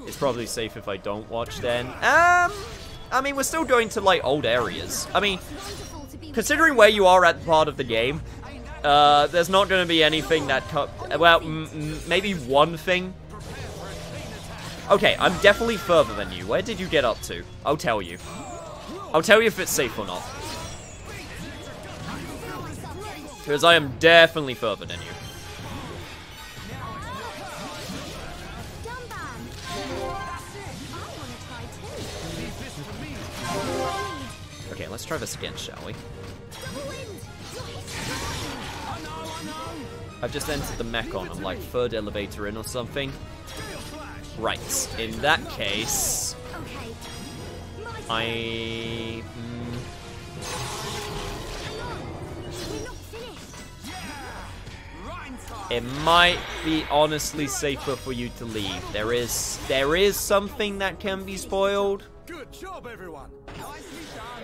It's probably safe if I don't watch then. I mean, we're still going to, like, old areas. I mean, considering where you are at part of the game, there's not going to be anything that... well, maybe one thing. Okay, I'm definitely further than you. Where did you get up to? I'll tell you. I'll tell you if it's safe or not. Because I am definitely further than you. Okay, let's try this again, shall we? I've just entered the Mechon. I'm like third elevator in or something. Right. In that case, it might be honestly safer for you to leave. There is something that can be spoiled. Good job, everyone. Nicely done.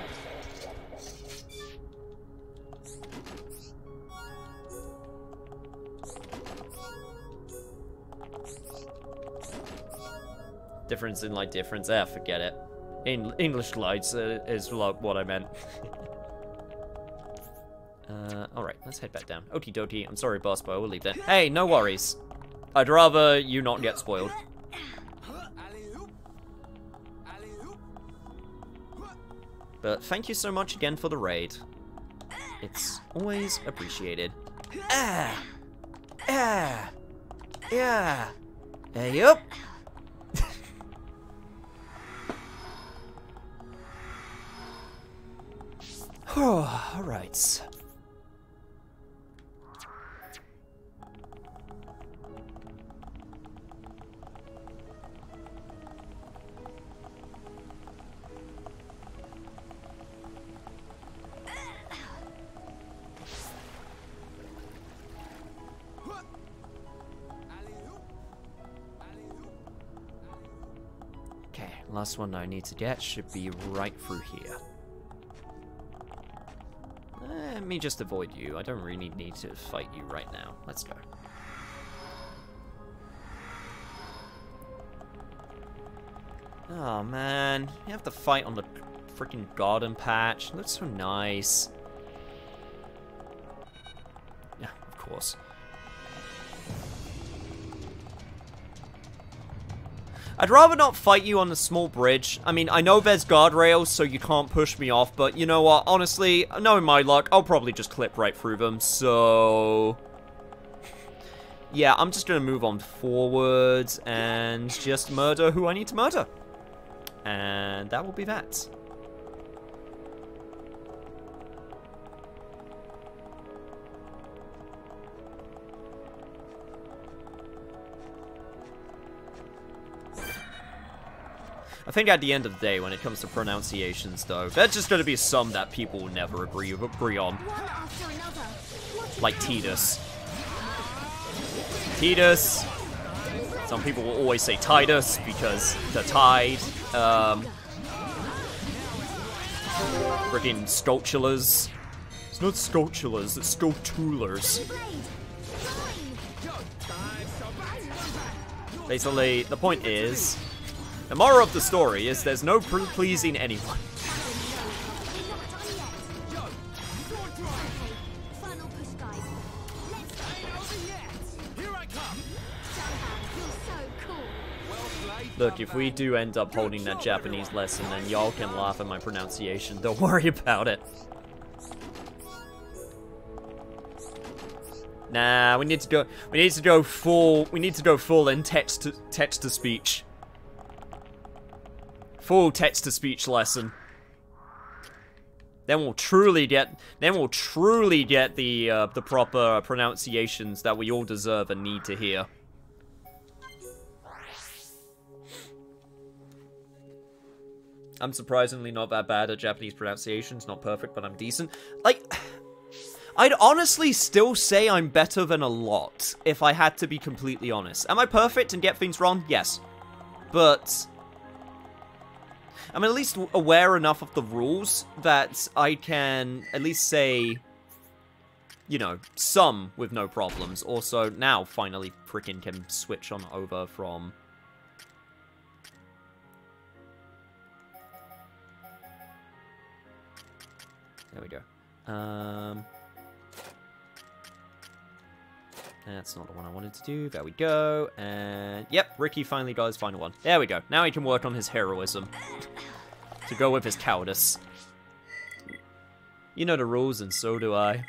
Difference in like difference. Forget it. English glides is what I meant. Alright, let's head back down. Okie dokie. I'm sorry, boss, but we'll leave that. Hey, no worries. I'd rather you not get spoiled. But thank you so much again for the raid. It's always appreciated. Yeah. Yup. All right. Okay, last one I need to get should be right through here. Let me just avoid you. I don't really need to fight you right now. Let's go. Oh man, you have to fight on the freaking garden patch. It looks so nice. Yeah, of course. I'd rather not fight you on the small bridge. I mean, I know there's guardrails, so you can't push me off, but you know what? Honestly, knowing my luck, I'll probably just clip right through them, so... yeah, I'm just gonna move on forwards and just murder who I need to murder. And that will be that. I think at the end of the day, when it comes to pronunciations, though, there's just gonna be some that people will never agree on. One after another. What Like Titus. Titus. Some people will always say Titus because they're tied. Freaking sculptulars. It's not sculptulars, it's sculptulars. Basically, the point is, the moral of the story is there's no pleasing anyone. Final push, guys. Here I come. You're so cool. Well played. Look, if we do end up holding that Japanese lesson, then y'all can laugh at my pronunciation. Don't worry about it. Nah, we need to go full in text to speech. Full text to speech lesson. Then we'll truly get the proper pronunciations that we all deserve and need to hear. I'm surprisingly not that bad at Japanese pronunciations. Not perfect, but I'm decent. Like, I'd honestly still say I'm better than a lot, if I had to be completely honest. Am I perfect and get things wrong? Yes. But I'm at least aware enough of the rules that I can at least say, you know, some with no problems. Also, now, finally, frickin' can switch on over from... There we go. That's not the one I wanted to do. There we go. And, yep, Ricky finally got his final one. There we go. Now he can work on his heroism. To go with his cowardice. You know the rules, and so do I.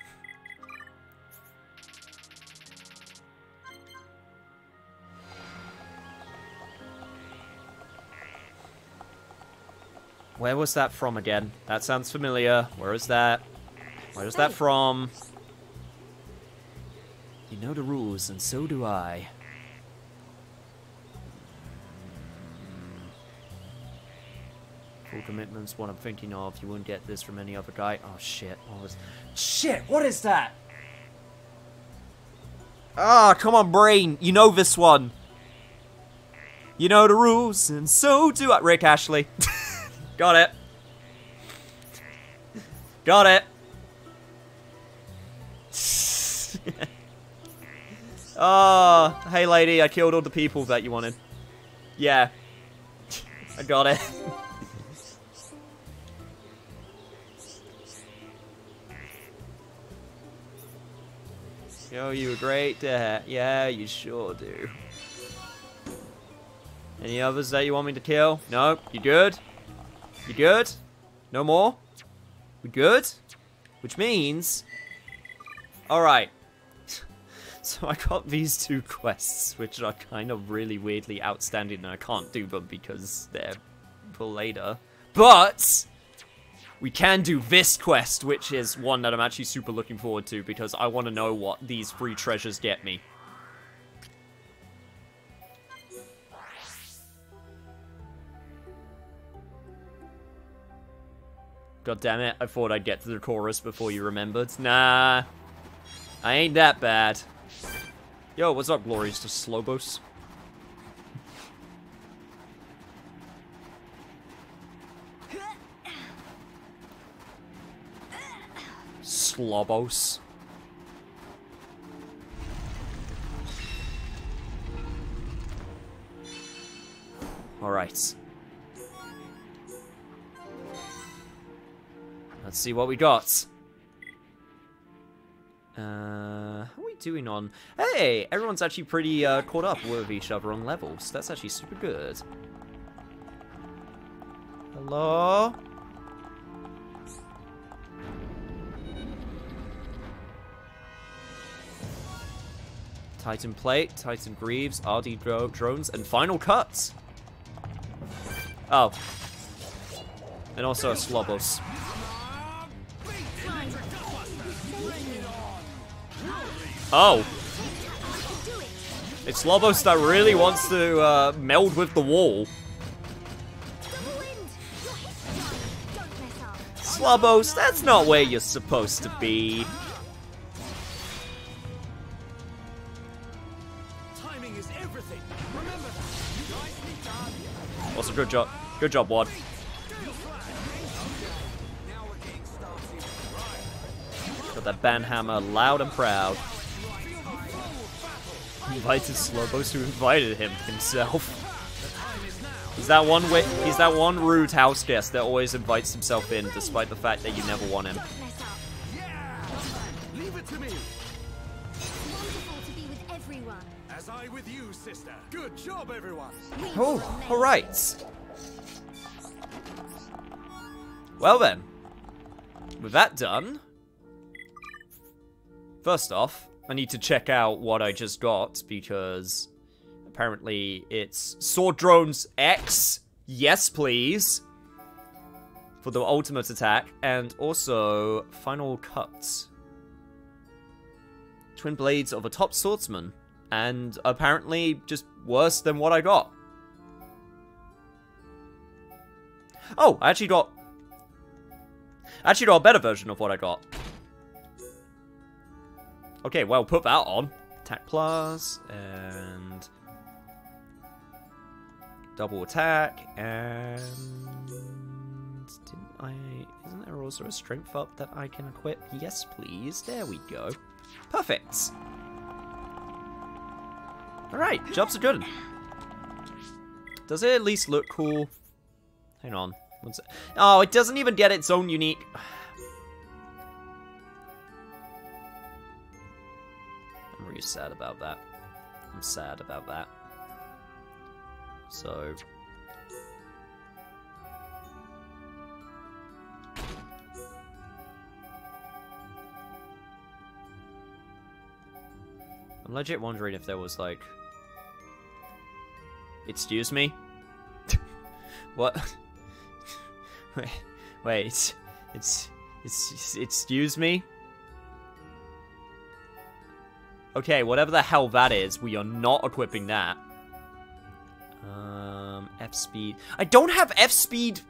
Where was that from again? That sounds familiar. Where is that? Where is that from? You know the rules, and so do I. Full commitment's what I'm thinking of. You wouldn't get this from any other guy. Oh, shit. Shit, what is that? Ah, come on, brain. You know this one. You know the rules, and so do I. Rick Ashley. Got it. Got it. Oh, hey lady, I killed all the people that you wanted. Yeah. I got it. Yo, you a great dad. Yeah, you sure do. Any others that you want me to kill? No? You good? You good? No more? We good? Which means... Alright. So I got these two quests, which are kind of really weirdly outstanding, and I can't do them because they're for later. But we can do this quest, which is one that I'm actually super looking forward to, because I want to know what these free treasures get me. God damn it, I thought I'd get to the chorus before you remembered. Nah, I ain't that bad. Yo, what's up, Glories to Slobos? Slobos. Alright. Let's see what we got. How are we doing on... Hey, everyone's actually pretty caught up with each other on levels. That's actually super good. Hello? Titan Plate, Titan Greaves, RD Drones, and Final Cuts. Oh. And also a Slobos. Oh. It's Lobos that really wants to meld with the wall. Slobos, that's not where you're supposed to be. Timing is everything. Remember that. Nicely done. Also, good job. Good job, Wad. Got that banhammer loud and proud. Invited Slobos, who invited him himself. He's that one rude house guest that always invites himself in, despite the fact that you never want him. Yeah. Leave it to me. Wonderful to be with everyone. As I with you, sister. Good job, everyone. Oh, alright. Well then. With that done, first off, I need to check out what I just got, because apparently it's Sword Drones X. Yes, please. For the ultimate attack. And also Final Cuts. Twin Blades of a Top Swordsman. And apparently just worse than what I got. Oh, I actually got a better version of what I got. Okay, well, put that on. Attack plus, and double attack, and isn't there also a strength up that I can equip? Yes, please. There we go. Perfect. Alright, jobs are good. Does it at least look cool? Hang on. What's it? Oh, it doesn't even get its own unique... I'm really sad about that. I'm sad about that. So... I'm legit wondering if there was, like... Excuse me? What? Wait, it's excuse me? Okay, whatever the hell that is, we are not equipping that. F speed. I don't have F speed.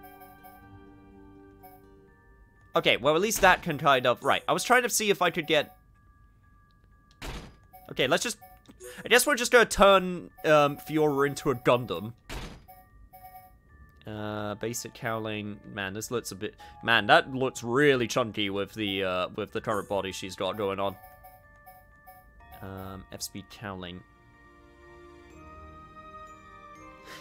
Okay, well, at least that can kind of... Right, I was trying to see if I could get... Okay, let's just... I guess we're just gonna turn Fiora into a Gundam. Basic cowling. Man, this looks a bit... Man, that looks really chunky with the current body she's got going on. F-speed cowling.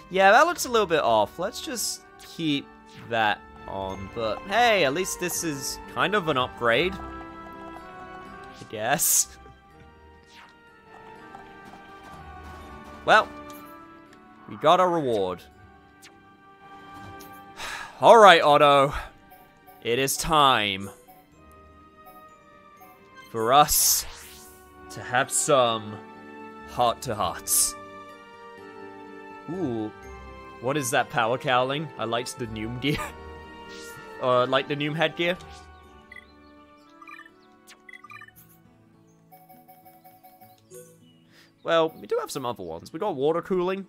Yeah, that looks a little bit off. Let's just keep that on. But, hey, at least this is kind of an upgrade. I guess. Well, we got a reward. Alright, Otto. It is time for us to have some heart-to-hearts. Ooh. What is that power cowling? I liked the Noom gear. Like the Noom headgear. Well, we do have some other ones. We got water cooling,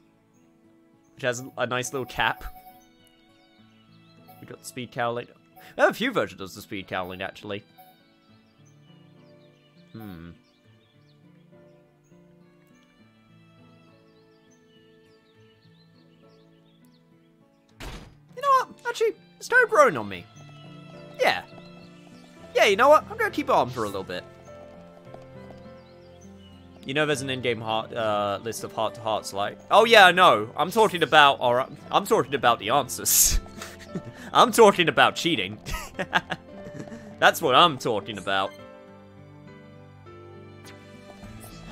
which has a nice little cap. We got speed cowling. We have a few versions of the speed cowling, actually. You know what? Actually, it's kind of growing on me. Yeah. Yeah, you know what? I'm gonna keep it on for a little bit. You know, there's an in-game list of heart-to-hearts, like... Oh yeah, I know. I'm talking about the answers. I'm talking about cheating. That's what I'm talking about.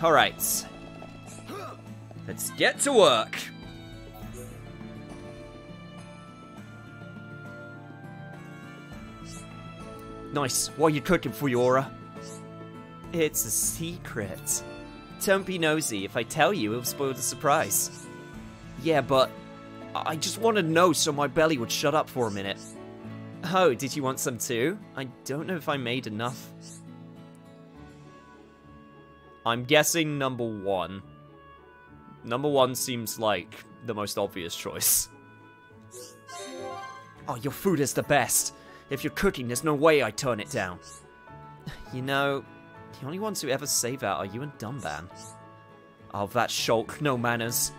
Alright. Let's get to work. Nice. What are you cooking, Fiora? It's a secret. Don't be nosy. If I tell you, it'll spoil the surprise. Yeah, but I just wanted to know so my belly would shut up for a minute. Oh, did you want some too? I don't know if I made enough. I'm guessing number one. Number one seems like the most obvious choice. Oh, your food is the best. If you're cooking, there's no way I'd turn it down. You know, the only ones who ever say that are you and Dumban. Oh, that Shulk, no manners.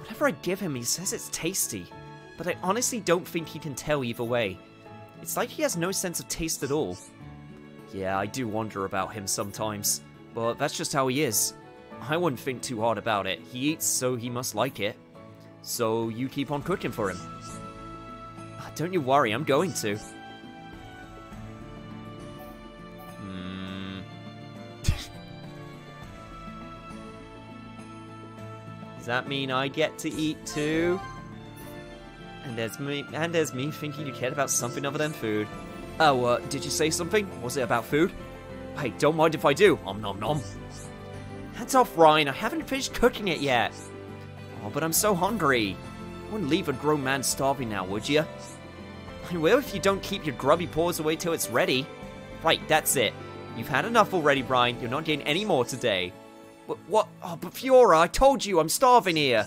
Whatever I give him, he says it's tasty. But I honestly don't think he can tell either way. It's like he has no sense of taste at all. Yeah, I do wonder about him sometimes. But that's just how he is. I wouldn't think too hard about it. He eats, so he must like it. So you keep on cooking for him. Don't you worry, I'm going to. Does that mean I get to eat too? And there's me thinking you cared about something other than food. Oh, did you say something? Was it about food? Hey, don't mind if I do. Om nom nom. Hands off, Ryan. I haven't finished cooking it yet. Oh, but I'm so hungry. I wouldn't leave a grown man starving now, would you? I will if you don't keep your grubby paws away till it's ready. Right, that's it. You've had enough already, Brian. You're not getting any more today. What? Oh, but Fiora, I told you I'm starving here.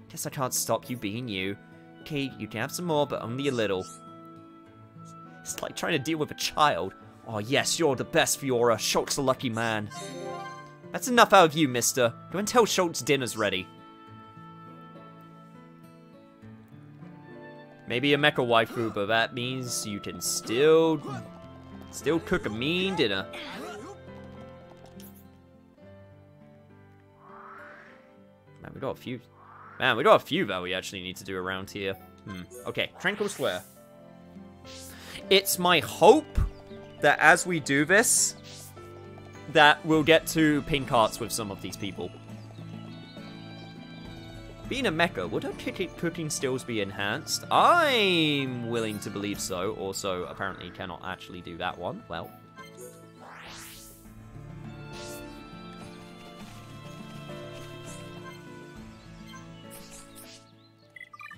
Guess I can't stop you being you. Okay, you can have some more, but only a little. It's like trying to deal with a child. Oh yes, you're the best, Fiora. Shulk's a lucky man. That's enough out of you, mister. Go and tell Shulk's dinner's ready. Maybe a mecha waifu, but that means you can still cook a mean dinner. Man, we got a few that we actually need to do around here. Okay, Tranquil Square. It's my hope that as we do this, that we'll get to pink hearts with some of these people. Being a mecha, would our cooking skills be enhanced? I'm willing to believe so. Also, apparently cannot actually do that one. Well.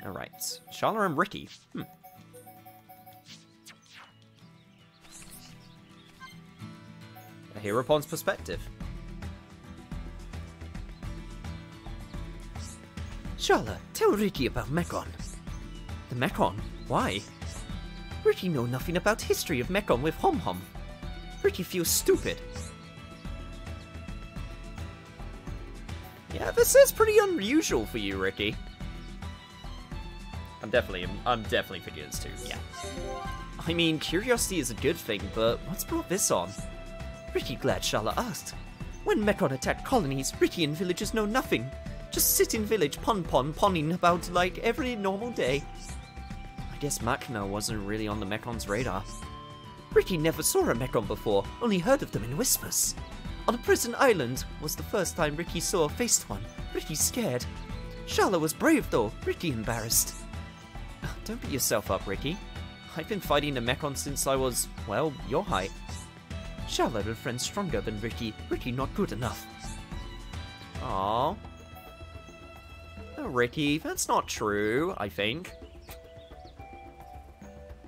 Alright. Shala and Ricky. A hero upon's perspective. Shala, tell Ricky about Mechon. The Mechon? Why? Ricky know nothing about history of Mechon with Hom Hom. Ricky feels stupid. Yeah, this is pretty unusual for you, Ricky. I'm definitely thinking it's too, yeah. I mean, curiosity is a good thing, but what's brought this on? Ricky glad Shala asked. When Mechon attacked colonies, Ricky and villagers know nothing. Just sit in village ponning about like every normal day. I guess Machna wasn't really on the Mechon's radar. Ricky never saw a Mechon before, only heard of them in whispers. On a prison island was the first time Ricky saw a faced one. Ricky scared. Shala was brave though, Ricky embarrassed. Don't beat yourself up, Ricky. I've been fighting the Mechon since I was, well, your height. Shala and friends stronger than Ricky. Ricky not good enough. Aww. Oh, Ricky, that's not true, I think.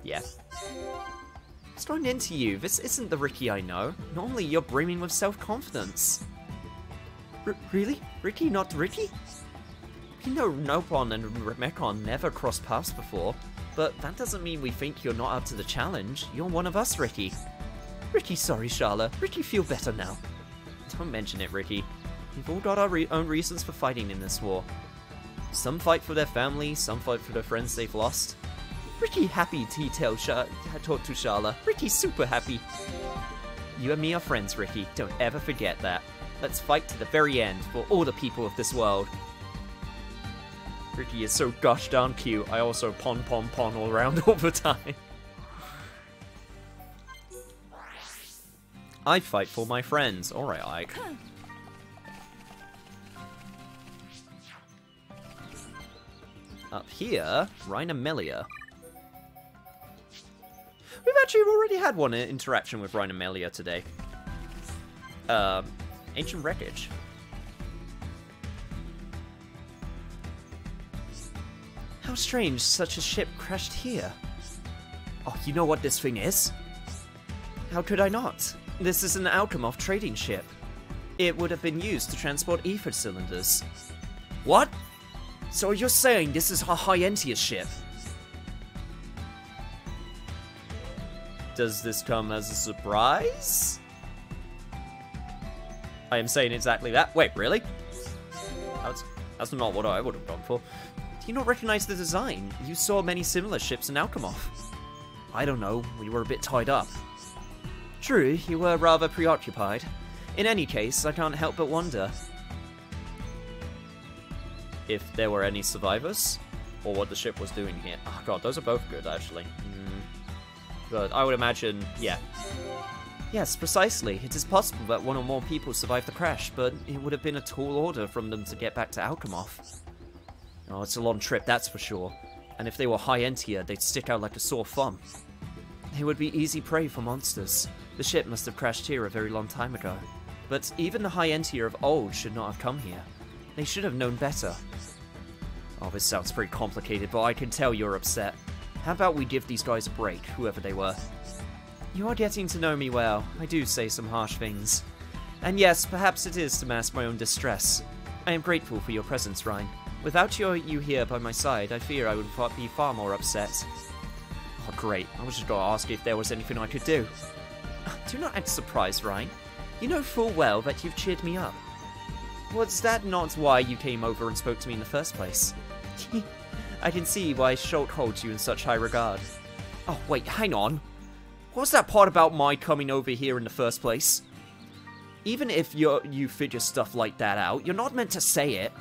Yeah. What's thrown into you? This isn't the Ricky I know. Normally you're brimming with self-confidence. Really? Ricky, not Ricky? We know Nopon and Mechon never crossed paths before, but that doesn't mean we think you're not up to the challenge. You're one of us, Ricky. Ricky, sorry, Shala. Ricky, feel better now. Don't mention it, Ricky. We've all got our own reasons for fighting in this war. Some fight for their family, some fight for the friends they've lost. Ricky happy to talk to Shala. Ricky's super happy. You and me are friends, Ricky. Don't ever forget that. Let's fight to the very end for all the people of this world. Ricky is so gosh darn cute. I also pon all around all the time. I fight for my friends. Alright, Ike. Up here, Rhinamelia. We've actually already had one interaction with Rhinamelia today. Ancient Wreckage. How strange such a ship crashed here. Oh, you know what this thing is? How could I not? This is an Alchemov trading ship. It would have been used to transport ether cylinders. What? So you're saying this is a High-Entia's ship? Does this come as a surprise? I am saying exactly that. Wait, really? That's not what I would have gone for. Do you not recognize the design? You saw many similar ships in Alchemoth. I don't know, we were a bit tied up. True, you were rather preoccupied. In any case, I can't help but wonder if there were any survivors, or what the ship was doing here. Oh god, those are both good, actually. But I would imagine, yeah. Yes, precisely. It is possible that one or more people survived the crash, but it would have been a tall order from them to get back to Alchemoth. Oh, it's a long trip, that's for sure. And if they were high-end here, they'd stick out like a sore thumb. They would be easy prey for monsters. The ship must have crashed here a very long time ago. But even the high-end here of old should not have come here. They should have known better. Oh, this sounds pretty complicated, but I can tell you're upset. How about we give these guys a break, whoever they were? You are getting to know me well. I do say some harsh things. And yes, perhaps it is to mask my own distress. I am grateful for your presence, Ryan. Without you here by my side, I fear I would be far more upset. Oh, great. I was just going to ask if there was anything I could do. Do not act surprised, Ryan. You know full well that you've cheered me up. Was that not why you came over and spoke to me in the first place? I can see why Schultz holds you in such high regard. Oh, wait, hang on. What was that part about my coming over here in the first place? Even if you figure stuff like that out, you're not meant to say it.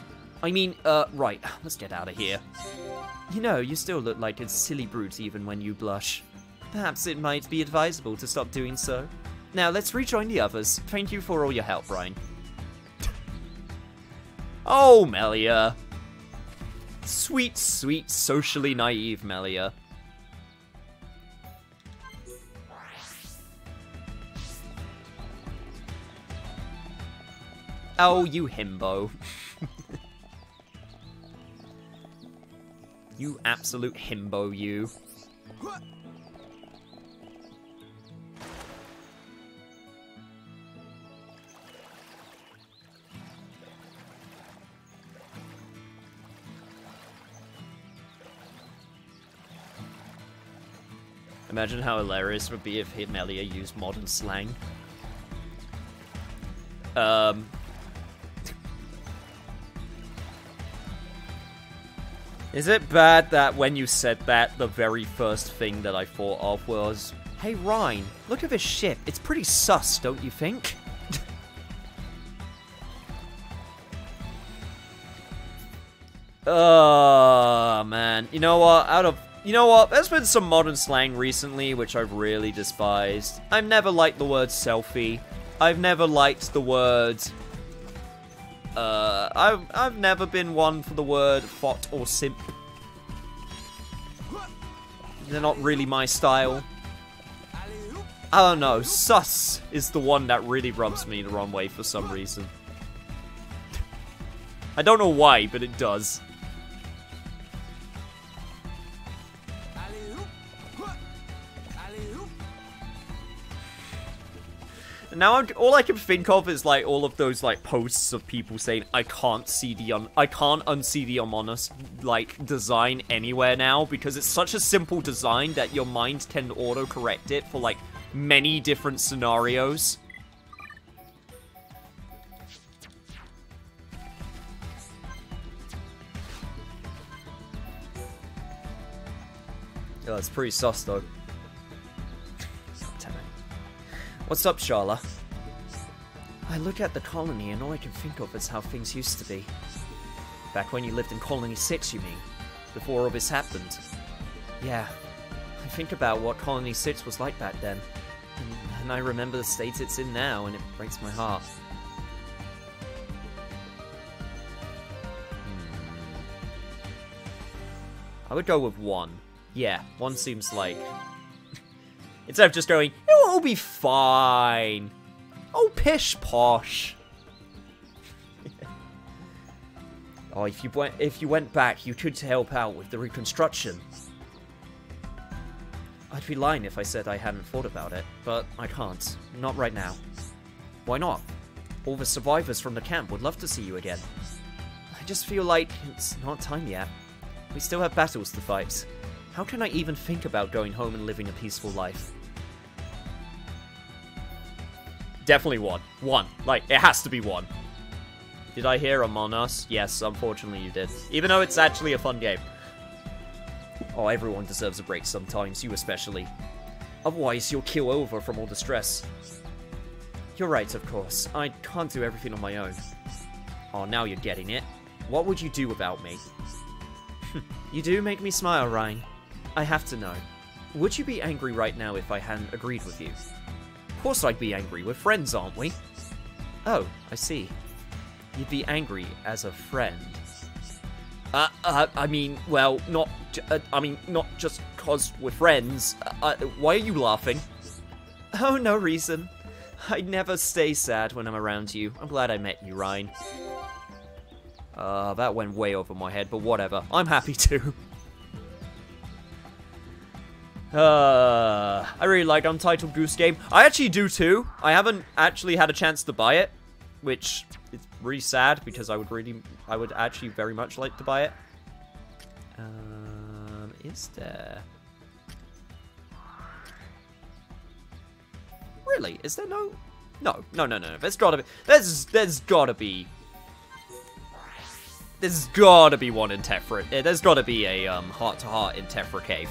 I mean, right, let's get out of here. You know, you still look like a silly brute even when you blush. Perhaps it might be advisable to stop doing so. Now, let's rejoin the others. Thank you for all your help, Ryan. Oh, Melia. Sweet, sweet, socially naive Melia. Oh, you himbo. You absolute himbo, you. Imagine how hilarious it would be if Melia used modern slang. Is it bad that when you said that, the very first thing that I thought of was, hey Ryan, look at this ship. It's pretty sus, don't you think? Oh, man. You know what? You know what? There's been some modern slang recently which I've really despised. I've never liked the word selfie. I've never liked the word... I've never been one for the word thought or simp. They're not really my style. I don't know. Sus is the one that really rubs me the wrong way for some reason. I don't know why, but it does. Now all I can think of is like all of those like posts of people saying I can't unsee the ominous like design anywhere now because it's such a simple design that your mind can auto-correct it for like many different scenarios. Yeah, that's pretty sus though. What's up, Sharla? I look at the colony and all I can think of is how things used to be. Back when you lived in Colony 6, you mean? Before all this happened. Yeah, I think about what Colony 6 was like back then. And I remember the state it's in now, and it breaks my heart. I would go with 1. Yeah, 1 seems like... Instead of just going, it'll all be fine. Oh, pish posh. Oh, if you went back, you could help out with the reconstruction. I'd be lying if I said I hadn't thought about it, but I can't. Not right now. Why not? All the survivors from the camp would love to see you again. I just feel like it's not time yet. We still have battles to fight. How can I even think about going home and living a peaceful life? definitely one. One. Like, it has to be one. Did I hear Among Us? Yes, unfortunately you did. Even though it's actually a fun game. Oh, everyone deserves a break sometimes, you especially. Otherwise, you'll keel over from all the stress. You're right, of course. I can't do everything on my own. Oh, now you're getting it. What would you do without me? You do make me smile, Ryan. I have to know. Would you be angry right now if I hadn't agreed with you? Of course I'd be angry. We're friends, aren't we? Oh, I see. You'd be angry as a friend. I mean, well, not just 'cause we're friends. Why are you laughing? Oh, no reason. I never stay sad when I'm around you. I'm glad I met you, Ryan. That went way over my head, but whatever. I'm happy too. I really like Untitled Goose Game. I actually do too. I haven't actually had a chance to buy it, which is really sad because I would actually very much like to buy it. Is there? Really? Is there no? No. There's gotta be. There's gotta be one in Tephra. There's gotta be a heart-to-heart in Tephra Cave.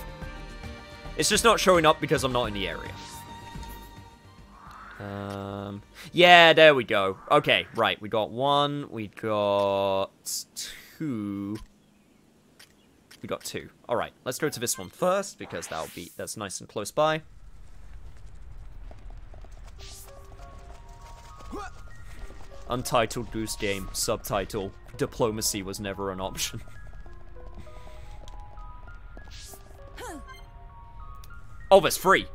It's just not showing up because I'm not in the area. Yeah, there we go. Okay, right. We got one. We got two. We got two. All right, let's go to this one first because that's nice and close by. Untitled Goose Game. Subtitle: Diplomacy was never an option. Oh, there's free.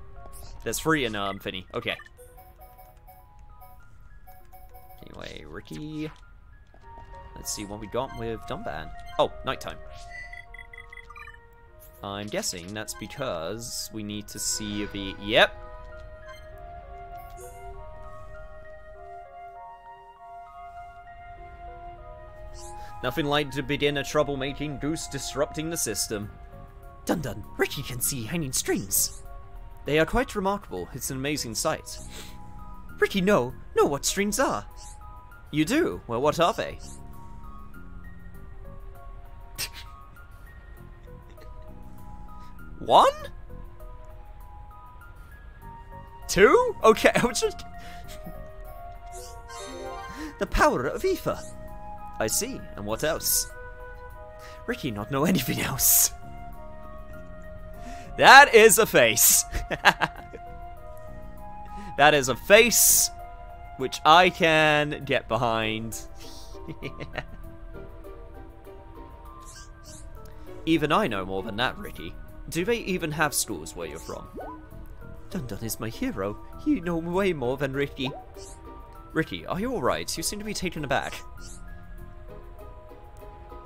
There's free in Finny. Okay. Anyway, Ricky. Let's see what we got with Dunban. Oh, nighttime. I'm guessing that's because we need to see the... Yep. Nothing like to begin a troublemaking goose disrupting the system. Dun, Ricky can see hanging strings. They are quite remarkable. It's an amazing sight. Ricky, know what strings are. You do? Well, what are they? One? Two? Okay, I was just... The power of Aoife. I see. And what else? Ricky not know anything else. That is a face. That is a face which I can get behind. Even I know more than that, Ricky. Do they even have schools where you're from? Dun is my hero. You know way more than Ricky. Ricky, are you alright? You seem to be taken aback.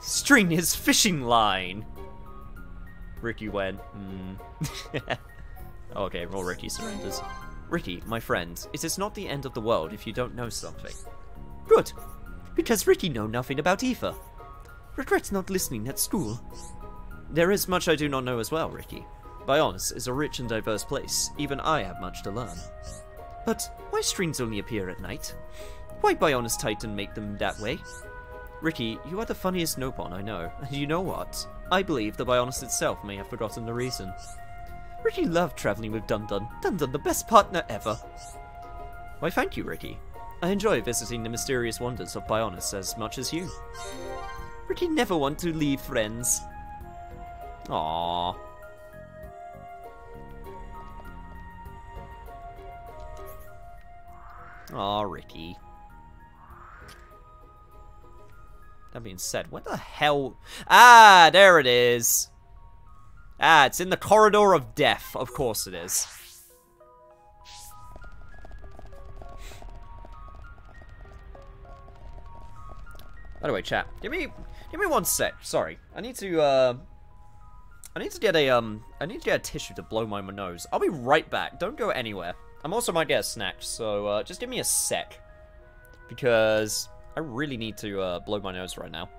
String his fishing line. Ricky went, Okay, well, Ricky surrenders. Ricky, my friend, it is not the end of the world if you don't know something. Good, because Ricky know nothing about Aoife. Regrets not listening at school. There is much I do not know as well, Ricky. Bionis is a rich and diverse place. Even I have much to learn. But why strings only appear at night? Why Bionis Titan make them that way? Ricky, you are the funniest Nopon I know, and you know what? I believe the Bionis itself may have forgotten the reason. Ricky loved traveling with Dun, the best partner ever. Why, thank you, Ricky. I enjoy visiting the mysterious wonders of Bionis as much as you. Ricky never want to leave friends. Aww. Aw, Ricky. That being said, what the hell? Ah, there it is. Ah, it's in the corridor of death. Of course it is. By the way, chat, give me 1 sec. Sorry, I need to get a tissue to blow my nose. I'll be right back. Don't go anywhere. I'm also might get a snack, so just give me a sec, because I really need to blow my nose right now.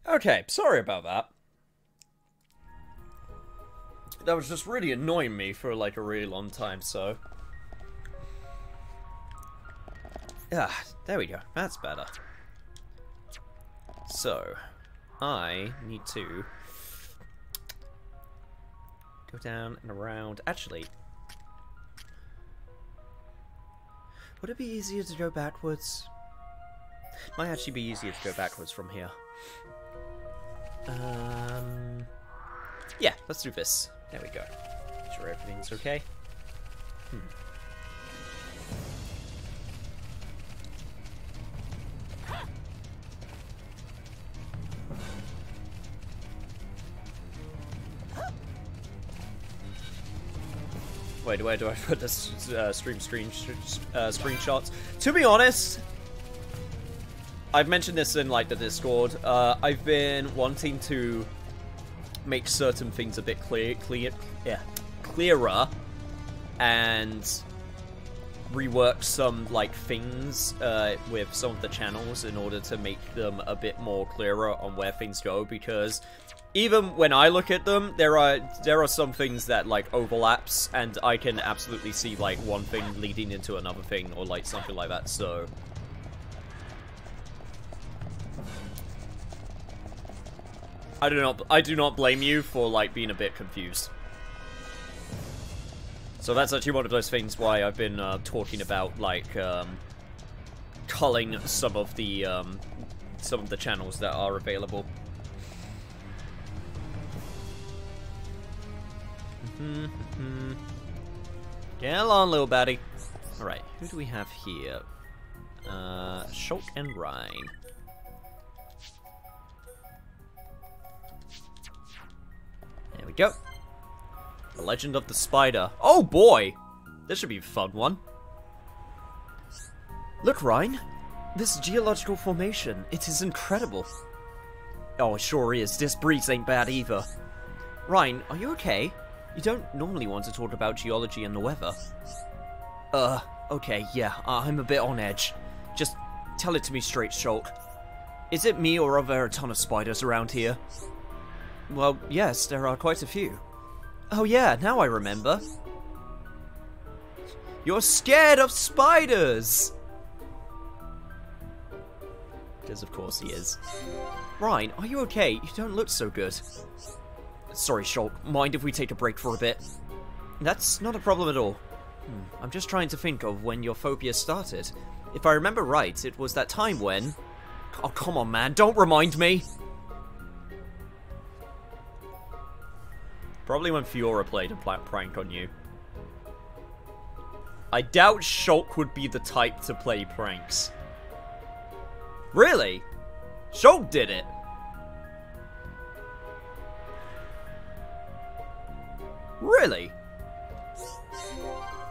Okay, sorry about that. That was just really annoying me for like a really long time, so... Yeah, there we go. That's better. So, I need to go down and around. Actually, would it be easier to go backwards? Might actually be easier to go backwards from here. Yeah, let's do this. There we go. Make sure everything's okay. Wait, where do I put this screenshots? To be honest, I've mentioned this in like the Discord. I've been wanting to make certain things a bit clearer, and rework some like things with some of the channels in order to make them a bit more clearer on where things go, because even when I look at them, there are some things that like overlaps, and I can absolutely see like one thing leading into another thing, or like something like that. So I do not blame you for like being a bit confused. So that's actually one of those things why I've been talking about like culling some of the channels that are available. Get along, little baddie. Alright, who do we have here? Shulk and Rhine. There we go. The Legend of the Spider. Oh boy! This should be a fun one. Look, Rhine. This geological formation, it is incredible. Oh, it sure is. This breeze ain't bad either. Rhine, are you okay? You don't normally want to talk about geology and the weather. Okay, yeah, I'm a bit on edge. Just tell it to me straight, Shulk. Is it me, or are there a ton of spiders around here? Well, yes, there are quite a few. Oh yeah, now I remember. You're scared of spiders! Because of course he is. Rhine, are you okay? You don't look so good. Sorry, Shulk. Mind if we take a break for a bit? That's not a problem at all. I'm just trying to think of when your phobia started. If I remember right, it was that time when... Oh, come on, man. Don't remind me! Probably when Fiora played a prank on you. I doubt Shulk would be the type to play pranks. Really? Shulk did it! Really?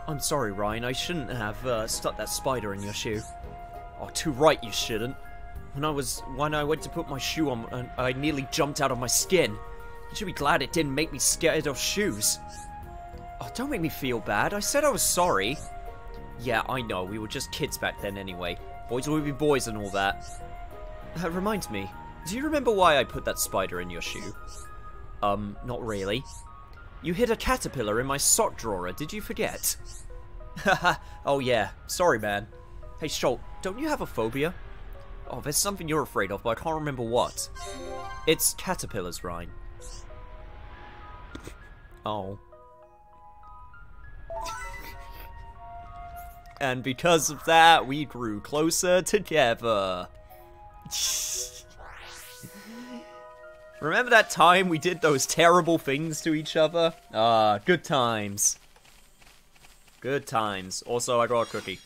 I'm sorry, Ryan. I shouldn't have stuck that spider in your shoe. Oh, too right you shouldn't. When I went to put my shoe on, I nearly jumped out of my skin. You should be glad it didn't make me scared of shoes. Oh, don't make me feel bad. I said I was sorry. Yeah, I know. We were just kids back then anyway. Boys will be boys and all that. That reminds me. Do you remember why I put that spider in your shoe? Not really. You hid a caterpillar in my sock drawer. Did you forget? Haha. Oh yeah. Sorry, man. Hey, Shulk, don't you have a phobia? Oh, there's something you're afraid of, but I can't remember what. It's caterpillars, Ryan. Oh. And because of that, we grew closer together. Remember that time we did those terrible things to each other? Ah, good times. Good times. Also, I got a cookie.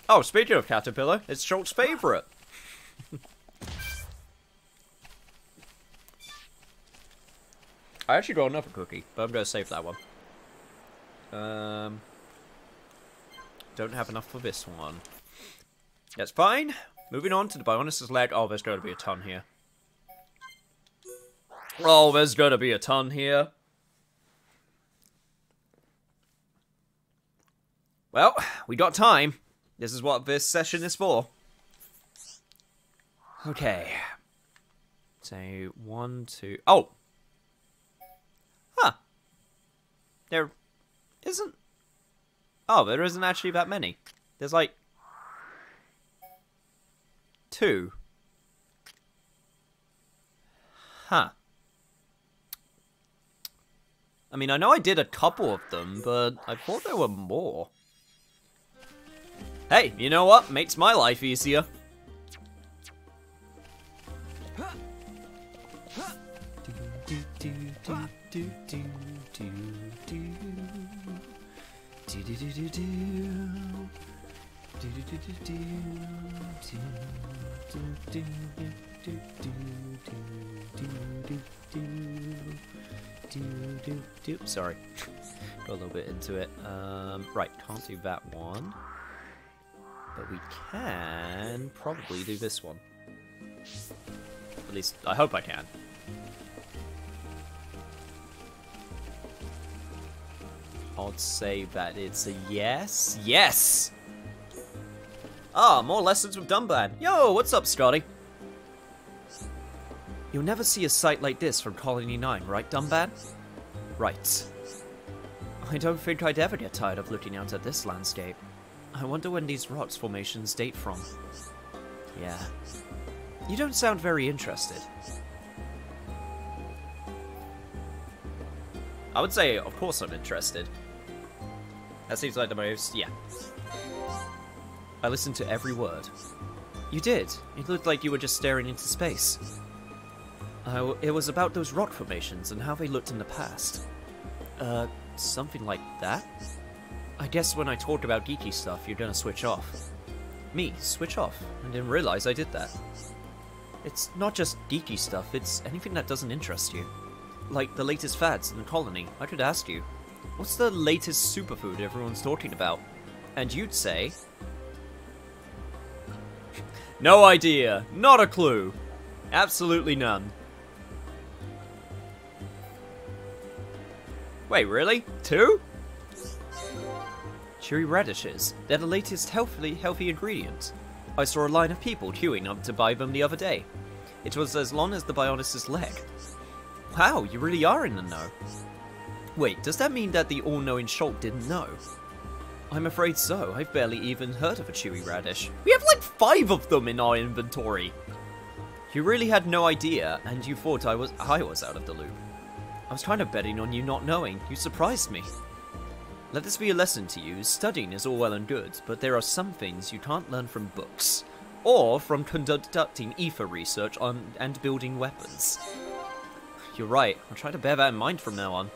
Oh, speaking of caterpillar, it's Shulk's favorite. I actually got another cookie, but I'm going to save that one. Don't have enough for this one. That's fine. Moving on to the Bionic's leg. Oh, there's going to be a ton here. Oh, there's going to be a ton here. Well, we got time. This is what this session is for. Okay. So, 1, 2... Oh! Huh. There isn't... Oh, there isn't actually that many. There's like... 2. Huh. I mean, I know I did a couple of them, but I thought there were more. Hey, you know what? Makes my life easier. Sorry, got a little bit into it. Right, can't do that one, but we can probably do this one. At least, I hope I can. I'd say that it's a yes. Yes! Ah, more lessons with Galvan. Yo, what's up, Scotty? You'll never see a sight like this from Colony 9, right, Galvan? Right. I don't think I'd ever get tired of looking out at this landscape. I wonder when these rocks formations date from. Yeah. You don't sound very interested. I would say, of course I'm interested. That seems like the most, yeah. I listened to every word. You did. It looked like you were just staring into space. It was about those rock formations and how they looked in the past. Something like that? I guess when I talk about geeky stuff, you're gonna switch off. Me, switch off? I didn't realize I did that. It's not just geeky stuff, it's anything that doesn't interest you. Like the latest fads in the colony. I could ask you, what's the latest superfood everyone's talking about? And you'd say... No idea. Not a clue. Absolutely none. Wait, really? 2? Cherry radishes. They're the latest healthy ingredient. I saw a line of people queuing up to buy them the other day. It was as long as the Bionic's leg. Wow, you really are in the know. Wait, does that mean that the all-knowing Schultz didn't know? I'm afraid so. I've barely even heard of a chewy radish. We have like 5 of them in our inventory. You really had no idea, and you thought I was out of the loop. I was kind of betting on you not knowing. You surprised me. Let this be a lesson to you. Studying is all well and good, but there are some things you can't learn from books, or from conducting ether research on and building weapons. You're right. I'll try to bear that in mind from now on.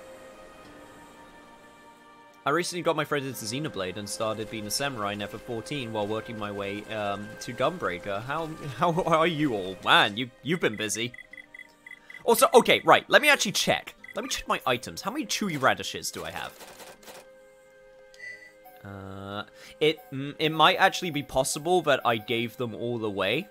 I recently got my friend into Xenoblade and started being a samurai in FF14 while working my way to Gunbreaker. How are you all? Man, you've been busy. Also, okay, right, let me actually check. Let me check my items. How many chewy radishes do I have? It might actually be possible that I gave them all away.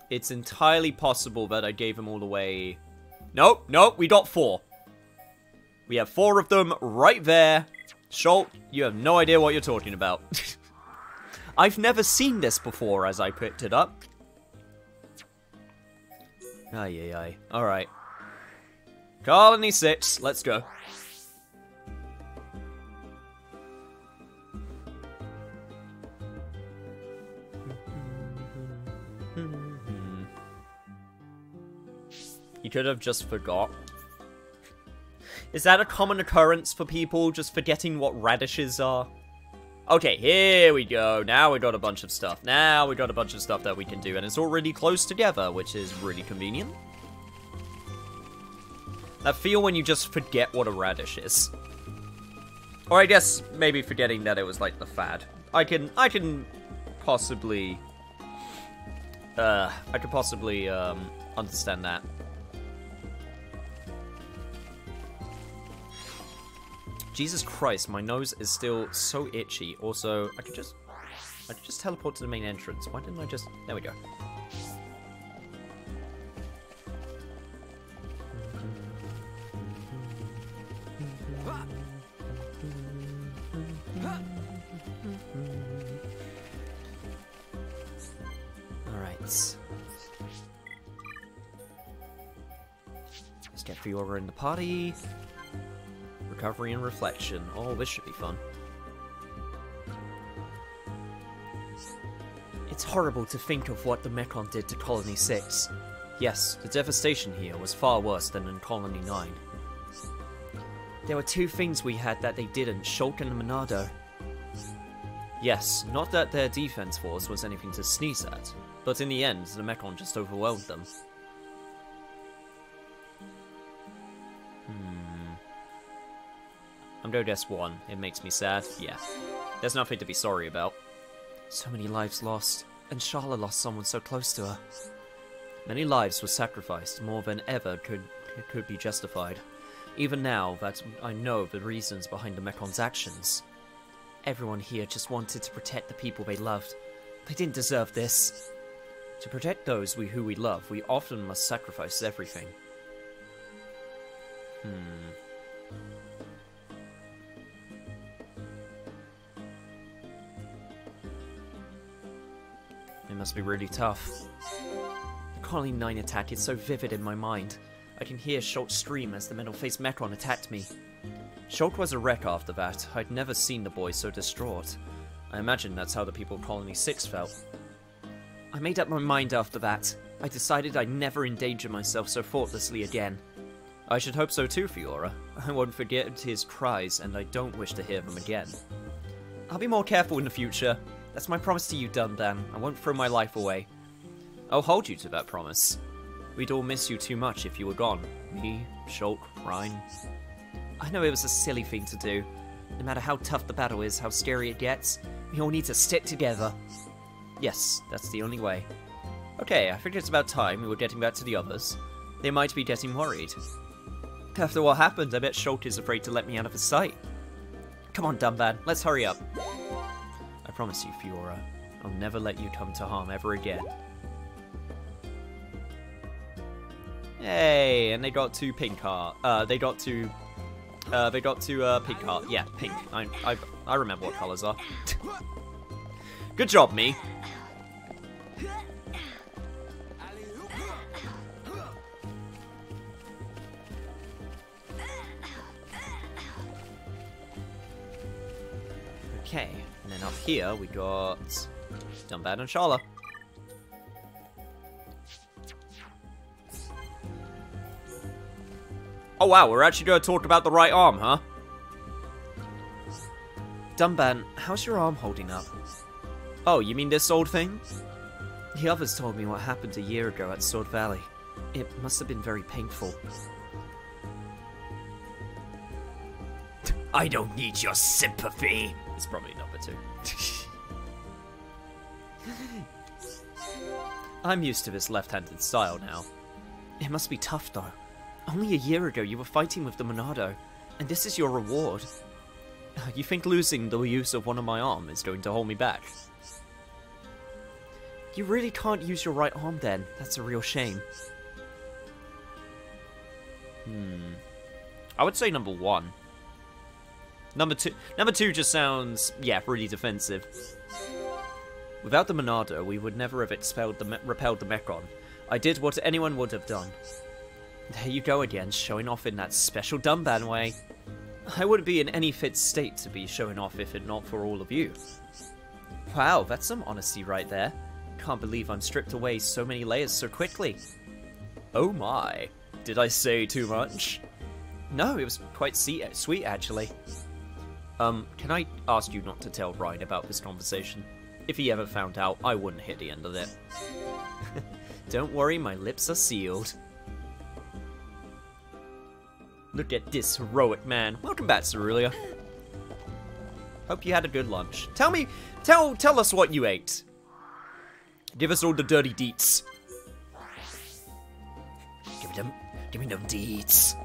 It's entirely possible that I gave them all away. Nope, nope, we got 4. We have 4 of them right there. Schultz, you have no idea what you're talking about. I've never seen this before as I picked it up. Ay. Alright. Colony 6, let's go. You could have just forgot. Is that a common occurrence for people, just forgetting what radishes are? Okay, here we go. Now we got a bunch of stuff. Now we got a bunch of stuff that we can do, and it's all really close together, which is really convenient. That feel when you just forget what a radish is. Or I guess maybe forgetting that it was like the fad. I can possibly understand that. Jesus Christ, my nose is still so itchy. Also, I could just teleport to the main entrance. Why didn't I just... There we go. Alright. Let's get Fiora in the party. Recovery and reflection. Oh, this should be fun. It's horrible to think of what the Mechon did to Colony 6. Yes, the devastation here was far worse than in Colony 9. There were two things we had that they didn't, Shulk and Monado. Yes, not that their defense force was anything to sneeze at, but in the end, the Mechon just overwhelmed them. I'm going to guess 1. It makes me sad. Yeah. There's nothing to be sorry about. So many lives lost, and Shala lost someone so close to her. Many lives were sacrificed, more than ever could be justified. Even now that I know the reasons behind the Mekon's actions. Everyone here just wanted to protect the people they loved. They didn't deserve this. To protect those who we love, we often must sacrifice everything. It must be really tough. The Colony 9 attack is so vivid in my mind. I can hear Shulk's scream as the metal-faced Mechon attacked me. Shulk was a wreck after that. I'd never seen the boy so distraught. I imagine that's how the people of Colony 6 felt. I made up my mind after that. I decided I'd never endanger myself so thoughtlessly again. I should hope so too, Fiora. I won't forget his cries, and I don't wish to hear them again. I'll be more careful in the future. That's my promise to you, Dunban. I won't throw my life away. I'll hold you to that promise. We'd all miss you too much if you were gone. Me, Shulk, Ryan. I know it was a silly thing to do. No matter how tough the battle is, how scary it gets, we all need to stick together. Yes, that's the only way. Okay, I think it's about time we were getting back to the others. They might be getting worried. After what happened, I bet Shulk is afraid to let me out of his sight. Come on, Dunban, let's hurry up. I promise you, Fiora, I'll never let you come to harm ever again. Hey, and they got two pink heart. They got two pink heart. Yeah, pink. I remember what colors are. Good job, me. Okay, and then up here we got Dunban and Shala. Oh wow, we're actually going to talk about the right arm, huh? Dunban, how's your arm holding up? Oh, you mean this old thing? The others told me what happened a year ago at Sword Valley. It must have been very painful. I don't need your sympathy. It's probably number 2. I'm used to this left-handed style now. It must be tough though. Only a year ago you were fighting with the Monado, and this is your reward. You think losing the use of one of my arms is going to hold me back? You really can't use your right arm then. That's a real shame. I would say number 1. Number two just sounds, yeah, really defensive. Without the Monado, we would never have repelled the Mechon. I did what anyone would have done. There you go again, showing off in that special Dunban way. I wouldn't be in any fit state to be showing off if it not for all of you. Wow, that's some honesty right there. Can't believe I'm stripped away so many layers so quickly. Oh my, did I say too much? No, it was quite sweet actually. Can I ask you not to tell Ryan about this conversation? If he ever found out, I wouldn't hit the end of it. Don't worry, my lips are sealed. Look at this heroic man. Welcome back, Cerulia. Hope you had a good lunch. Tell us what you ate. Give us all the dirty deets. Give me them deets.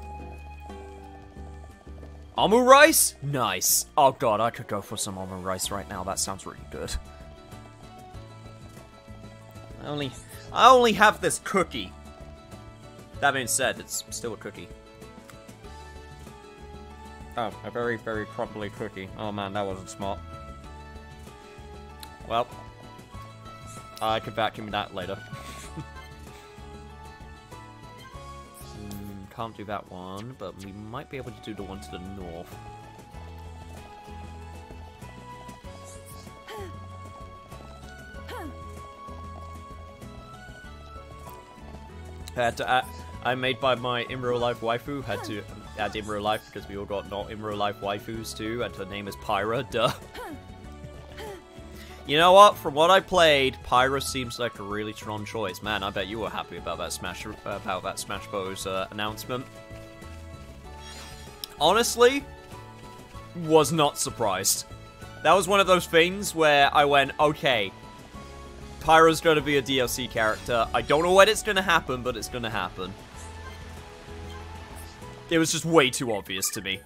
Omu rice? Nice. Oh god, I could go for some omu rice right now. That sounds really good. I only have this cookie. That being said, it's still a cookie. Oh, a very, very crumbly cookie. Oh man, that wasn't smart. Well, I could vacuum that later. Can't do that one, but we might be able to do the one to the north. I made by my in real life waifu, had to add in real life because we all got not in real life waifus too, and her name is Pyra, duh. You know what? From what I played, Pyra seems like a really strong choice. Man, I bet you were happy about that Smash Bros. Announcement. Honestly, was not surprised. That was one of those things where I went, okay, Pyra's gonna be a DLC character. I don't know when it's gonna happen, but it's gonna happen. It was just way too obvious to me.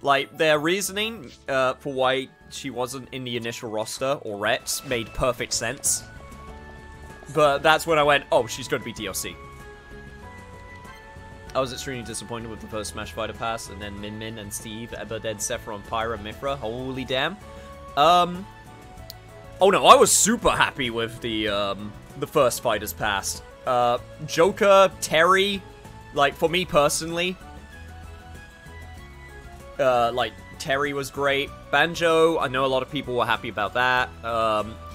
Like, their reasoning for why she wasn't in the initial roster, or Rex, made perfect sense. But that's when I went, oh, she's gonna be DLC. I was extremely disappointed with the first Smash Fighter Pass, and then Min Min and Steve, but then Sephiroth, Pyra, Mithra. Holy damn. Oh no, I was super happy with the first Fighters Pass. Joker, Terry, like, for me personally, like, Terry was great. Banjo, I know a lot of people were happy about that.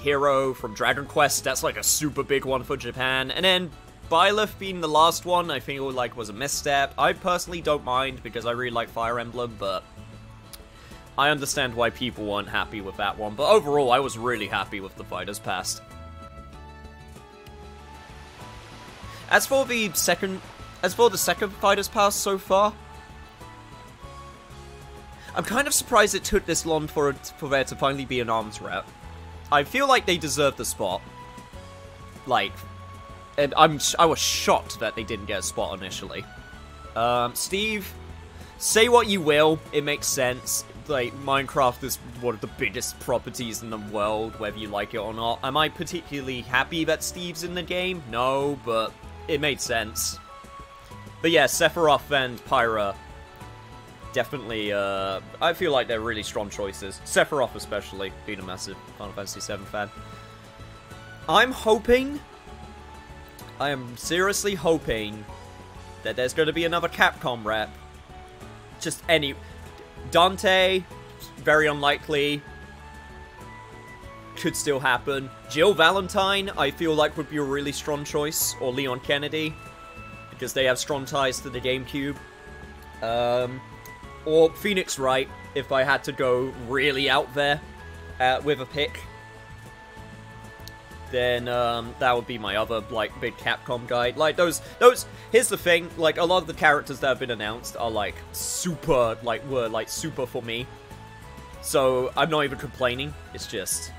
Hero from Dragon Quest, that's like a super big one for Japan. And then Byleth being the last one, I think it was a misstep. I personally don't mind because I really like Fire Emblem, but I understand why people weren't happy with that one. But overall, I was really happy with the Fighters Pass. As for the second Fighters Pass so far, I'm kind of surprised it took this long for there to finally be an arms rep. I feel like they deserve the spot. Like, and I was shocked that they didn't get a spot initially. Steve, say what you will, it makes sense. Like, Minecraft is one of the biggest properties in the world, whether you like it or not. Am I particularly happy that Steve's in the game? No, but it made sense. But yeah, Sephiroth and Pyra, definitely, I feel like they're really strong choices. Sephiroth especially, being a massive Final Fantasy VII fan. I am seriously hoping that there's going to be another Capcom rep. Just any... Dante, very unlikely. Could still happen. Jill Valentine, I feel like would be a really strong choice. Or Leon Kennedy, because they have strong ties to the GameCube. Or Phoenix Wright, if I had to go really out there with a pick. Then that would be my other, like, big Capcom guy. Like, those, here's the thing, like, a lot of the characters that have been announced are, like, super, like, were, like, super for me. So, I'm not even complaining, it's just...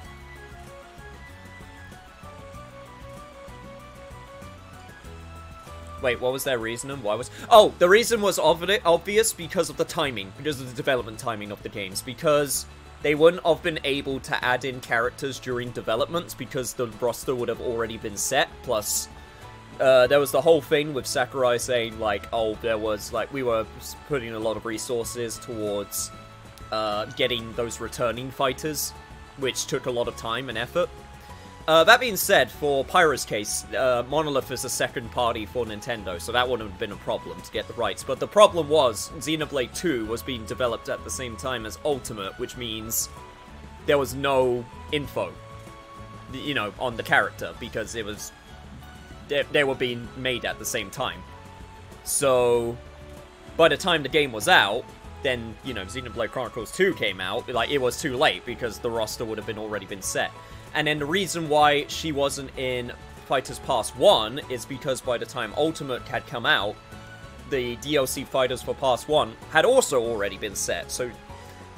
Wait, what was their reasoning? Why was... Oh, the reason was obvious because of the timing, because of the development timing of the games, because they wouldn't have been able to add in characters during development because the roster would have already been set, plus there was the whole thing with Sakurai saying, like, oh, there was, like, we were putting a lot of resources towards getting those returning fighters, which took a lot of time and effort. That being said, for Pyra's case, Monolith is a second party for Nintendo, so that wouldn't have been a problem to get the rights. But the problem was, Xenoblade 2 was being developed at the same time as Ultimate, which means there was no info, you know, on the character, because it was... They were being made at the same time. So, by the time the game was out, then, you know, Xenoblade Chronicles 2 came out, like, it was too late, because the roster would have already been set. And then the reason why she wasn't in Fighters Pass 1 is because by the time Ultimate had come out, the DLC fighters for Pass 1 had also already been set, so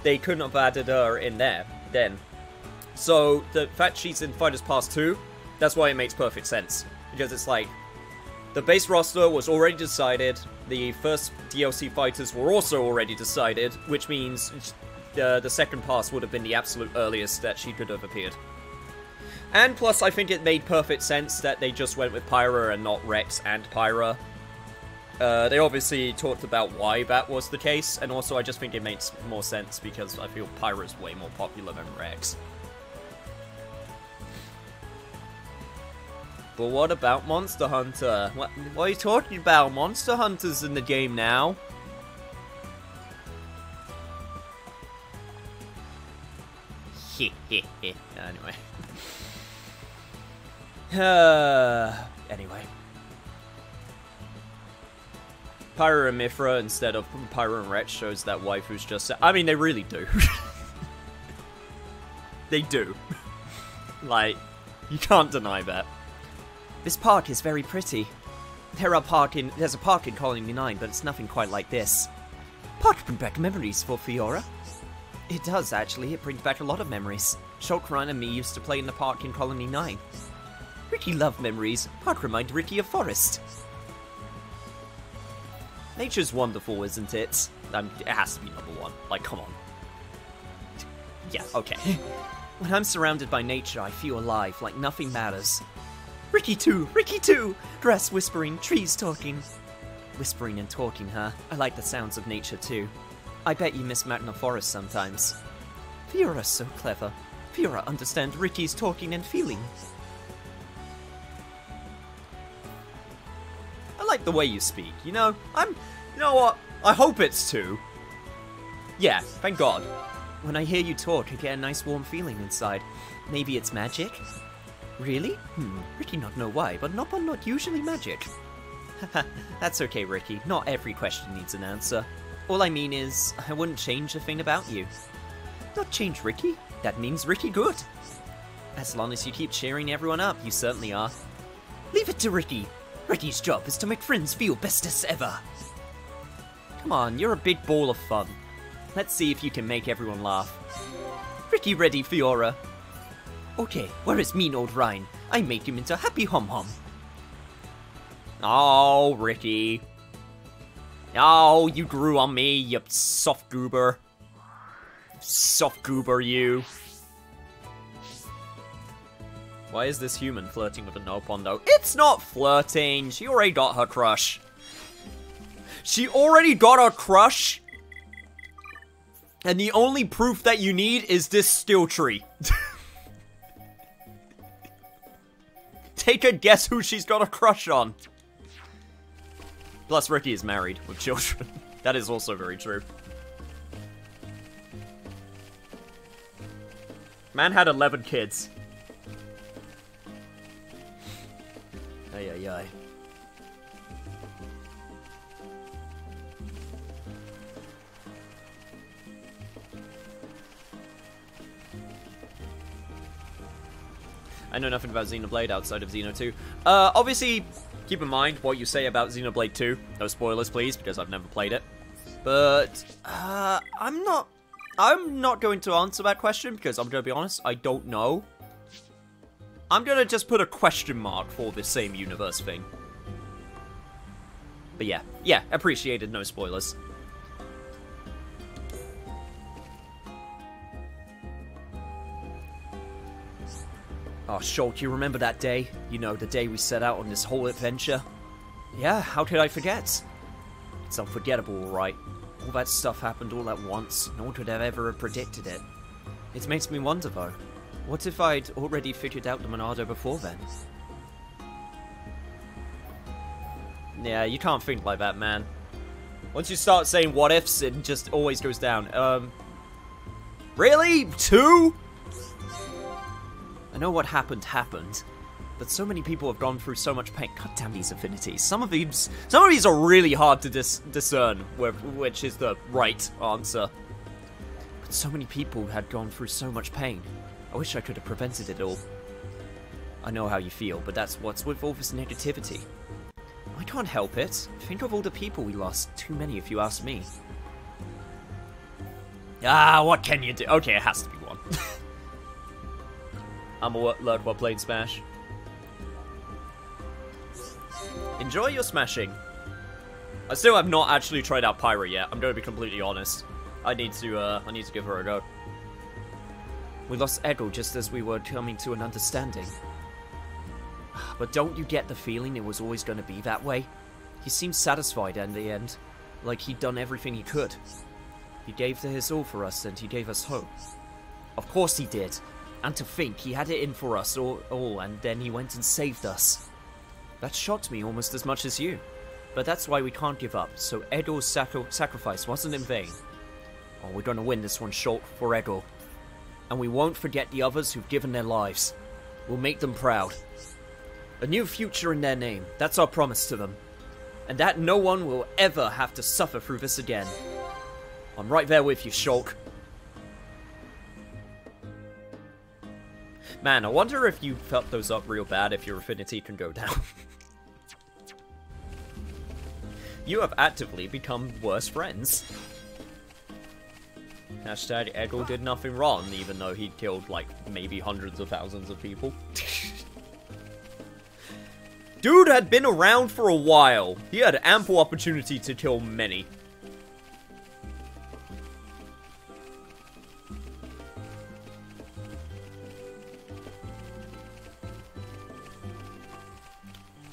they couldn't have added her in there then. So the fact she's in Fighters Pass 2, that's why it makes perfect sense. Because it's like, the base roster was already decided, the first DLC fighters were also already decided, which means the second pass would have been the absolute earliest that she could have appeared. And plus, I think it made perfect sense that they just went with Pyra and not Rex and Pyra. They obviously talked about why that was the case, and also I just think it makes more sense because I feel Pyra's way more popular than Rex. But what about Monster Hunter? What are you talking about? Monster Hunter's in the game now. Anyway. Anyway. Pyra and Mithra instead of Pyra and Wretch shows that waifus just... I mean, they really do. They do. Like, you can't deny that. This park is very pretty. There's a park in Colony 9, but it's nothing quite like this. Park brings back memories for Fiora. It does, actually. It brings back a lot of memories. Shulkran and me used to play in the park in Colony 9. Ricky loved memories. Park reminded Ricky of Forest. Nature's wonderful, isn't it? It has to be number one. Like, come on. Yeah, okay. When I'm surrounded by nature, I feel alive, like nothing matters. Ricky too! Ricky too! Grass whispering, trees talking. Whispering and talking, huh? I like the sounds of nature too. I bet you miss Magna Forest sometimes. Fiora's so clever. Fiora understands Ricky's talking and feeling. I like the way you speak, you know? You know what? I hope it's two. Yeah, thank God. When I hear you talk, I get a nice warm feeling inside. Maybe it's magic? Really? Ricky not know why, but not usually magic. Haha, that's okay, Ricky. Not every question needs an answer. All I mean is, I wouldn't change a thing about you. Not change Ricky? That means Ricky good. As long as you keep cheering everyone up, you certainly are. Leave it to Ricky. Ricky's job is to make friends feel bestest ever. Come on, you're a big ball of fun. Let's see if you can make everyone laugh. Ricky ready, Fiora. Okay, where is mean old Ryan? I make him into happy hum-hum. Oh, Ricky. Oh, you grew on me, you soft goober. Soft goober, you. Why is this human flirting with a Nopondo? It's not flirting! She already got her crush. She already got her crush? And the only proof that you need is this still tree. Take a guess who she's got a crush on. Plus, Ricky is married with children. That is also very true. Man had 11 kids. Ay, ay, ay. I know nothing about Xenoblade outside of Xeno 2. Obviously, keep in mind what you say about Xenoblade 2. No spoilers, please, because I've never played it. But, I'm not going to answer that question, because I'm going to be honest, I don't know. I'm going to just put a question mark for this same universe thing. But yeah, appreciated, no spoilers. Oh, Shulk, you remember that day? You know, the day we set out on this whole adventure? Yeah, how could I forget? It's unforgettable, alright. All that stuff happened all at once. No one could have ever predicted it. It makes me wonder, though. What if I'd already figured out the Monado before then? Yeah, you can't think like that, man. Once you start saying what ifs, it just always goes down. Really? 2? I know what happened, but so many people have gone through so much pain. God damn these affinities. Some of these are really hard to discern which is the right answer. But so many people had gone through so much pain. I wish I could have prevented it all. I know how you feel, but that's what's with all this negativity. I can't help it. Think of all the people we lost. Too many, if you ask me. Ah, what can you do? Okay, it has to be one. I'm alert while playing Smash. Enjoy your smashing. I still have not actually tried out Pyra yet. I'm going to be completely honest. I need to give her a go. We lost Eggle just as we were coming to an understanding. But don't you get the feeling it was always going to be that way? He seemed satisfied in the end, like he'd done everything he could. He gave his all for us, and he gave us hope. Of course he did. And to think he had it in for us all, and then he went and saved us. That shocked me almost as much as you. But that's why we can't give up, so Ego's sacrifice wasn't in vain. Oh, we're gonna win this one, Shulk, for Ego. And we won't forget the others who've given their lives. We'll make them proud. A new future in their name, that's our promise to them. And that no one will ever have to suffer through this again. I'm right there with you, Shulk. Man, I wonder if you felt those up real bad if your affinity can go down. You have actively become worse friends. Hashtag Ego did nothing wrong, even though he killed, like, maybe hundreds of thousands of people. Dude had been around for a while. He had ample opportunity to kill many.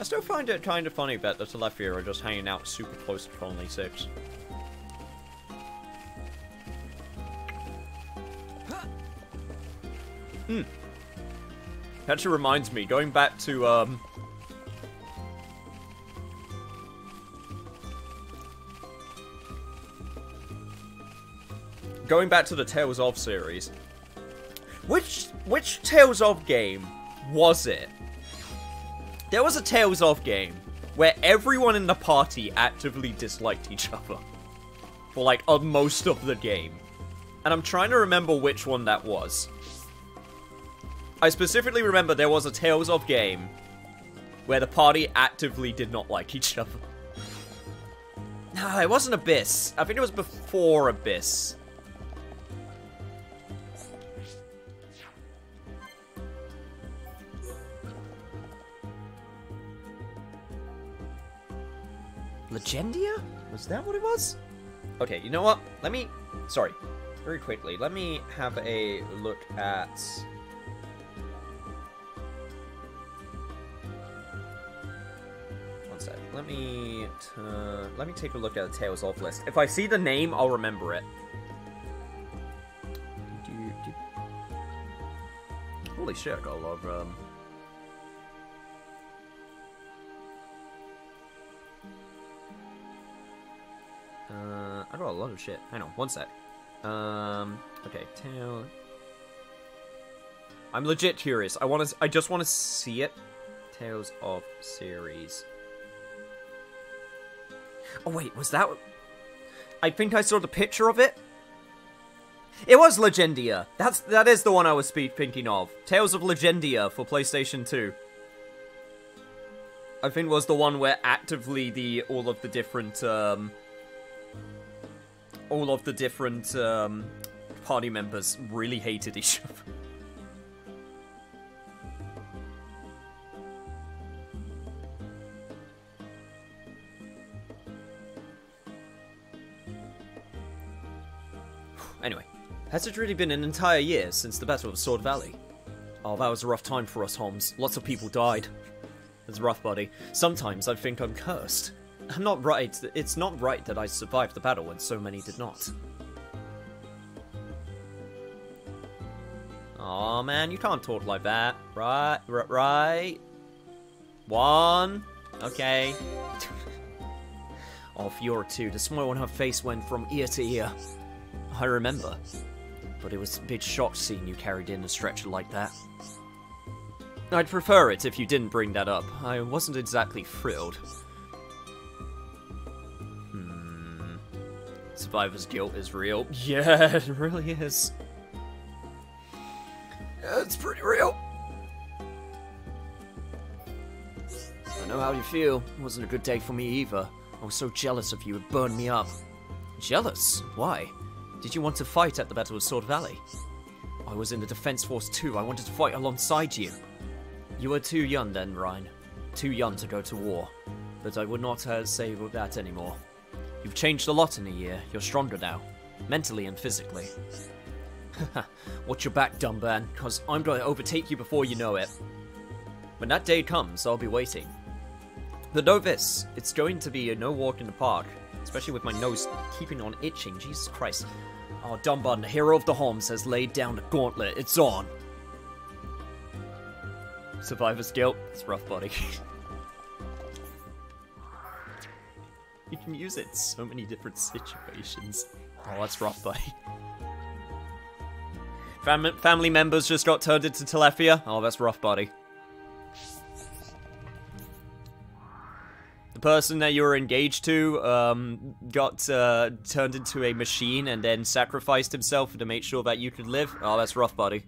I still find it kind of funny that the Telephi are just hanging out super close to Colony 6. Actually reminds me, going back to, going back to the Tales of series. Which Tales of game was it? There was a Tales of game where everyone in the party actively disliked each other for, like, most of the game. And I'm trying to remember which one that was. I specifically remember there was a Tales of game where the party actively did not like each other. No, it wasn't Abyss. I think it was before Abyss. Legendia? Was that what it was? Okay, you know what? Let me... Sorry. Very quickly. Let me have a look at... One sec. Let me take a look at the Tales of list. If I see the name, I'll remember it. Holy shit, I got a lot of... I got a lot of shit. Hang on, one sec. Okay, Tale... I'm legit curious. I just want to see it. Tales of series. Oh wait, was that... I think I saw the picture of it. It was Legendia. That is the one I was thinking of. Tales of Legendia for PlayStation 2. I think was the one where actively all of the different party members really hated each other. Anyway, has it really been an entire year since the Battle of Sword Valley? Oh, that was a rough time for us, Holmes. Lots of people died. It's rough, buddy. Sometimes I think I'm cursed. I'm not right. It's not right that I survived the battle when so many did not. Aw, man, you can't talk like that. Right? One. Okay. Oh, Fiora too. The smile on her face went from ear to ear. I remember. But it was a big shock seeing you carried in a stretcher like that. I'd prefer it if you didn't bring that up. I wasn't exactly thrilled. Survivor's guilt is real. Yeah, it really is. Yeah, it's pretty real. I know how you feel. It wasn't a good day for me either. I was so jealous of you, it burned me up. Jealous? Why? Did you want to fight at the Battle of Sword Valley? I was in the Defense Force too. I wanted to fight alongside you. You were too young then, Ryan. Too young to go to war. But I would not say that anymore. You've changed a lot in a year. You're stronger now. Mentally and physically. Watch your back, dumb man, because I'm going to overtake you before you know it. When that day comes, I'll be waiting. But know this, it's going to be a no walk in the park. Especially with my nose keeping on itching, Jesus Christ. Oh, Dunbun, hero of the Holmes, has laid down the gauntlet, it's on. Survivor's guilt, it's rough, buddy. You can use it in so many different situations. Oh, that's rough, buddy. Family members just got turned into Telethia. Oh, that's rough, buddy. The person that you were engaged to got turned into a machine and then sacrificed himself to make sure that you could live. Oh, that's rough, buddy.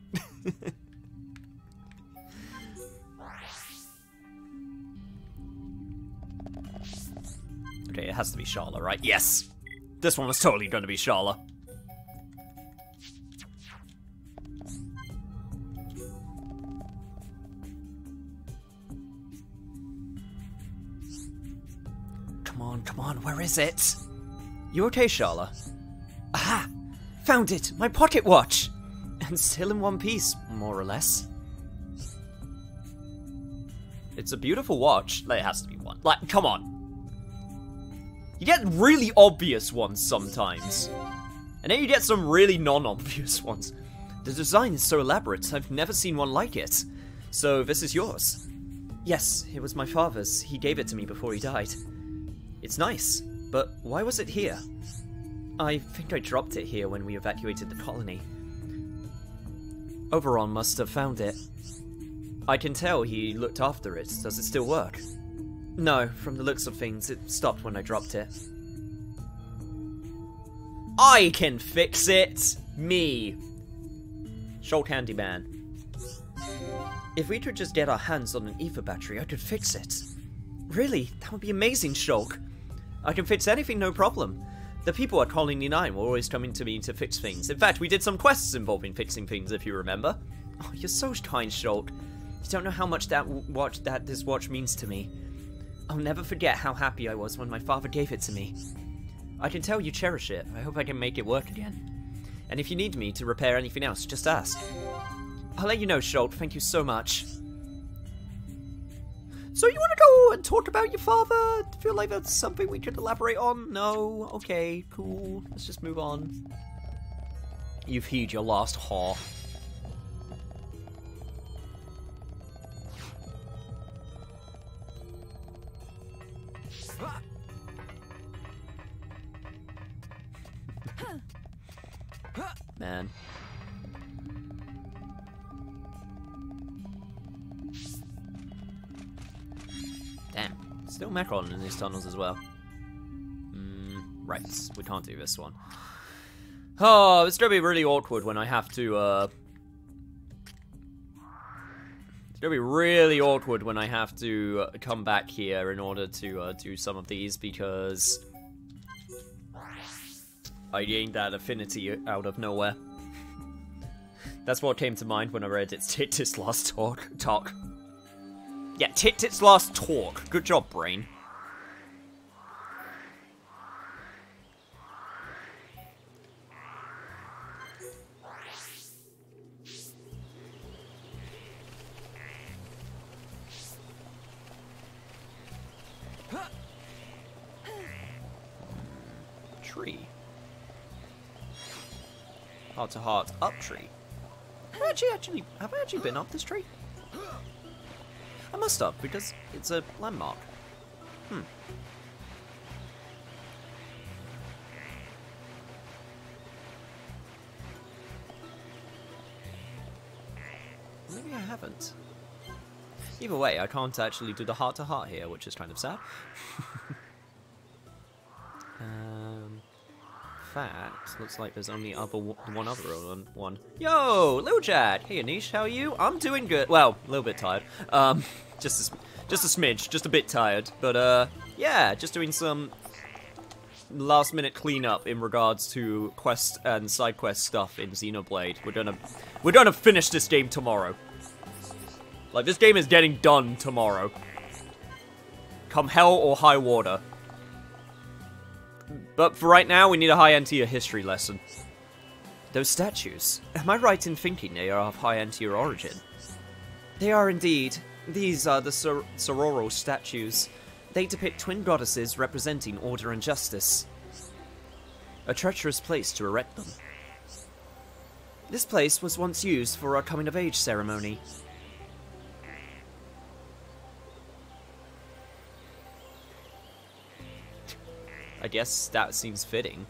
Okay, it has to be Sharla, right? Yes! This one was totally going to be Sharla. Come on, where is it? You okay, Sharla? Aha! Found it! My pocket watch! And still in one piece, more or less. It's a beautiful watch. Like, it has to be one. Like, come on. You get really obvious ones sometimes. And then you get some really non-obvious ones. The design is so elaborate, I've never seen one like it. So, this is yours. Yes, it was my father's. He gave it to me before he died. It's nice, but why was it here? I think I dropped it here when we evacuated the colony. Oberon must have found it. I can tell he looked after it. Does it still work? No, from the looks of things, it stopped when I dropped it. I can fix it! Me! Shulk Handyman. If we could just get our hands on an ether battery, I could fix it. Really? That would be amazing, Shulk. I can fix anything, no problem. The people at Colony 9 were always coming to me to fix things. In fact, we did some quests involving fixing things, if you remember. Oh, you're so kind, Shulk. You don't know how much this watch means to me. I'll never forget how happy I was when my father gave it to me. I can tell you cherish it. I hope I can make it work again. And if you need me to repair anything else, just ask. I'll let you know, Shulk. Thank you so much. So you want to go and talk about your father? I feel like that's something we could elaborate on? No? Okay, cool. Let's just move on. You've heed your last haw. Man. Damn. Still Macron in these tunnels as well. Right. We can't do this one. Oh, it's gonna be really awkward when I have to, It's gonna be really awkward when I have to come back here in order to do some of these because I gained that affinity out of nowhere. That's what came to mind when I read it's Tit-Tit's last talk. Yeah, Tit-Tit's last talk. Good job, brain. Tree. Heart to heart up tree. Have I actually been up this tree? I must have, because it's a landmark. Maybe I haven't. Either way, I can't actually do the heart to heart here, which is kind of sad. Fact, looks like there's only one other one. Yo, Lil Jack! Hey Anish, how are you? I'm doing good. Well, a little bit tired. Just a smidge, just a bit tired. But yeah, just doing some last minute cleanup in regards to quest and side quest stuff in Xenoblade. We're gonna finish this game tomorrow. Like, this game is getting done tomorrow. Come hell or high water. But for right now, we need a high tier history lesson. Those statues. Am I right in thinking they are of high tier origin? They are indeed. These are the Sororo statues. They depict twin goddesses representing order and justice. A treacherous place to erect them. This place was once used for a coming-of-age ceremony. I guess that seems fitting.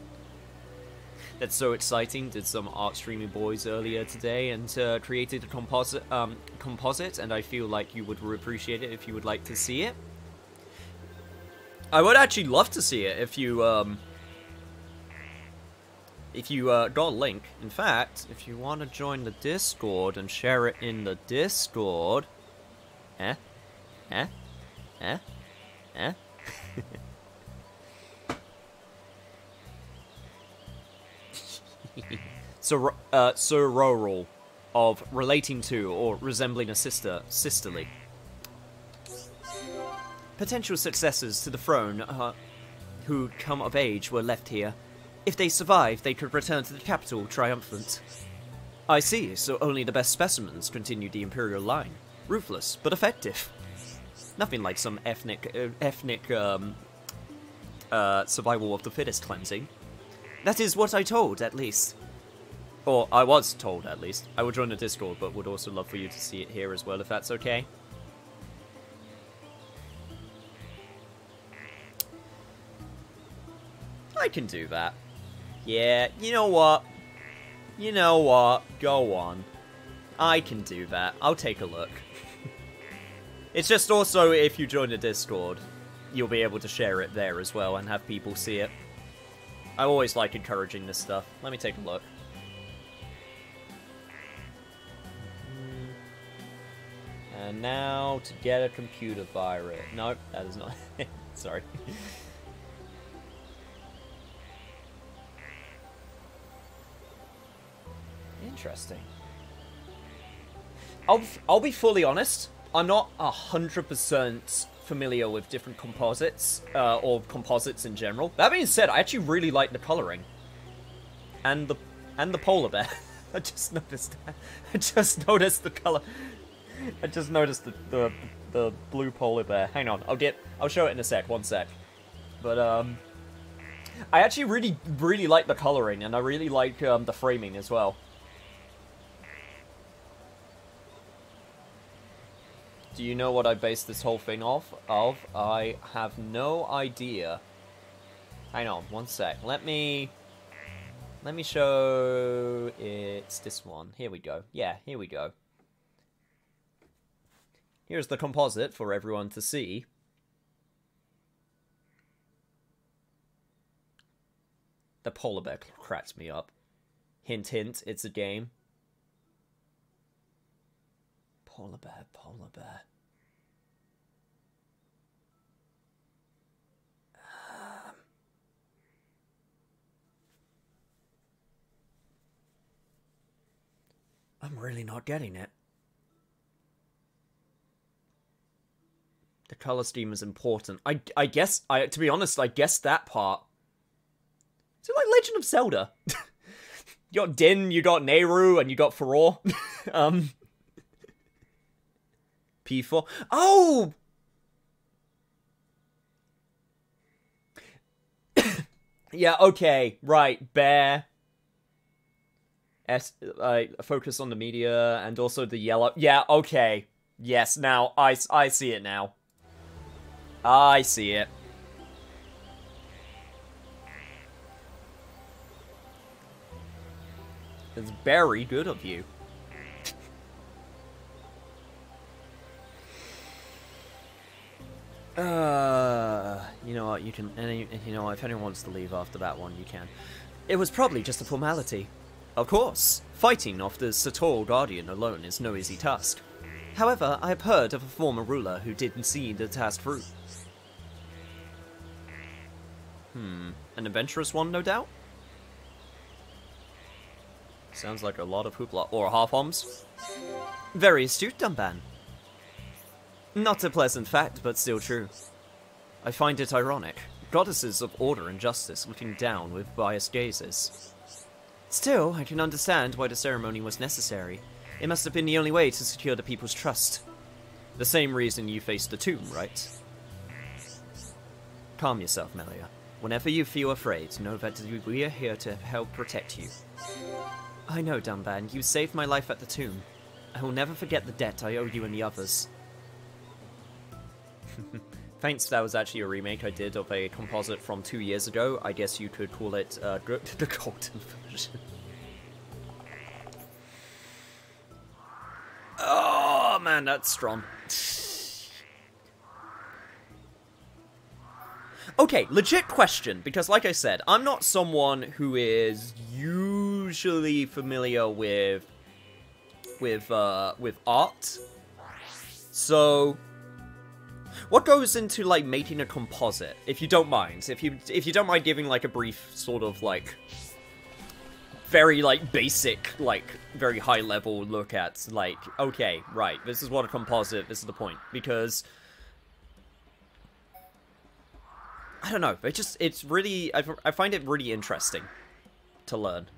That's so exciting. Did some art streaming boys earlier today and created a composite, and I feel like you would appreciate it if you would like to see it. I would actually love to see it if you got a link. In fact, if you want to join the Discord and share it in the Discord, Sororal of relating to or resembling a sisterly. Potential successors to the throne who come of age were left here. If they survive, they could return to the capital triumphant. I see, so only the best specimens continue the imperial line. Ruthless, but effective. Nothing like some ethnic survival of the fittest cleansing. That is what I told, at least. Or, I was told, at least. I will join the Discord, but would also love for you to see it here as well, if that's okay. I can do that. Yeah, you know what? You know what? Go on. I can do that. I'll take a look. It's just also, if you join the Discord, you'll be able to share it there as well and have people see it. I always like encouraging this stuff. Let me take a look. And now to get a computer virus. Nope, that is not. Sorry. Interesting. I'll be fully honest. I'm not 100% familiar with different composites, or composites in general. That being said, I actually really like the coloring. And the polar bear. I just noticed that. I just noticed the color. I just noticed the blue polar bear. Hang on, I'll show it in a sec, one sec. But I actually really like the coloring, and I really like the framing as well. Do you know what I based this whole thing off of? I have no idea. Hang on, one sec. Let me show it's this one. Here we go. Yeah, here we go. Here's the composite for everyone to see. The polar bear cracks me up. Hint, hint, it's a game. Polar bear, polar bear. I'm really not getting it. The color scheme is important. I guess, to be honest, I guessed that part. Is it like Legend of Zelda? You got Din, you got Nehru, and you got Faror. P4. Oh! Yeah, okay. Right. Bear. Focus on the media and also the yellow. Yeah, okay. Yes, now I see it now. I see it. It's very good of you. You know what, you can, you know, if anyone wants to leave after that one, you can. It was probably just a formality. Of course, fighting off the Sator Guardian alone is no easy task. However, I have heard of a former ruler who didn't see the task through. An adventurous one, no doubt? Sounds like a lot of hoopla. Or half-homs. Very astute, Dunban. Not a pleasant fact, but still true. I find it ironic. Goddesses of order and justice looking down with biased gazes. Still, I can understand why the ceremony was necessary. It must have been the only way to secure the people's trust. The same reason you faced the tomb, right? Calm yourself, Melia. Whenever you feel afraid, know that we are here to help protect you. I know, Dunban. You saved my life at the tomb. I will never forget the debt I owe you and the others. Thanks, that was actually a remake I did of a composite from 2 years ago. I guess you could call it the golden version. Oh man, that's strong. Okay, legit question, because like I said, I'm not someone who is usually familiar with art. So what goes into like making a composite, if you don't mind? If you don't mind giving like a brief sort of like very like basic, like very high level look at like, okay, right, this is what a composite, this is the point, because I don't know, it's really, I find it really interesting to learn.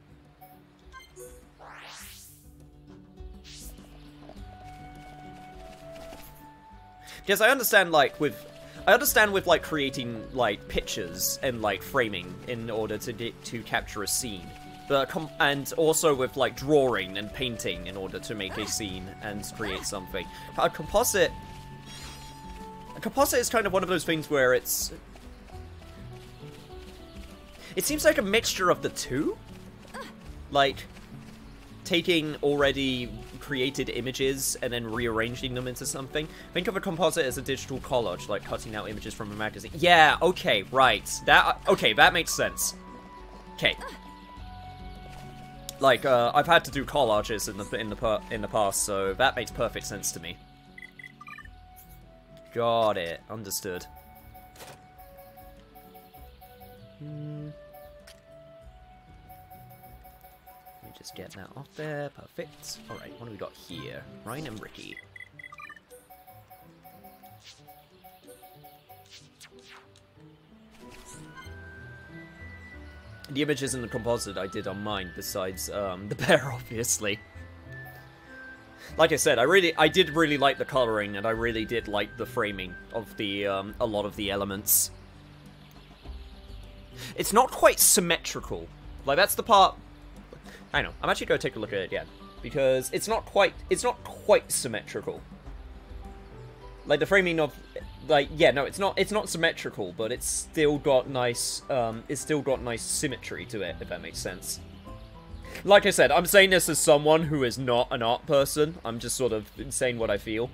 Because I understand with like creating like pictures and like framing in order to capture a scene, but and also with like drawing and painting in order to make a scene and create something. A composite is kind of one of those things where it seems like a mixture of the two, like taking already created images and then rearranging them into something. Think of a composite as a digital collage, like cutting out images from a magazine. Yeah, okay, right. That makes sense. Okay. Like, I've had to do collages in the past, so that makes perfect sense to me. Got it. Understood. Just get that off there. Perfect. Alright, what do we got here? Ryan and Ricky. The images in the composite I did on mine, besides the bear, obviously. Like I said, I did really like the coloring, and I really did like the framing of the a lot of the elements. It's not quite symmetrical. Like, that's the part. I know. I'm actually going to take a look at it again, because it's not quite symmetrical. Like the framing of, like, yeah, no, it's not symmetrical, but it's still got nice symmetry to it, if that makes sense. Like I said, I'm saying this as someone who is not an art person. I'm just sort of saying what I feel.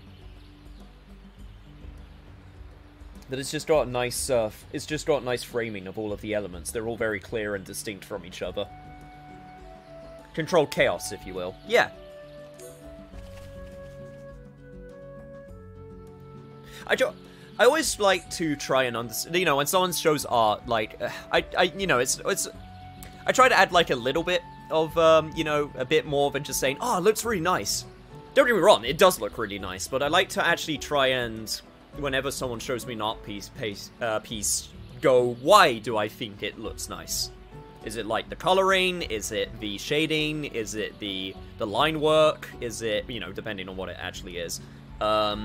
But it's just got nice framing of all of the elements. They're all very clear and distinct from each other. Controlled chaos, if you will. Yeah. I always like to try and understand, you know, when someone shows art, like, I try to add, like, a little bit of, you know, a bit more than just saying, oh, it looks really nice. Don't get me wrong, it does look really nice, but I like to actually try and, whenever someone shows me an art piece, go, why do I think it looks nice? Is it like the coloring? Is it the shading? Is it the line work? Is it, you know, depending on what it actually is. I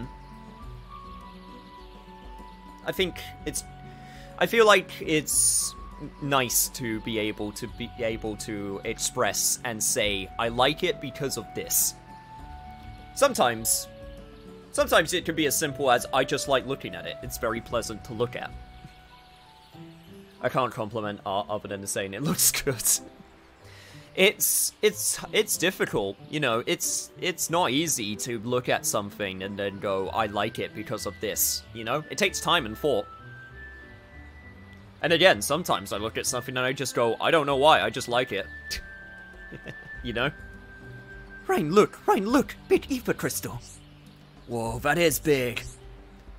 feel like it's nice to be able to express and say, I like it because of this. Sometimes it can be as simple as, I just like looking at it. It's very pleasant to look at. I can't compliment art other than saying it looks good. It's difficult, you know, it's not easy to look at something and then go, I like it because of this, you know? It takes time and thought. And again, sometimes I look at something and I just go, I don't know why, I just like it. You know? Ryan, look, big ether crystal. Whoa, that is big.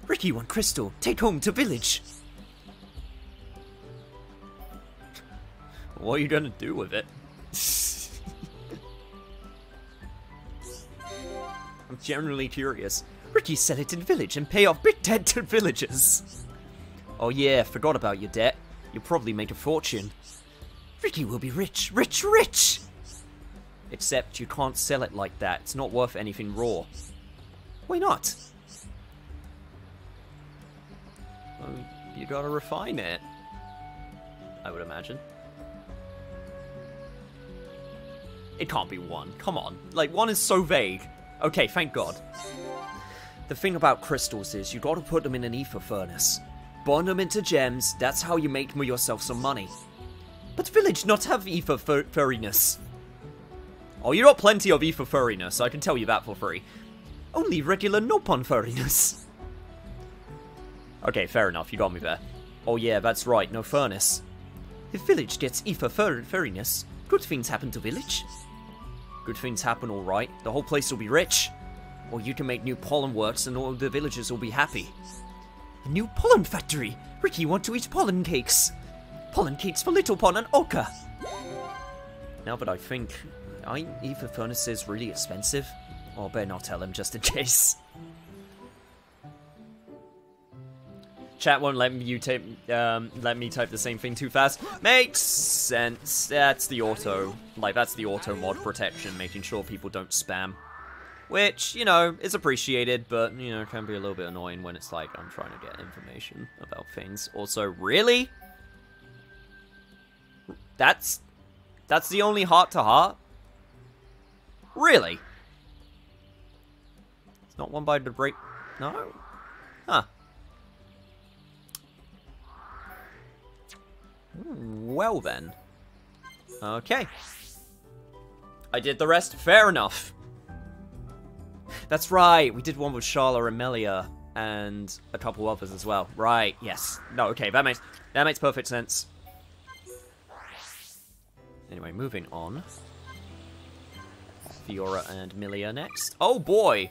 Ricky want crystal, take home to village. What are you gonna do with it? I'm genuinely curious. Ricky sell it in village and pay off big debt to villagers. Oh yeah, forgot about your debt. You'll probably make a fortune. Ricky will be rich, rich, rich! Except you can't sell it like that. It's not worth anything raw. Why not? You gotta refine it. I would imagine. It can't be 1. Come on. Like, 1 is so vague. Okay, thank God. The thing about crystals is you gotta put them in an ether furnace. Burn them into gems, that's how you make yourself some money. But village not have ether furriness. Oh, you got plenty of ether furriness, I can tell you that for free. Only regular Nopon furriness. Okay, fair enough, you got me there. Oh yeah, that's right, no furnace. If village gets ether furriness, good things happen to village. Good things happen, alright. The whole place will be rich. Or you can make new pollen works and all the villagers will be happy. A new pollen factory! Ricky want to eat pollen cakes! Pollen cakes for Little Pon and Oka! Now that I think, aren't ether furnaces really expensive? Or better not tell him just in case. Chat won't let me type the same thing too fast. Makes sense. That's the auto, that's the auto mod protection, making sure people don't spam. Which, you know, is appreciated, but, you know, can be a little bit annoying when it's like, I'm trying to get information about things. Also, really? That's the only heart-to-heart? Really? It's not one by the break... No? Huh. Well then. Okay. I did the rest. Fair enough. That's right. We did one with Charla and Melia and a couple others as well. Right. Yes. No. Okay. That makes perfect sense. Anyway, moving on. Fiora and Melia next. Oh boy.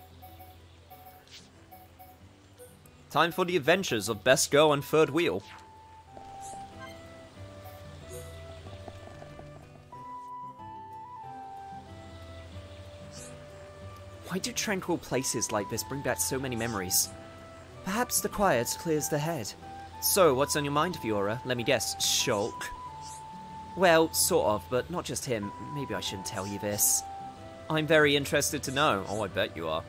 Time for the adventures of Best Girl and Third Wheel. Why do tranquil places like this bring back so many memories? Perhaps the quiet clears the head. So, what's on your mind, Fiora? Let me guess, Shulk? Well, sort of, but not just him. Maybe I shouldn't tell you this. I'm very interested to know. Oh, I bet you are.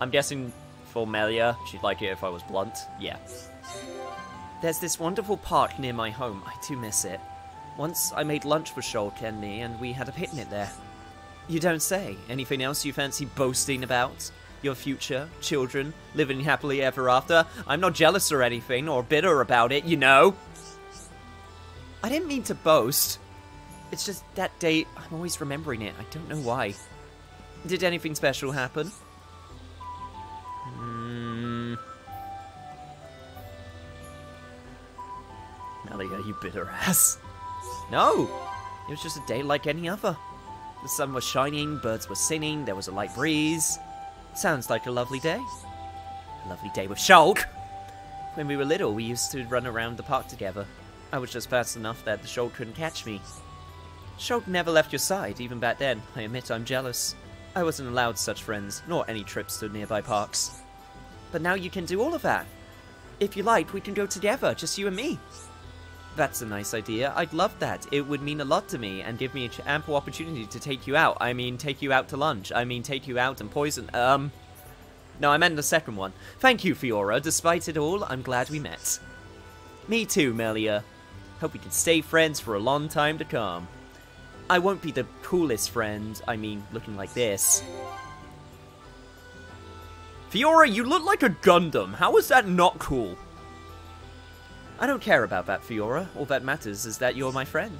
I'm guessing for Melia, she'd like it if I was blunt. Yeah. There's this wonderful park near my home. I do miss it. Once I made lunch for Shulk and me, and we had a picnic there. You don't say. Anything else you fancy boasting about? Your future, children, living happily ever after? I'm not jealous or anything, or bitter about it, you know? I didn't mean to boast. It's just that day, I'm always remembering it. I don't know why. Did anything special happen? Melia, you bitter ass. No! It was just a day like any other. The sun was shining, birds were singing, there was a light breeze. Sounds like a lovely day. A lovely day with Shulk! When we were little, we used to run around the park together. I was just fast enough that the Shulk couldn't catch me. Shulk never left your side, even back then. I admit I'm jealous. I wasn't allowed such friends, nor any trips to nearby parks. But now you can do all of that. If you like, we can go together, just you and me. That's a nice idea. I'd love that. It would mean a lot to me and give me an ample opportunity to take you out. I mean, take you out to lunch. I mean, take you out and poison... No, I meant the second one. Thank you, Fiora. Despite it all, I'm glad we met. Me too, Melia. Hope we can stay friends for a long time to come. I won't be the coolest friend. I mean, looking like this. Fiora, you look like a Gundam. How is that not cool? I don't care about that, Fiora. All that matters is that you're my friend.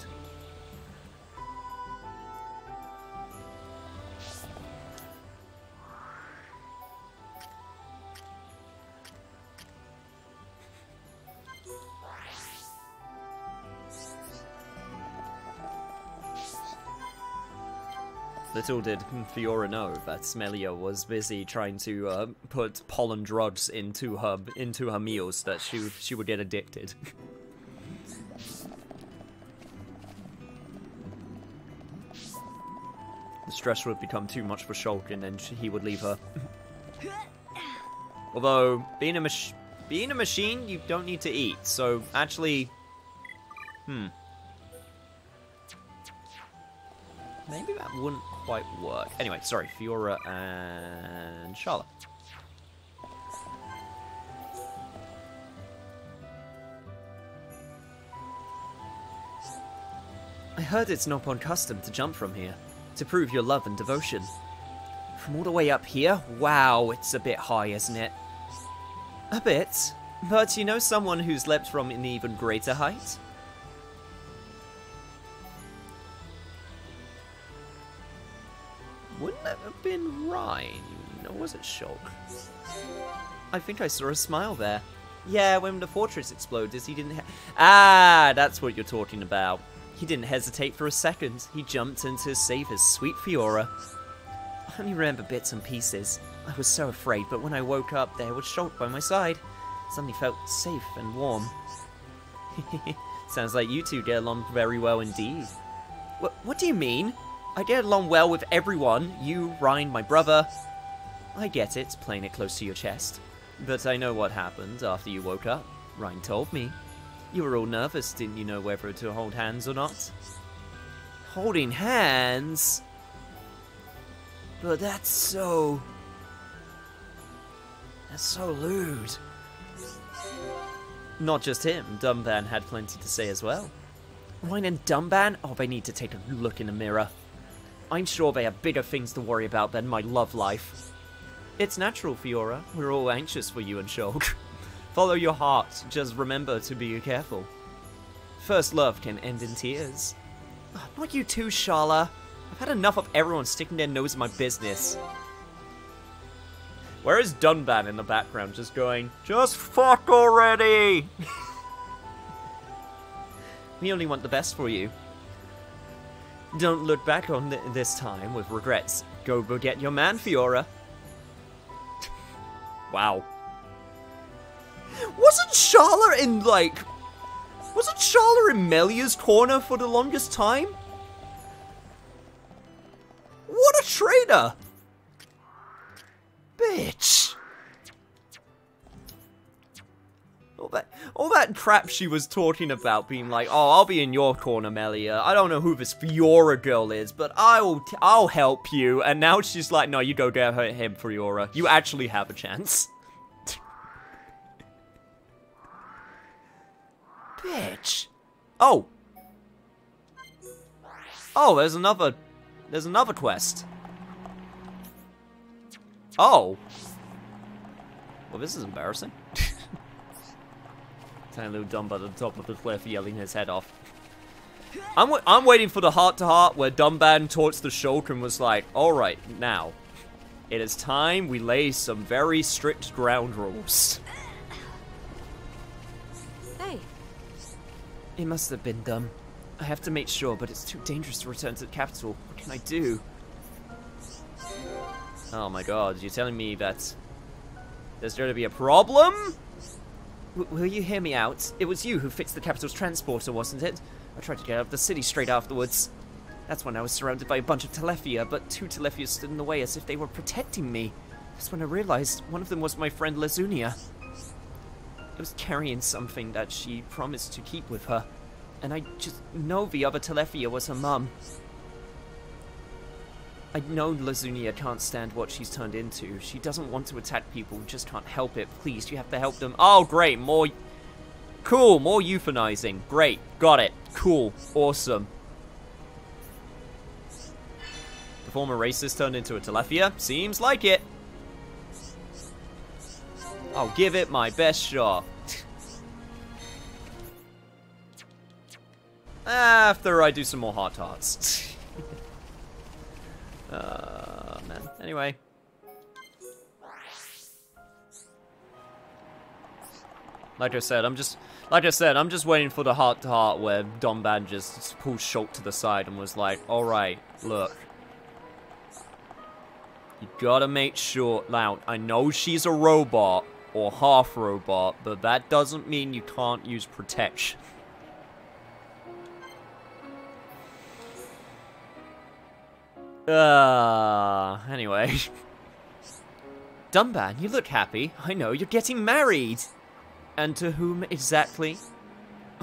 Little did Fiora know that Melia was busy trying to put pollen drugs into her meals that she would get addicted. The stress would become too much for Shulk, and then he would leave her. Although being a machine, you don't need to eat. So actually, maybe that wouldn't quite work. Anyway, sorry, Fiora and Charla. I heard it's not on custom to jump from here, to prove your love and devotion. From all the way up here? Wow, it's a bit high, isn't it? A bit. But you know someone who's leapt from an even greater height? Wouldn't that have been Rhine? Or was it Shulk? I think I saw a smile there. Yeah, when the fortress exploded, he didn't Ah, that's what you're talking about. He didn't hesitate for a second. He jumped in to save his sweet Fiora. I only remember bits and pieces. I was so afraid, but when I woke up, there was Shulk by my side. Suddenly felt safe and warm. Sounds like you two get along very well indeed. What do you mean? I get along well with everyone. You, Rhine, my brother. I get it, playing it close to your chest. But I know what happened after you woke up. Rhine told me. You were all nervous, didn't you know whether to hold hands or not? Holding hands? But that's so lewd. Not just him, Dumban had plenty to say as well. Rhine and Dumban? Oh, they need to take a look in the mirror. I'm sure they have bigger things to worry about than my love life. It's natural, Fiora. We're all anxious for you and Shulk. Follow your heart. Just remember to be careful. First love can end in tears. Oh, not you too, Shala. I've had enough of everyone sticking their nose in my business. Where is Dunban in the background just going, just fuck already! We only want the best for you. Don't look back on this time with regrets. Go get your man, Fiora. Wow. Wasn't Shala in Melia's corner for the longest time? What a traitor! Bitch! All that crap she was talking about, being like, oh, I'll be in your corner, Melia. I don't know who this Fiora girl is, but I'll help you. And now she's like, no, you go get him, Fiora. You actually have a chance. Bitch. Oh. Oh, there's another quest. Oh. Well, this is embarrassing. Tiny little Dumba at the top of the cliff yelling his head off. I'm waiting for the heart-to-heart where Dumban talks to Shulk and was like, alright, now. It is time we lay some very strict ground rules. Hey. It must have been dumb. I have to make sure, but it's too dangerous to return to the capital. What can I do? Oh my god, you're telling me that there's going to be a problem? Will you hear me out? It was you who fixed the capital's transporter, wasn't it? I tried to get out of the city straight afterwards. That's when I was surrounded by a bunch of Telethia, but two Telethia stood in the way as if they were protecting me. That's when I realized one of them was my friend Lazunia. I was carrying something that she promised to keep with her, and I just know the other Telethia was her mum. I know Lazunia can't stand what she's turned into. She doesn't want to attack people, just can't help it. Please, you have to help them. Oh, great, more... Cool, more euthanizing. Great, got it. Cool, awesome. The former racist turned into a Telethia? Seems like it. I'll give it my best shot. After I do some more heart-hearts. Man. Anyway. Like I said, I'm just waiting for the heart-to-heart where Domban just pulls Shulk to the side and was like, alright, look. You gotta make sure, now, I know she's a robot, or half-robot, but that doesn't mean you can't use protection. Anyway. Dumban, you look happy. I know, you're getting married. And to whom exactly?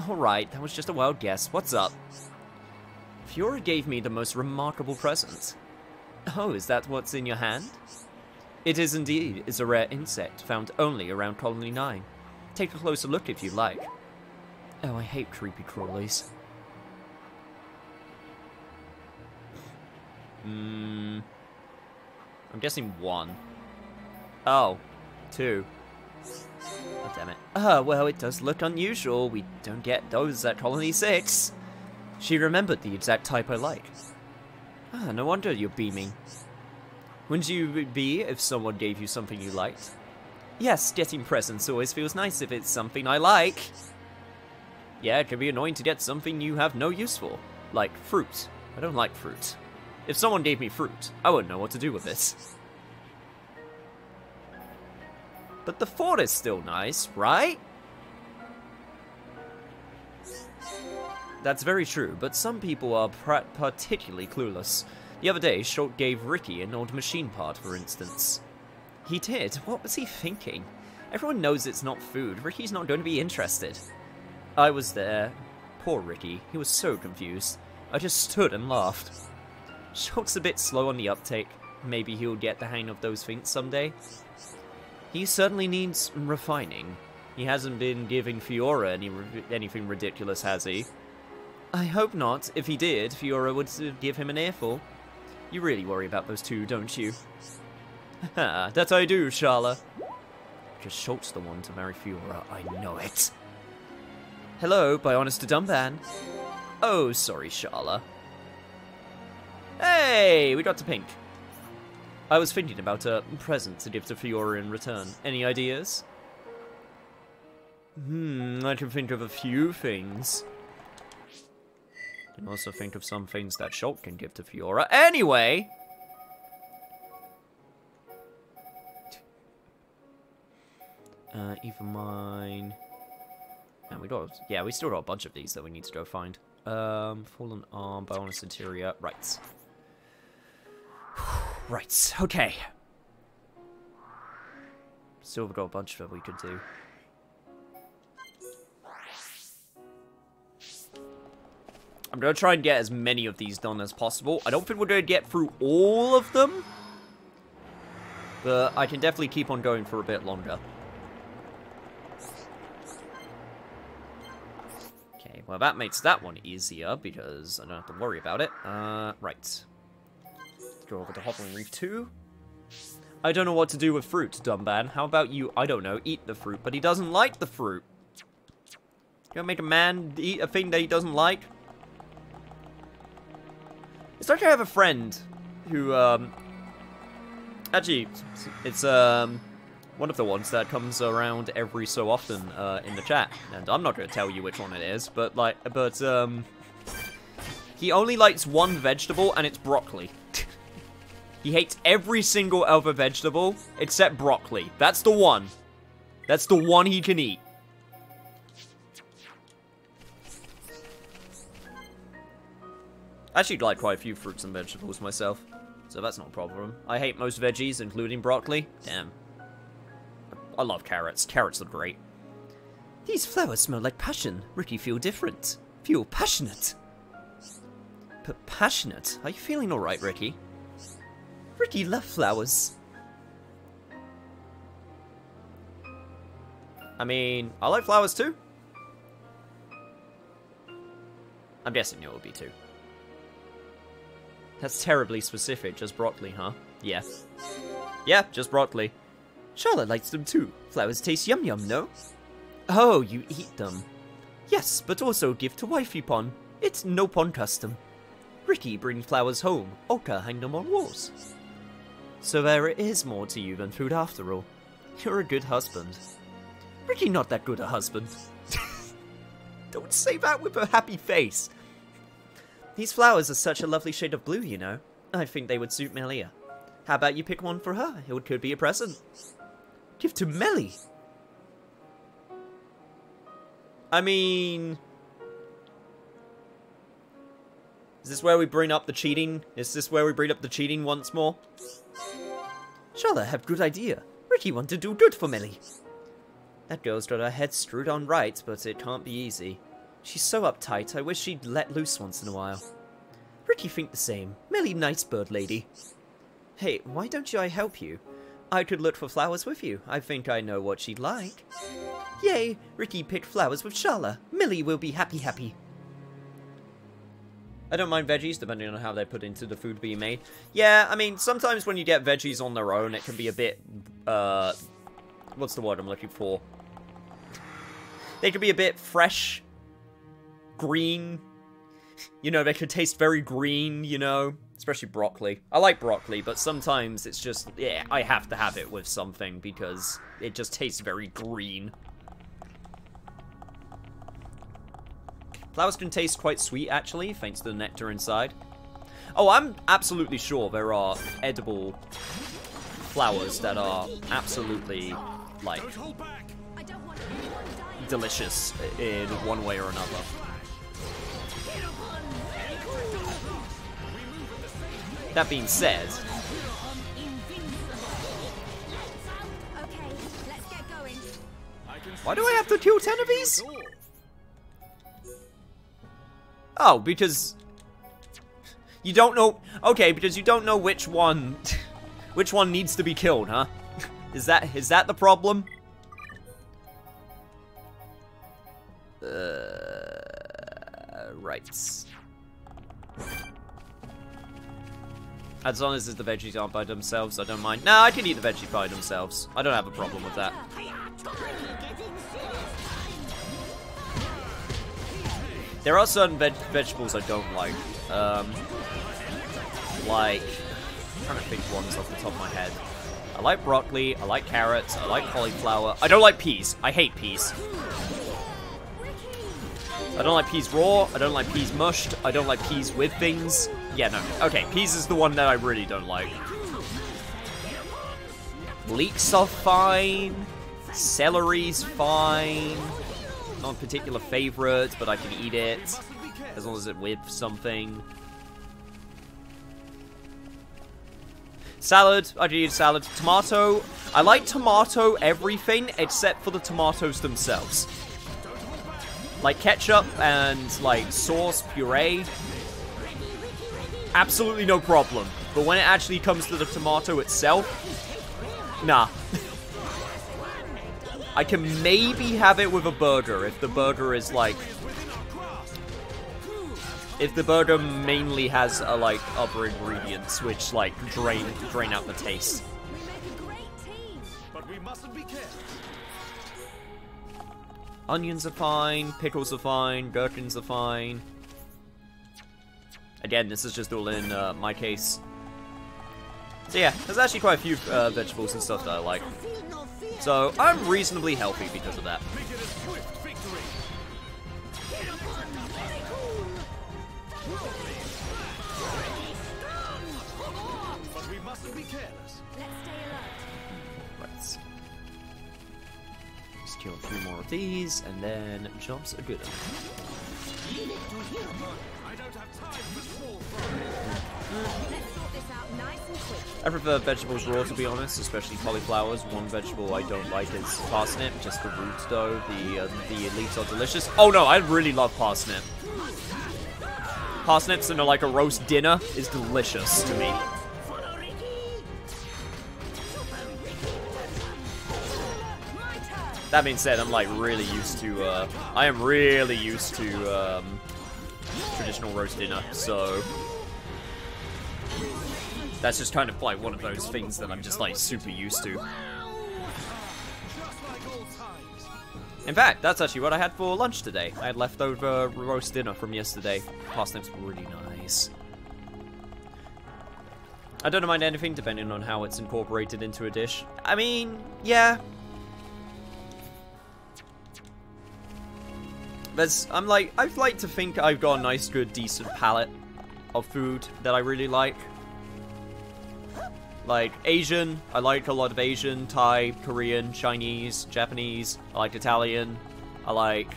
Alright, that was just a wild guess. What's up? Fiora gave me the most remarkable present. Oh, is that what's in your hand? It is indeed. It's a rare insect, found only around Colony 9. Take a closer look if you like. Oh, I hate creepy crawlies. I'm guessing 1. Oh, 2. Oh, damn it. Well, it does look unusual. We don't get those at Colony 6. She remembered the exact type I like. No wonder you're beaming. Wouldn't you be if someone gave you something you liked? Yes, getting presents always feels nice if it's something I like. Yeah, it can be annoying to get something you have no use for. Like fruit. I don't like fruit. If someone gave me fruit, I wouldn't know what to do with it. But the fort is still nice, right? That's very true, but some people are particularly clueless. The other day, Schultz gave Ricky an old machine part, for instance. He did? What was he thinking? Everyone knows it's not food. Ricky's not going to be interested. I was there. Poor Ricky. He was so confused. I just stood and laughed. Schultz a bit slow on the uptake. Maybe he'll get the hang of those things someday. He certainly needs refining. He hasn't been giving Fiora anything ridiculous, has he? I hope not. If he did, Fiora would give him an earful. You really worry about those two, don't you? Ha, that I do, Sharla. Just Schultz the one to marry Fiora, I know it. Hello, by honest to Dumban. Oh, sorry, Sharla. Hey, we got to Pink. I was thinking about a present to give to Fiora in return. Any ideas? I can think of a few things. I can also think of some things that Schultz can give to Fiora. Anyway! Even mine. And we still got a bunch of these that we need to go find. Fallen arm, bonus interior. Right. Right, okay. Still got a bunch that we could do. I'm gonna try and get as many of these done as possible. I don't think we're gonna get through all of them. But I can definitely keep on going for a bit longer. Okay, well that makes that one easier because I don't have to worry about it. Right. Go over to Hoppling Reef 2. I don't know what to do with fruit, Dumban. How about you, I don't know, eat the fruit, but he doesn't like the fruit. You gonna make a man eat a thing that he doesn't like? It's like I have a friend who, actually, it's, one of the ones that comes around every so often, in the chat. And I'm not gonna tell you which one it is, but, he only likes one vegetable, and it's broccoli. He hates every single other vegetable except broccoli. That's the one. That's the one he can eat. I actually like quite a few fruits and vegetables myself, so that's not a problem. I hate most veggies, including broccoli. Damn. I love carrots. Carrots are great. These flowers smell like passion. Ricky, feel different. Feel passionate. But passionate? Are you feeling alright, Ricky? Ricky loves flowers. I mean, I like flowers too. I'm guessing it will be too. That's terribly specific, just broccoli, huh? Yeah. Yeah, just broccoli. Charlotte likes them too. Flowers taste yum yum, no? Oh, you eat them. Yes, but also give to wifey pon. It's no pon custom. Ricky bring flowers home. Oka hang them on walls. So there is more to you than food after all. You're a good husband. Ricky not that good a husband. Don't say that with a happy face. These flowers are such a lovely shade of blue, you know. I think they would suit Melia. How about you pick one for her? It could be a present. Give to Melly. I mean... Is this where we bring up the cheating? Is this where we bring up the cheating once more? Charlotte have good idea. Ricky want to do good for Melly. That girl's got her head screwed on right, but it can't be easy. She's so uptight, I wish she'd let loose once in a while. Ricky think the same. Melly nice bird lady. Hey, why don't I help you? I could look for flowers with you. I think I know what she'd like. Yay! Ricky picked flowers with Charlotte. Millie will be happy. I don't mind veggies, depending on how they're put into the food being made. Yeah, I mean, sometimes when you get veggies on their own, it can be a bit, what's the word I'm looking for? They can be a bit fresh, green. You know, they could taste very green, you know? Especially broccoli. I like broccoli, but sometimes it's just, yeah, I have to have it with something because it just tastes very green. Flowers can taste quite sweet, actually, thanks to the nectar inside. Oh, I'm absolutely sure there are edible flowers that are absolutely, like, delicious in one way or another. That being said... Okay, let's get going. Why do I have to kill 10 of these? Oh, because... You don't know... Okay, because you don't know which one... which one needs to be killed, huh? Is that the problem? Right. As long as the veggies aren't by themselves, I don't mind. Nah, I can eat the veggies by themselves. I don't have a problem with that. There are certain vegetables I don't like. Like... I'm trying to think of ones off the top of my head. I like broccoli, I like carrots, I like cauliflower. I don't like peas. I hate peas. I don't like peas raw, I don't like peas mushed, I don't like peas with things. Yeah, no. Okay, peas is the one that I really don't like. Leeks are fine. Celery's fine. Not a particular favorite, but I can eat it. As long as it's with something. Salad, I can eat salad. Tomato, I like tomato everything except for the tomatoes themselves. Like ketchup and like sauce, puree. Absolutely no problem. But when it actually comes to the tomato itself, nah. I can maybe have it with a burger if the burger is like... If the burger mainly has like other ingredients which like drain out the taste. We make a great team. But we mustn't be careful. Onions are fine, pickles are fine, gherkins are fine. Again, this is just all in my case. So yeah, there's actually quite a few vegetables and stuff that I like. So I'm reasonably healthy because of that. But we mustn't be careless. Let's stay alert. Right. Let's kill a few more of these, and then jobs are good. I don't have time for small fry. Let's sort this out nice and quick. I prefer vegetables raw, to be honest, especially cauliflowers. One vegetable I don't like is parsnip, just the roots though. The leaves are delicious. Oh no, I really love parsnip. Parsnips in like a roast dinner is delicious to me. That being said, I'm like really used to, I am really used to, traditional roast dinner, so that's just kind of like one of those things that I'm just like super used to. In fact, that's actually what I had for lunch today. I had leftover roast dinner from yesterday. Parsnips were really nice. I don't mind anything depending on how it's incorporated into a dish. I mean, yeah. I'd like to think I've got a nice, good, decent palette of food that I really like. Like, Asian, I like a lot of Asian, Thai, Korean, Chinese, Japanese, I like Italian, I like,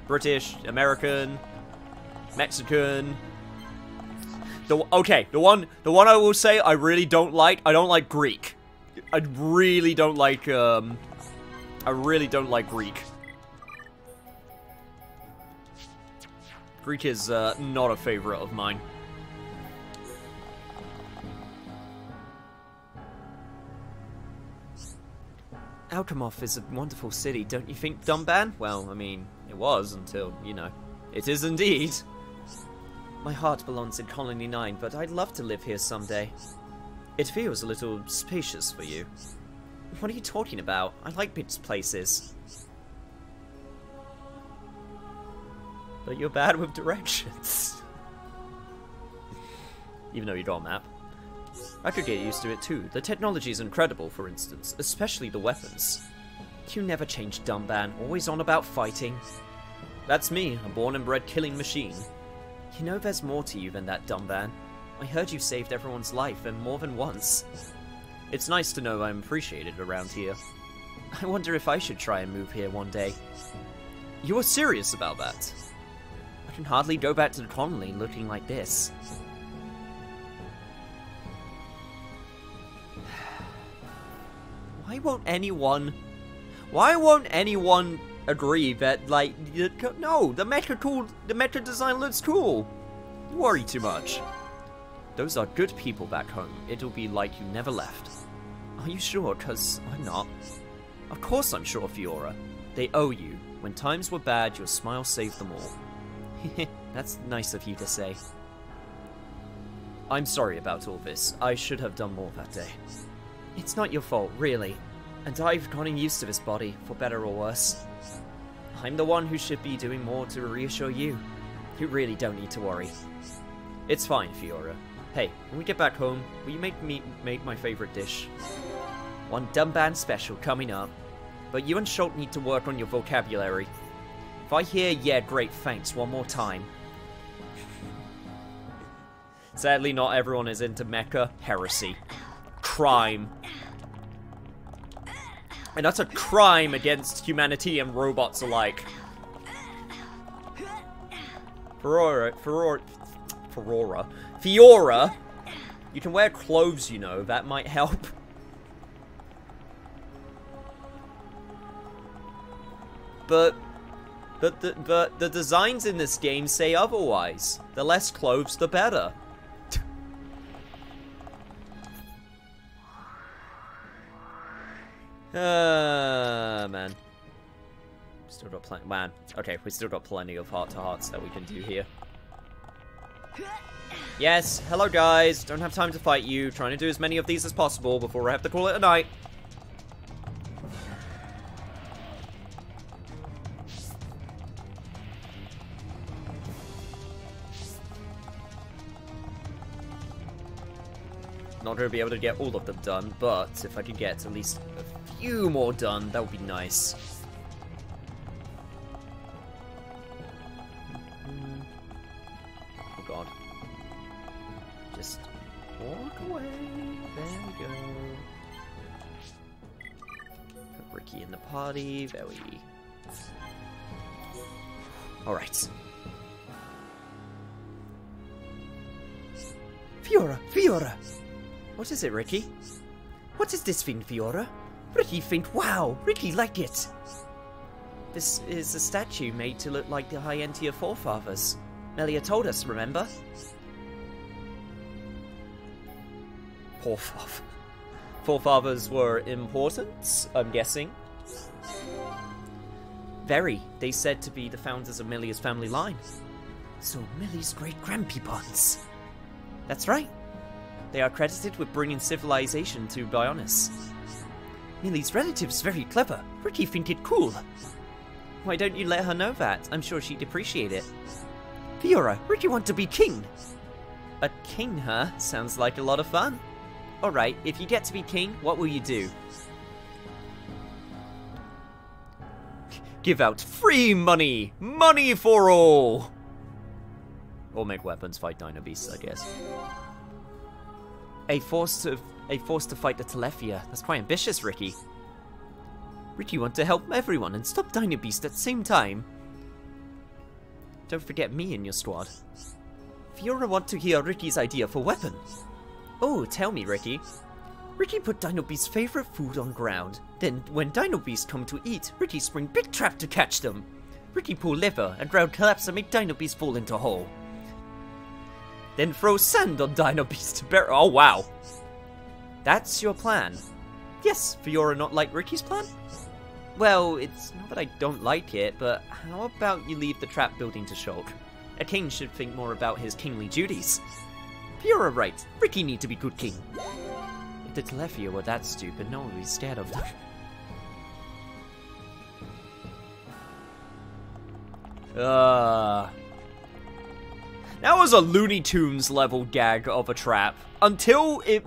British, American, Mexican. The one I will say I really don't like, I don't like Greek. I really don't like Greek. Greek is not a favorite of mine. Alchemoth is a wonderful city, don't you think, Dumban? Well, I mean, it was until, you know, It is indeed. My heart belongs in Colony 9, but I'd love to live here someday. It feels a little spacious for you. What are you talking about? I like big places. But you're bad with directions. Even though you draw a map. I could get used to it too. The technology is incredible, for instance, especially the weapons. You never change, Dumban. Always on about fighting. That's me, a born and bred killing machine. You know there's more to you than that, Dumban. I heard you saved everyone's life, and more than once. It's nice to know I'm appreciated around here. I wonder if I should try and move here one day. You are serious about that? I can hardly go back to the colony looking like this. Why won't anyone agree that, like, no, the mecha design looks cool? You worry too much. Those are good people back home. It'll be like you never left. Are you sure? 'Cause I'm not. Of course I'm sure, Fiora. They owe you. When times were bad, your smile saved them all. That's nice of you to say. I'm sorry about all this. I should have done more that day. It's not your fault, really. And I've gotten used to this body, for better or worse. I'm the one who should be doing more to reassure you. You really don't need to worry. It's fine, Fiora. Hey, when we get back home, will you make my favorite dish? One Dumban special coming up. But you and Schultz need to work on your vocabulary. If I hear "yeah, great, thanks" one more time. Sadly, not everyone is into mecha. Heresy. Crime. And that's a crime against humanity and robots alike. Fiora. You can wear clothes, you know. That might help. But the designs in this game say otherwise. The less clothes, the better. Man. Still got plenty. Man. Okay, we still got plenty of heart-to-hearts that we can do here. Yes, hello guys. Don't have time to fight you. Trying to do as many of these as possible before I have to call it a night. Not going to be able to get all of them done, but if I could get at least a few more done, that would be nice. Oh god. Just walk away. There we go. Put Ricky in the party. There we... Alright. Fiora! What is it, Ricky? What is this thing, Fiora? Ricky think, wow, Ricky like it. This is a statue made to look like the high end to your forefathers. Melia told us, remember? Forefathers were important, I'm guessing. Very. They said to be the founders of Melia's family line. So Millie's great-grandpeoples. That's right. They are credited with bringing civilization to Bionis. Millie's relative's very clever. Ricky think it cool. Why don't you let her know that? I'm sure she'd appreciate it. Fiora, Ricky want to be king. A king, huh? Sounds like a lot of fun. Alright, if you get to be king, what will you do? Give out free money! Money for all! Or make weapons, fight Dino Beasts, I guess. A force to fight the Telethia. That's quite ambitious, Ricky. Ricky want to help everyone and stop Dino Beast at the same time. Don't forget me in your squad. Fiora want to hear Ricky's idea for weapon. Oh, tell me, Ricky. Ricky put Dino Beast's favorite food on ground. Then, when Dino Beast come to eat, Ricky spring big trap to catch them. Ricky pull lever and ground collapse and make Dino Beast fall into hole. Then throw sand on Dino Beast to bury. Oh, wow. That's your plan. Yes, Fiora not like Ricky's plan? Well, it's not that I don't like it, but how about you leave the trap building to Shulk? A king should think more about his kingly duties. You're right. Ricky need to be good king. If the Telethia were that stupid, no one would be scared of them. That was a Looney Tunes level gag of a trap. Until it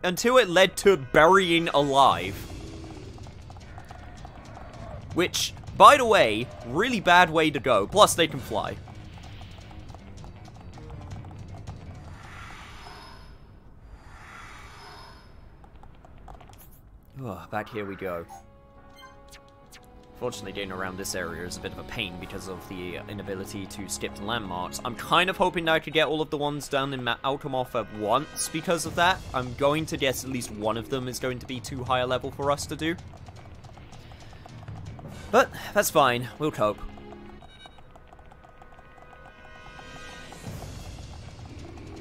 led to burying alive. Which, by the way, really bad way to go. Plus, they can fly. Oh, back here we go. Fortunately, getting around this area is a bit of a pain because of the inability to skip the landmarks. I'm kind of hoping that I could get all of the ones done in Alchemoth at once because of that. I'm going to guess at least one of them is going to be too high a level for us to do. But, that's fine. We'll cope.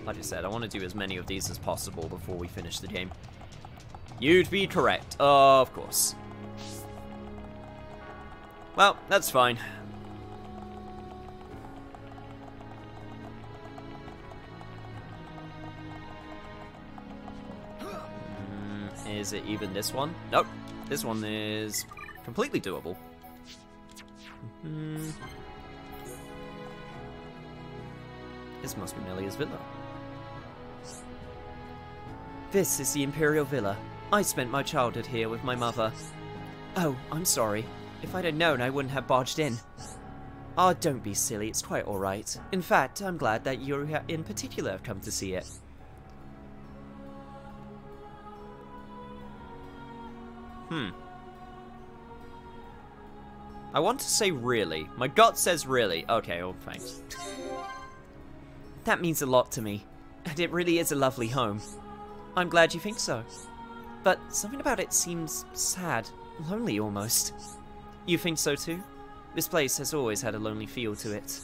Like I said, I want to do as many of these as possible before we finish the game. You'd be correct. Of course. Well, that's fine. Is it even this one? Nope. This one is completely doable. This must be Melia's villa. This is the Imperial Villa. I spent my childhood here with my mother. Oh, I'm sorry. If I'd have known, I wouldn't have barged in. Oh, don't be silly. It's quite alright. In fact, I'm glad that you in particular have come to see it. I want to say really. My gut says really. Okay, well, thanks. That means a lot to me. And it really is a lovely home. I'm glad you think so. But something about it seems sad. Lonely, almost. You think so too? This place has always had a lonely feel to it.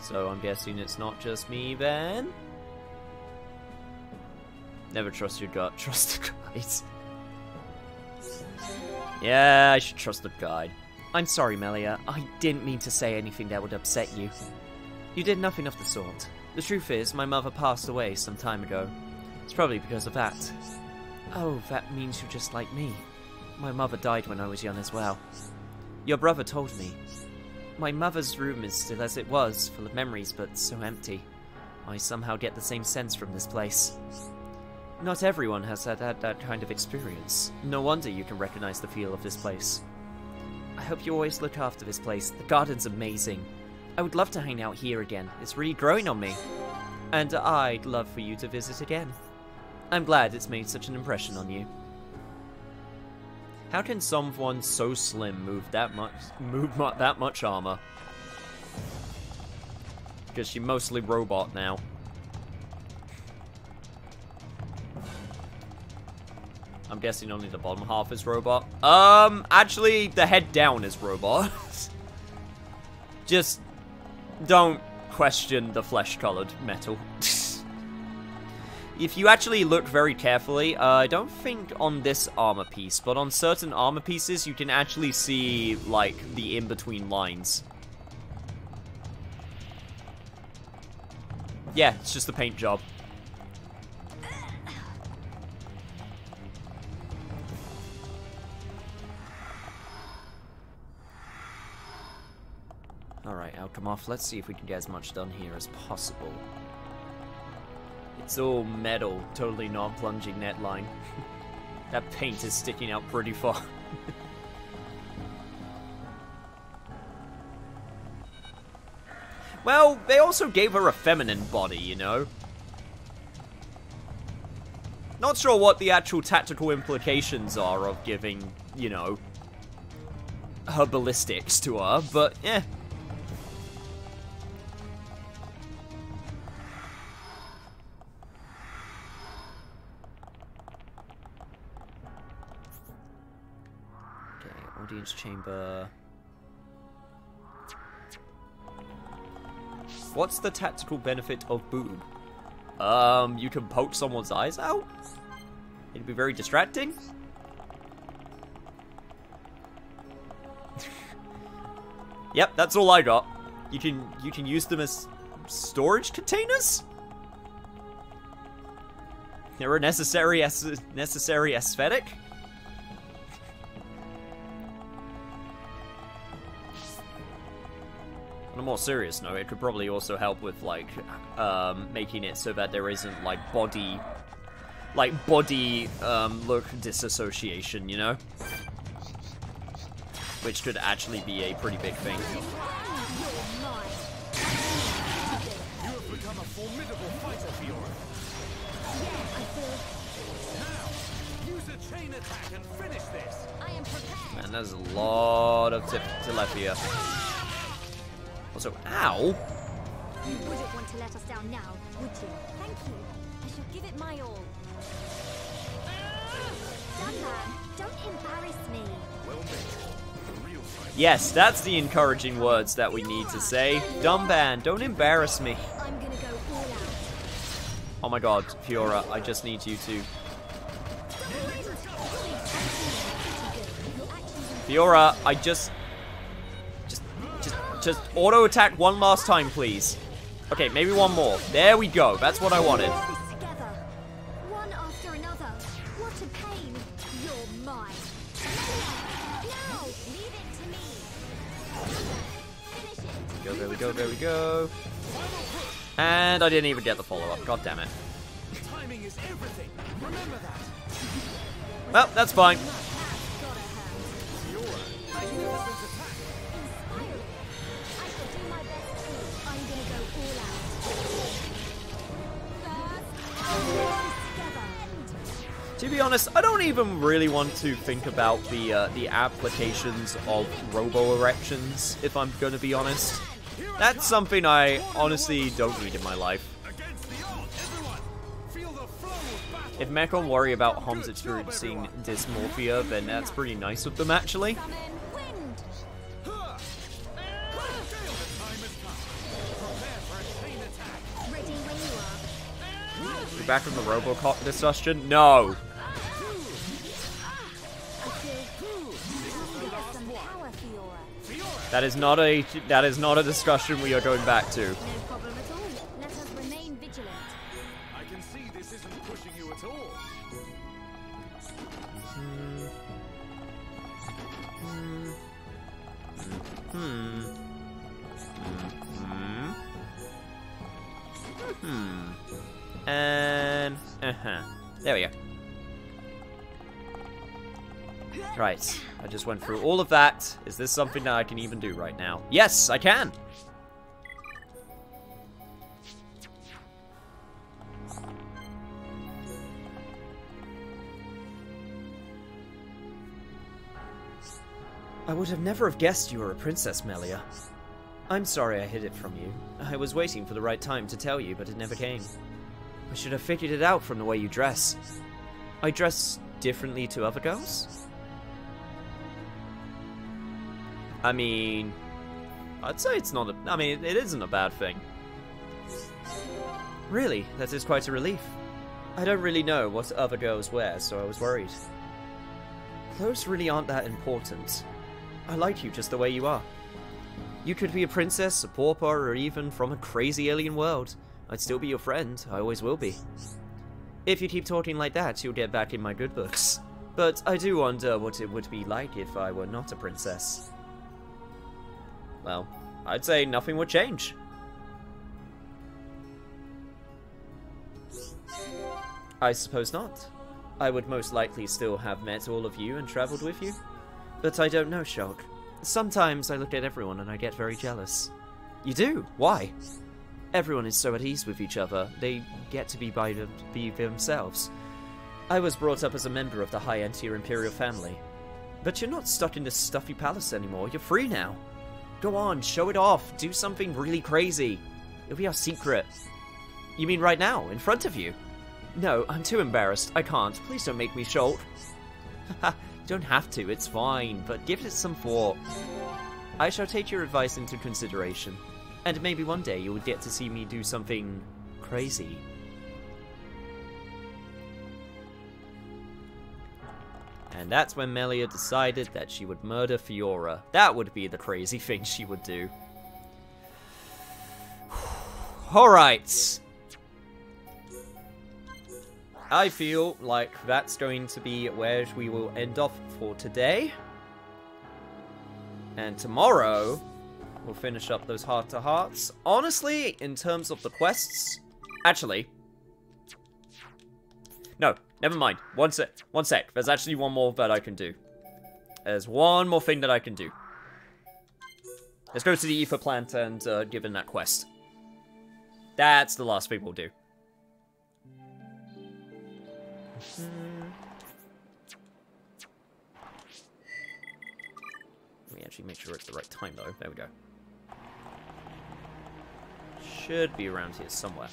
So I'm guessing it's not just me then? Never trust your gut, trust the guide. Yeah, I should trust the guide. I'm sorry, Melia. I didn't mean to say anything that would upset you. You did nothing of the sort. The truth is, my mother passed away some time ago. It's probably because of that. Oh, that means you're just like me. My mother died when I was young as well. Your brother told me. My mother's room is still as it was, full of memories, but so empty. I somehow get the same sense from this place. Not everyone has had that kind of experience. No wonder you can recognize the feel of this place. I hope you always look after this place. The garden's amazing. I would love to hang out here again. It's really growing on me. And I'd love for you to visit again. I'm glad it's made such an impression on you. How can someone so slim move that much armor? Because she's mostly robot now. I'm guessing only the bottom half is robot. Actually, the head down is robot. Just don't question the flesh-colored metal. If you actually look very carefully, I don't think on this armor piece, but on certain armor pieces, you can actually see, like, the in-between lines. Yeah, it's just a paint job. Alright, Alchemoth, let's see if we can get as much done here as possible. It's all metal, totally non-plunging netline. That paint is sticking out pretty far. Well, they also gave her a feminine body, you know? Not sure what the actual tactical implications are of giving, you know, her ballistics to her, but yeah. Audience chamber. What's the tactical benefit of boob? You can poke someone's eyes out? It'd be very distracting. Yep, that's all I got. You can use them as storage containers? They're a necessary aesthetic? On a more serious note, it could probably also help with, like, making it so that there isn't, like, body look disassociation, you know? Which could actually be a pretty big thing. You have become a formidable fighter, Fiora. Now, use a chain attack and finish this. I am prepared. Man, there's a lot of Telethia. Also, ow! You wouldn't want to let us down now, would you? Thank you. I shall give it my all. Dunban, don't embarrass me. Well met. The real fight. Yes, that's the encouraging words that we need to say. Dumban, don't embarrass me. I'm gonna go all out. Oh my god, Fiora, I just need you to... Fiora, I just auto attack one last time, please. Okay, maybe one more. There we go. That's what I wanted. Together, one after another. What a pain. You're mine. Now, leave it to me. Finish it. Go, there we go, there we go. And I didn't even get the follow-up. God damn it. Timing is everything. Remember that. Well, that's fine. To be honest, I don't even really want to think about the applications of robo-erections, if I'm going to be honest. That's something I honestly don't need in my life. If Mechon worry about Homs experiencing dysmorphia, then that's pretty nice of them, actually. We're back from the Robocop discussion? No! That is not a discussion we are going back to. No problem at all. Let us remain vigilant. I can see this isn't pushing you at all. And there we go. Right, I just went through all of that. Is this something that I can even do right now? Yes, I can! I would have never have guessed you were a princess, Melia. I'm sorry I hid it from you. I was waiting for the right time to tell you, but it never came. I should have figured it out from the way you dress. I dress differently to other girls? I mean, I'd say it's not a... I mean, it isn't a bad thing. Really, that is quite a relief. I don't really know what other girls wear, so I was worried. Clothes really aren't that important. I like you just the way you are. You could be a princess, a pauper, or even from a crazy alien world. I'd still be your friend. I always will be. If you keep talking like that, you'll get back in my good books. But I do wonder what it would be like if I were not a princess. Well, I'd say nothing would change. I suppose not. I would most likely still have met all of you and travelled with you. But I don't know, Shulk. Sometimes I look at everyone and I get very jealous. You do? Why? Everyone is so at ease with each other, they get to be themselves. I was brought up as a member of the high-end-tier Imperial family. But you're not stuck in this stuffy palace anymore, you're free now. Go on, show it off, do something really crazy. It'll be our secret. You mean right now, in front of you? No, I'm too embarrassed, I can't, please don't make me Shulk. Haha, you don't have to, it's fine, but give it some thought. I shall take your advice into consideration. And maybe one day you will get to see me do something crazy. And that's when Melia decided that she would murder Fiora. That would be the crazy thing she would do. Alright. I feel like that's going to be where we will end off for today. And tomorrow, we'll finish up those heart-to-hearts. Honestly, in terms of the quests... Actually... No, never mind. One sec. There's actually one more that I can do. There's one more thing that I can do. Let's go to the Ether Plant and give in that quest. That's the last thing we'll do. Let me actually make sure it's the right time, though. There we go. Should be around here somewhere.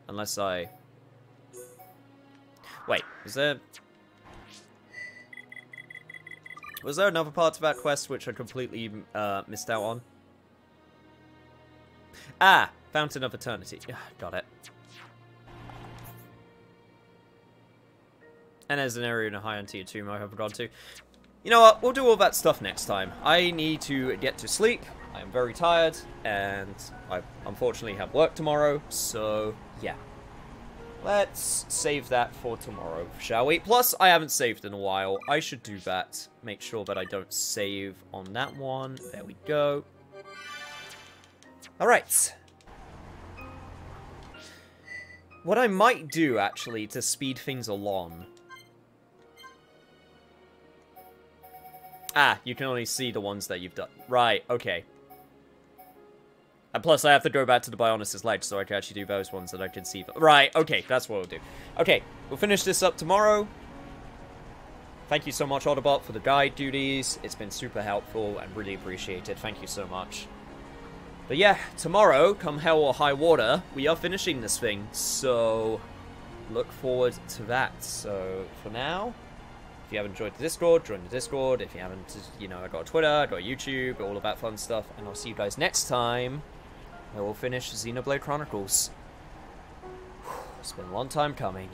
Unless I... Wait, was there another part of that quest which I completely missed out on? Ah! Fountain of Eternity. Got it. And there's an area in a high tier tomb I haven't gone to. You know what? We'll do all that stuff next time. I need to get to sleep. I am very tired, and I unfortunately have work tomorrow, so yeah. Let's save that for tomorrow, shall we? Plus, I haven't saved in a while. I should do that. Make sure that I don't save on that one. There we go. Alright. What I might do, actually, to speed things along... Ah, you can only see the ones that you've done. Right, okay. And plus, I have to go back to the Bionic's Ledge so I can actually do those ones that I can see. Right, okay, that's what we'll do. Okay, we'll finish this up tomorrow. Thank you so much, Autobot, for the guide duties. It's been super helpful and really appreciated. Thank you so much. But yeah, tomorrow, come hell or high water, we are finishing this thing. So, look forward to that. So, for now... If you haven't joined the Discord, join the Discord. If you haven't, you know, I got Twitter, I got YouTube, all of that fun stuff. And I'll see you guys next time. And we'll finish Xenoblade Chronicles. It's been a long time coming.